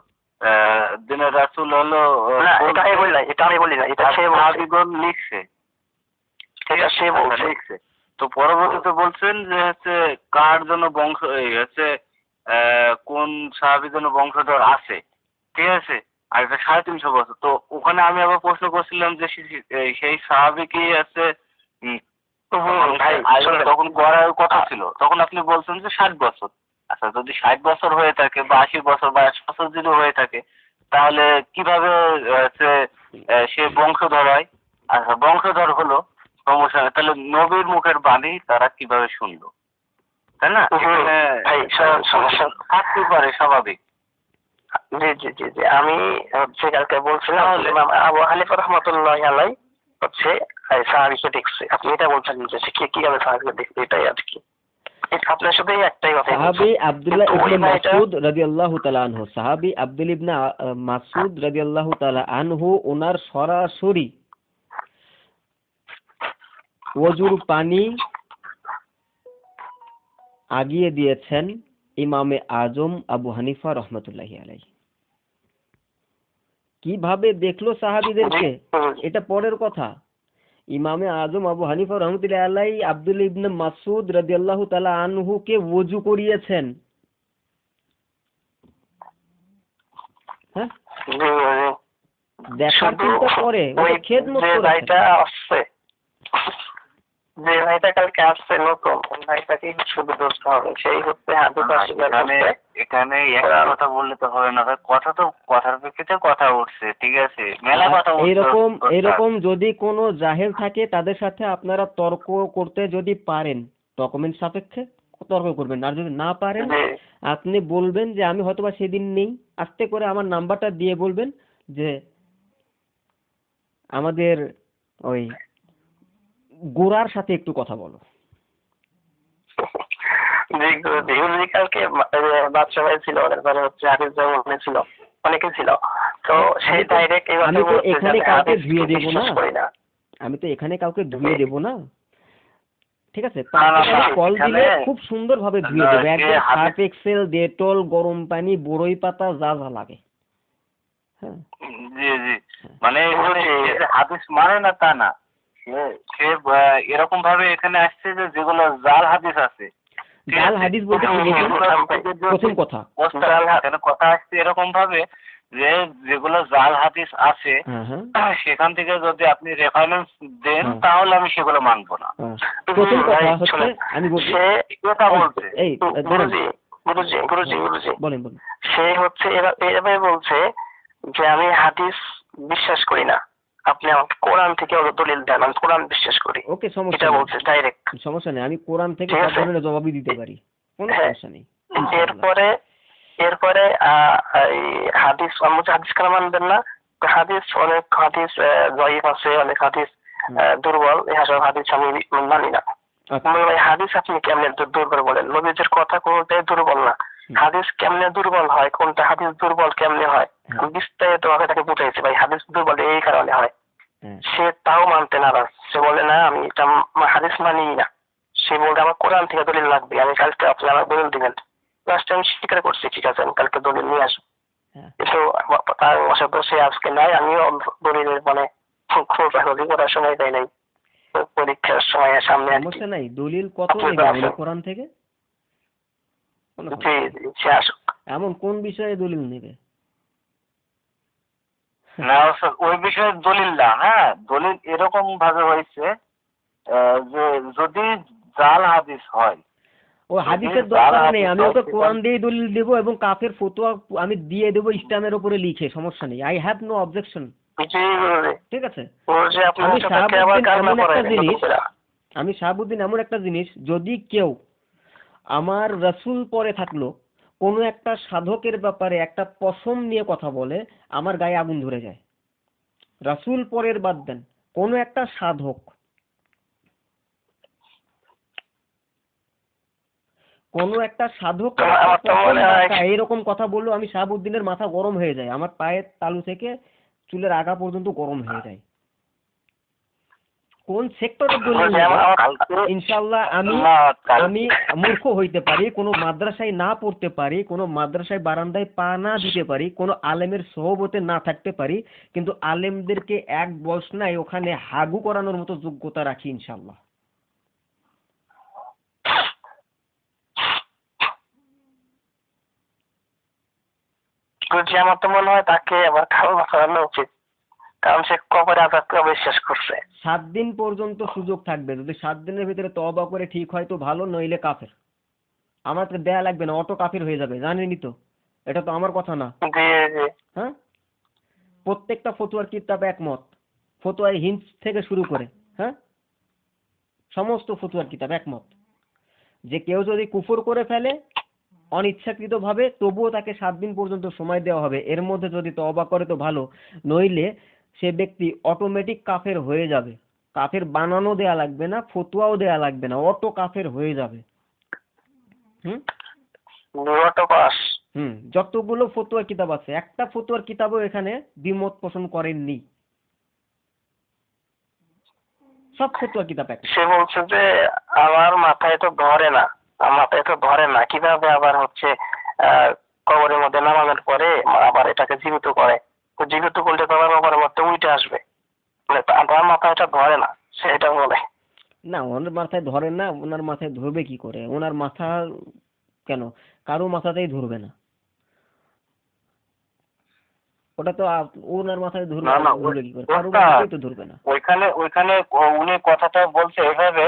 দিনের রাসূল হলো। এটা আমি বলি না, এটা সে সাহাবীগণ লিখছে। ঠিক আছে, সে বলছে। লিখছে। তো পরবর্তীতে বলছেন যে হচ্ছে কার জন্য বংশ এই হচ্ছে কোন সাহাবীর জন্য বংশধর আছে, ঠিক আছে, আর এটা 350 বছর। তো ওখানে আমি আবার প্রশ্ন করছিলাম যে সেই সাহাবী কি আছে ভাই তখন গড়ার কথা ছিল, তখন আপনি বলছেন যে 60 বছর। আচ্ছা, যদি 60 বছর হয়ে থাকে বা 80 বছর বা 100 বছর যদি হয়ে থাকে, তাহলে কিভাবে হচ্ছে সে বংশধর হয়? আচ্ছা, বংশধর হলো, সমস্যা নেই। তাহলে নবীর মুখের বাণী তারা কিভাবে শুনলো, তাই না? ভাই সমস্যা থাকতে পারে, স্বাভাবিক। জি জি জি জি, আমি হচ্ছে কালকে বলছিলাম ইমাম আবু হানিফা রাহমাতুল্লাহি আলাইহি হচ্ছে সাহাবীকে দেখছে। আপনি এটা বলছেন যে সে কিভাবে সাহাবীকে দেখছে, এটাই আর কি। আপনার সাথে একটাই কথা। সাহাবী আব্দুল্লাহ ইবনে মাসউদ রাদিয়াল্লাহু তাআলা আনহু, সাহাবী আব্দুল ইবনে মাসউদ রাদিয়াল্লাহু তাআলা আনহু ওনার সরাসরি ওযুর পানি আগিয়ে দিয়েছেন ইমামে আজম আবু হানিফা রহমতুল্লাহি আলাইহি। কিভাবে দেখলো সাহাবীদেরকে এটা পরের কথা। ইমামে আজম আবু হানিফা রহমতুল্লাহি আলাইহি আব্দুল ইবনে মাসউদ রাদিয়াল্লাহু তাআলা আনহুকে ওযু করিয়েছেন। হ্যাঁ, দেখার চিন্তা করে খেদমত করেছে। যে ভাইটা কালকে আসছে নতুন, ভাইটাকে শুধু দোষ হবে, সেই হচ্ছে এখানে একটা কথা বললে তো হবে না ভাই, কথা তো কথার প্রেক্ষিতে কথা উঠছে, ঠিক আছে, মেলা কথা এরকম যদি কোনো জাহেল থাকে তাদের সাথে আপনারা তর্ক করতে যদি পারেন ডকুমেন্ট সাপেক্ষে তর্ক করবেন, আর যদি না পারেন আপনি বলবেন যে আমি হয়তোবা সেদিন নেই, আস্তে করে আমার নাম্বারটা দিয়ে বলবেন যে আমাদের ওই গোরার সাথে একটু কথা বলো। কালকে বাদশা ভাই ছিল, তারপরে হচ্ছে হাফিজ জামান ছিল, অনেকে ছিল। তো সেই ডাইরেক্ট আমি তো এখানে কাউকে ধুয়ে দেব না, আমি তো এখানে কাউকে ধুয়ে দেব না, ঠিক আছে? কল দিলে খুব সুন্দর ভাবে ধুয়ে দেবো, একদম সার্ফ এক্সেল, ডেটল, গরম পানি, বড়ই পাতা, যা যা লাগে। হ্যাঁ জি জি, মানে হাদিস মানে না তা না, সে এরকম ভাবে এখানে আসছে যে যেগুলো জাল হাদিস আছে, জাল হাদিস বলতে প্রথম কথা কথা আসছে এরকম ভাবে যে যেগুলো জাল হাদিস আছে সেখান থেকে যদি আপনি রেফারেন্স দেন তাহলে আমি সেগুলো মানবো না। প্রথম কথা হচ্ছে আমি বলছি কথা বলছে এই বলেন বলেন, সে হচ্ছে এভাবে বলছে যে আমি হাদিস বিশ্বাস করি না, আপনি আমাকে কোরআন থেকে দলিল দেন, আমি কোরআন বিশ্বাস করি। ওকে, সমস্যা এটা বলছে ডাইরেক্ট, সমস্যা নেই, আমি কোরআন থেকে সব ধরনের জবাবই দিতে পারি, কোনো সমস্যা নেই। এরপরে হাদিস হাদিস কেন মানবেন না? অনেক হাদিস জয়ীফ আছে, অনেক হাদিস দুর্বল, এসব হাদিস আমি মানি না। হাদিস আপনি কেমনে দুর্বল বলেন? নবীদের কথা কোনটাই দুর্বল না। হাদিস কেমনে দুর্বল হয়, কোনটা হাদিস দুর্বল কেমনে হয় বিস্তারিত ভাবে তাকে বুঝাইছে, ভাই হাদিস দুর্বল এই কারণে হয়। সে তাও মানতে নারাজ, সে বলে না আমি এটা হাদিস মানি না, সে বলতে আমার কোরআন থেকে দলিল লাগবে, আমি কালকে আপনি আমার দলিল দিবেন। লাস্ট টাইম স্বীকার করছি, ঠিক আছে আমি কালকে দলিল নিয়ে আসবো, কিন্তু তার অসাধ্য সে আজকে নাই, আমিও দলিলের মানে করার সময় দেয় নাই, পরীক্ষার সময় সামনে সমস্যা নাই, দলিল কত নেবে কোরআন থেকে? সে আসুক। এমন কোন বিষয়ে দলিল নেবে? না ওই বিষয়ে দলিল না, হ্যাঁ দলিল এরকম ভাবে হয়েছে যে যদি জাল হাদিস হয়, ও হাদিসের দরকার নেই, আমি ওকে কোরআন দিয়ে দলিল দেবো এবং কাফের ফতোয়া আমি দিয়ে দেবো ইসলামের উপরে লিখে, সমস্যা নেই, আই হ্যাভ নো অবজেকশন, ঠিক আছে? আমি শাহাবুদ্দিন এমন একটা জিনিস, যদি কেউ আমার রাসূল পরে থাকলো কোনো একটা সাধকের ব্যাপারে একটা পশম নিয়ে কথা বলে, আমার গায়ে আগুন ধরে যায়। রাসূল পরের বাদ দেন, কোনো একটা সাধক এইরকম কথা বললো, আমি শাহাবুদ্দিনের মাথা গরম হয়ে যায়, আমার পায়ের তালু থেকে চুলের আগা পর্যন্ত গরম হয়ে যায়। কোন সেক্টরের দলিল গুরুজি, নেব? কালকে ইনশাআল্লাহ আমি আমি মূর্খ হইতে পারি, কোনো মাদ্রাসায় না পড়তে পারি, কোনো মাদ্রাসায় বারান্দায় পা না দিতে পারি, কোনো আলেমের সহবতে না থাকতে পারি, কিন্তু আলেমদেরকে এক বসনায় ওখানে হাগু করানোর মতো যোগ্যতা রাখি ইনশাআল্লাহ। গুরুজি, আমার তো মনে হয় তাকে আবার কালমা করানো উচিত, কারণ সে কবরে আজাদকে অবিশ্বাস করছে। 7 দিন পর্যন্ত সুযোগ থাকবে, যদি 7 দিনের ভিতরে তওবা করে ঠিক হয় তো ভালো, নইলে কাফের। আমার তো দেয়া লাগবে না, অটো কাফের হয়ে যাবে, জানেনই তো, এটা তো আমার কথা না। জি জি। হ্যাঁ, প্রত্যেকটা ফতুয়ার কিতাব একমত, ফতুয়ায় হিন্স থেকে শুরু করে, হ্যাঁ, সমস্ত ফতুয়ার কিতাব একমত যে কেউ যদি কুফর করে ফেলে অনিচ্ছাকৃতভাবে, তবুও তাকে 7 দিন পর্যন্ত সময় দেওয়া হবে, এর মধ্যে যদি তওবা করে তো ভালো, নইলে সে ব্যক্তি অটোমেটিক কাফের হয়ে যাবে। কাফের বানানো দেয়া লাগবে না, ফতুয়াও দেয়া লাগবে না, অটো কাফের হয়ে যাবে। যতগুলো ফতুয়ার কিতাব আছে, একটা ফতুয়ার কিতাবও এখানে দ্বিমত পোষণ করেননি, সব ফতুয়ার কিতাব এক। সে বলছে যে আমার মাথায় তো ধরে না, আমার মাথায় তো ধরে না, কিভাবে আবার হচ্ছে কবরের মধ্যে নামানোর পরে আবার এটাকে জীবিত করে, তো জীবিত করলে তো আবার কবরের মধ্যে উঠে আসবে, মানে আমার মাথায় এটা ধরে না, সে এটা বলে। না, ওনার মাথায় ধরে না, ওনার মাথায় ধরবে কি করে? ওনার মাথা কেন, কারো মাথাতেই ধরবে না, ওটা তো ওনার মাথায় ধরবে না, না, ধরবে কি করে? কারো মাথাতেই তো ধরবে না। ওইখানে উনি কথাটা বলছে এভাবে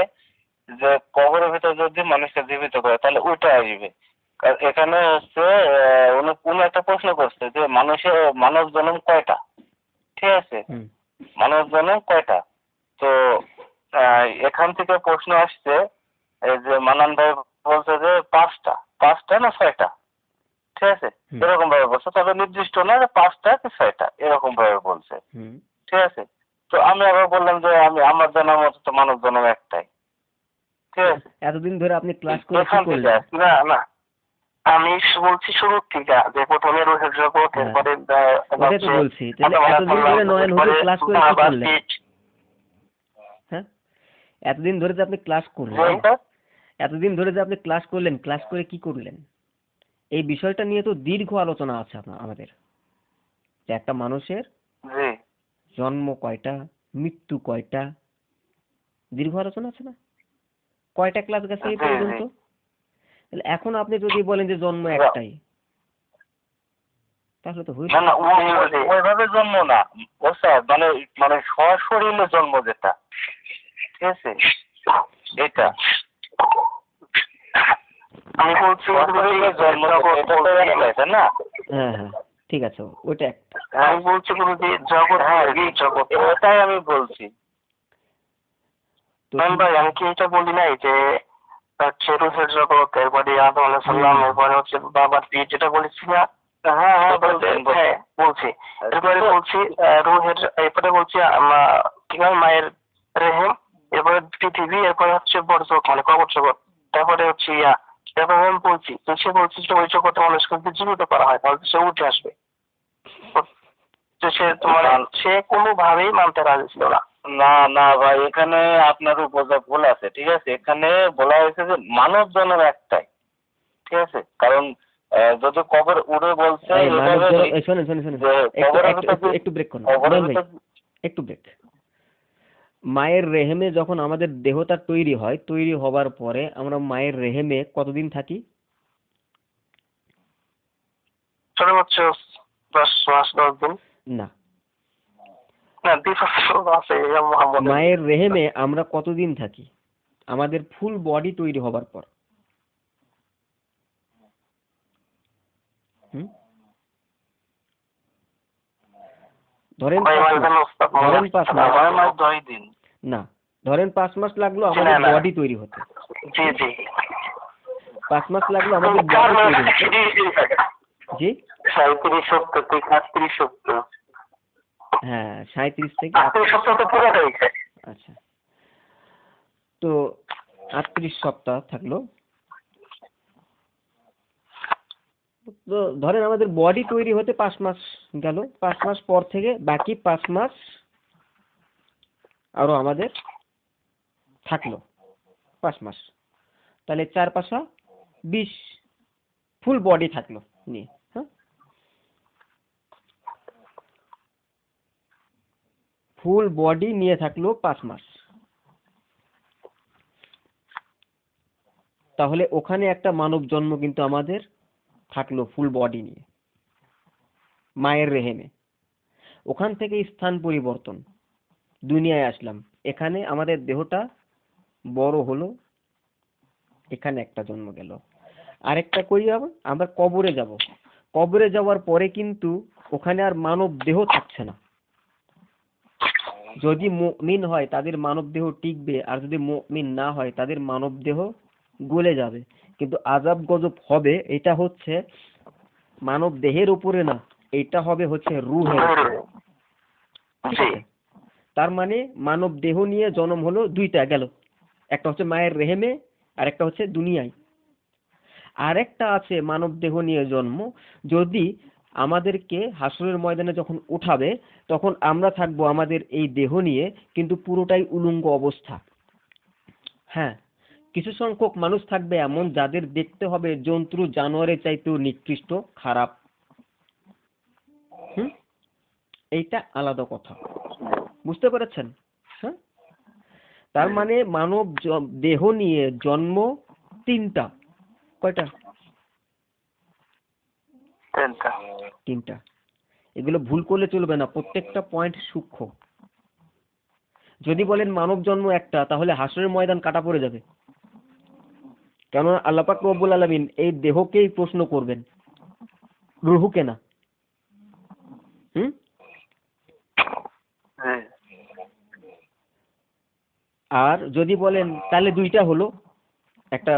যে কবরের ভিতরে যদি মানুষকে জীবিত করে তাহলে উঠে আসবে। এখানে হচ্ছে উনি একটা প্রশ্ন করছে যে মানব জন্ম কয়টা, ঠিক আছে, মানব জন্ম কয়টা? তো এখান থেকে প্রশ্ন আসছে যে মানান ভাই বলছে যে পাঁচটা না 6টা, ঠিক আছে, এরকম ভাবে বলছে, তবে নির্দিষ্ট না যে 5টা কি 6টা, এরকম ভাবে বলছে, ঠিক আছে। তো আমি আবার বললাম যে আমার জানার মতো তো মানব জন্ম একটাই, ঠিক আছে। এতদিন ধরে আপনি ক্লাস করে কি এখান থেকে করলেন? না না, আমি বলছি শুরুর থেকে যে প্রথমে রোহের জগৎ, এরপরে ওটাই তো বলছি, তাহলে এতদিন ধরে নয়ন হুজুর ক্লাস করে কি করলেন? হ্যাঁ, এতদিন ধরে যে আপনি ক্লাস করলেন, এতদিন ধরে যে আপনি ক্লাস করলেন, ক্লাস করে কি করলেন? এই বিষয়টা নিয়ে তো দীর্ঘ আলোচনা আছে আমাদের, যে একটা মানুষের জন্ম কয়টা, মৃত্যু কয়টা, দীর্ঘ আলোচনা আছে না? কয়টা ক্লাস গেছে এই পর্যন্ত? এখন আপনি যদি বলেন যে জন্ম একটাই, তাহলে তো হইল না, ওইভাবে জন্ম না, ও স্যার মানে সশরীরে জন্ম যেটা, ঠিক আছে, এটা আমি বলছি জন্ম না। হ্যাঁ হ্যাঁ, ঠিক আছে, ওইটা একটা। আমি বলছি গুরুজি জগৎ, জগৎ, ওটাই আমি বলছি। ভাই আমি কি এটা বলি নাই যে হচ্ছে রুহের জগৎ, এরপরে আদম আলাইহিস সালাম, এরপরে হচ্ছে বাবার পীর, যেটা বলেছি না? হ্যাঁ বলছি। এরপরে বলছি রুহের, এরপরে বলছি কি হয় মায়ের রেহেম, এরপরে পৃথিবী, এরপরে হচ্ছে বরজগৎ মানে কবর জগৎ, তারপরে হচ্ছে তারপরে আমি বলছি তো সে বলছি যে ওই জগতে মানুষকে যদি জীবিত করা হয় তাহলে সে উঠে আসবে, তো সে কোনোভাবেই মানতে রাজি ছিল না। না ভাই, এখানে আপনার বোঝা ভুল আছে, ঠিক আছে। এখানে বলা হয়েছে যে মানব জন্ম একটাই, ঠিক আছে, কারণ যদি কবর উড়ে বলছে, একটু ব্রেক করুন ভাই, একটু ব্রেক। মায়ের রেহেমে যখন আমাদের দেহটা তৈরি হয়, তৈরি হবার পরে আমরা মায়ের রেহেমে কতদিন থাকি? হচ্ছে 10 মাস 10 দিন না, আছে। মায়ের রেহেমে আমরা কতদিন থাকি আমাদের ফুল বডি তৈরি হবার পর? ধরেন 5 মাস লাগলো আমাদের বডি তৈরি হতে, 5 মাস লাগলো আমাদের বডি তৈরি হতে। জি 37 সপ্তাহ থেকে 38 সপ্তাহ। হ্যাঁ 37 থেকে 38 সপ্তাহ তো পুরোটা হয়েছে। আচ্ছা, তো 38 সপ্তাহ থাকলো। তো ধরেন আমাদের বডি তৈরি হতে 5 মাস গেল, 5 মাস পর থেকে বাকি 5 মাস আরো আমাদের থাকলো 5 মাস, তাহলে 4 5 20 ফুল বডি থাকলো নিয়ে। হ্যাঁ, ফুল বডি নিয়ে থাকলো 5 মাস, তাহলে ওখানে একটা মানব জন্ম কিন্তু আমাদের থাকলো ফুল বডি নিয়ে মায়ের রেহেমে। ওখান থেকে স্থান পরিবর্তন, দুনিয়ায় আসলাম, এখানে আমাদের দেহটা বড় হলো, এখানে একটা জন্ম গেল। আরেকটা করি আমরা কবরে যাব, কবরে যাওয়ার পরে কিন্তু ওখানে আর মানব দেহ থাকছে না। যদি মুমিন হয় তাদের মানব দেহ টিকবে, আর যদি মুমিন না হয় তাদের মানব দেহ গলে যাবে। কিন্তু আযাব গজব হবে, এটা হচ্ছে মানব দেহের উপরে না, এটা হবে হচ্ছে রুহের উপরে। ঠিক আছে? তার মানে মানব দেহ নিয়ে জন্ম হলো দুইটা গেল, একটা হচ্ছে মায়ের রেহেমে আর একটা হচ্ছে দুনিয়ায়। আরেকটা আছে মানব দেহ নিয়ে জন্ম, যদি আমাদেরকে হাসরের ময়দানে যখন উঠাবে তখন আমরা থাকবো আমাদের এই দেহ নিয়ে, কিন্তু পুরোটাই উলঙ্গ অবস্থা। হ্যাঁ, কিছু সংখ্যক মানুষ থাকবে এমন যাদের দেখতে হবে জন্তু জানোয়ারের চাইতেও নিকৃষ্ট, খারাপ। এইটা আলাদা কথা, বুঝতে পেরেছেন? হ্যাঁ, তার মানে মানব দেহ নিয়ে জন্ম তিনটা। কয়টা? তিনটা। এগুলো ভুল করলে চলবে না, প্রত্যেকটা পয়েন্ট সূক্ষ্ম। যদি বলেন মানব জন্ম একটা, তাহলে হাসরের ময়দান কাটা পড়ে যাবে। কেননা আল্লাহ পাক রব্বুল আলামিন এই দেহকেই প্রশ্ন করবেন, রুহুকে না। আর যদি বলেন তাহলে দুইটা হলো, একটা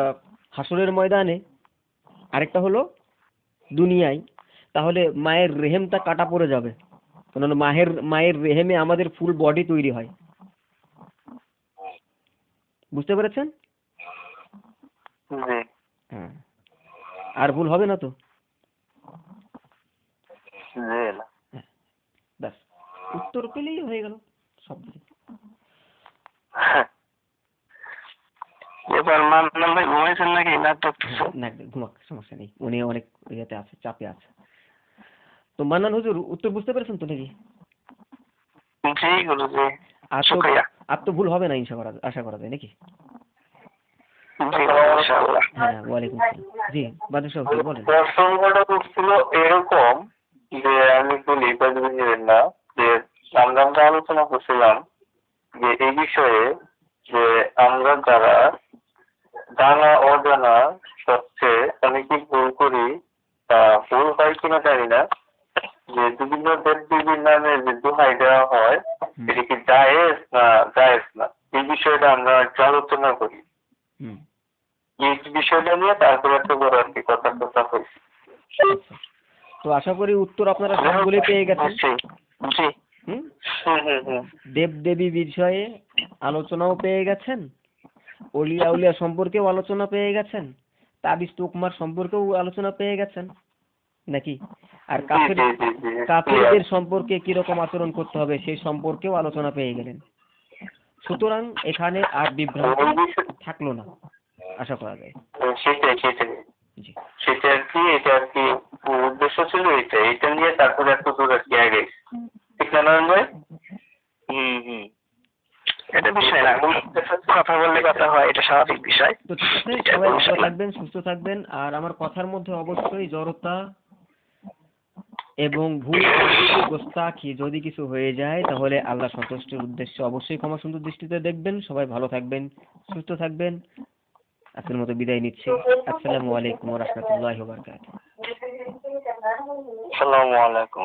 হাসরের ময়দানে আরেকটা হলো দুনিয়ায়, তাহলে মায়ের রেহেমটা কাটা পড়ে যাবে। কেননা মায়ের রেহেমে আমাদের ফুল বডি তৈরি হয়। বুঝতে পেরেছেন? হ্যাঁ, আর ভুল হবে না তো? ব্যাস, উত্তর পেলেই হয়ে গেল সব কিছু। এবার মান্নান ভাই ঘুমাইছেন নাকি? না তো না, ঘুমাক, সমস্যা নেই, উনি অনেক ইয়েতে আছে, চাপে আছে। তো মান্নান হুজুর উত্তর বুঝতে পেরেছেন তো নাকি? জি গুরুজি, শুকরিয়া। আর তো ভুল হবে না আশা করা যায় নাকি? জি ইনশাআল্লাহ। হ্যাঁ, ওয়ালাইকুম আসসালাম। জি বাদশা হুজুর বলেন। প্রসঙ্গটা ছিল এরকম যে, আমি বলি বুঝবেন না, যে আমরা আলোচনা করছিলাম যে এই বিষয়ে, যে আমরা যারা জানা অজানা সত্ত্বে অনেকেই ভুল করি, তা ভুল হয় কিনা জানি না, যে বিভিন্ন দেব-দেবীর নামে যে দোহাই দেওয়া হয়, এটা কি জায়েজ না জায়েজ না, এই বিষয়টা আমরা একটু আলোচনা করি। এই বিষয়টা নিয়ে তারপরে একটা বড় আর কি কথা হয়েছে। তো আশা করি উত্তর আপনারা সবগুলো পেয়ে গেছেন। দেব দেবী বিষয়ে আলোচনাও পেয়ে গেছেন, অলিয়া উলিয়া সম্পর্কেও আলোচনা পেয়ে গেছেন, তাবিজ তুকমার সম্পর্কেও আলোচনা পেয়ে গেছেন নাকি? আর কাফেরদের সম্পর্কে কিরকম আচরণ করতে হবে সেই সম্পর্কেও আলোচনা পেয়ে গেলেন। সুতরাং এখানে আর বিভ্রান্তি থাকলো না, আশা করা যায়। সেটা আর কি, এটা আর কি উদ্দেশ্য ছিল, এটা নিয়ে তারপরে একটু দূর আর কি আগে, ঠিক না নয়ন ভাই? এটা বিষয় না, কথা বললে কথা হয়, এটা স্বাভাবিক বিষয়। তো ঠিক আছে, সবাই ভালো থাকবেন, সুস্থ থাকবেন। আর আমার কথার মধ্যে অবশ্যই জড়তা এবং ভুল গোস্তাখি যদি কিছু হয়ে যায়, তাহলে আল্লাহ সন্তুষ্টির উদ্দেশ্যে অবশ্যই ক্ষমা সুন্দর দৃষ্টিতে দেখবেন। সবাই ভালো থাকবেন, সুস্থ থাকবেন। আজকের মতো বিদায় নিচ্ছি। আসসালামু আলাইকুম ওয়া রাহমাতুল্লাহি ওয়া বারাকাতুহু। আসসালামু আলাইকুম।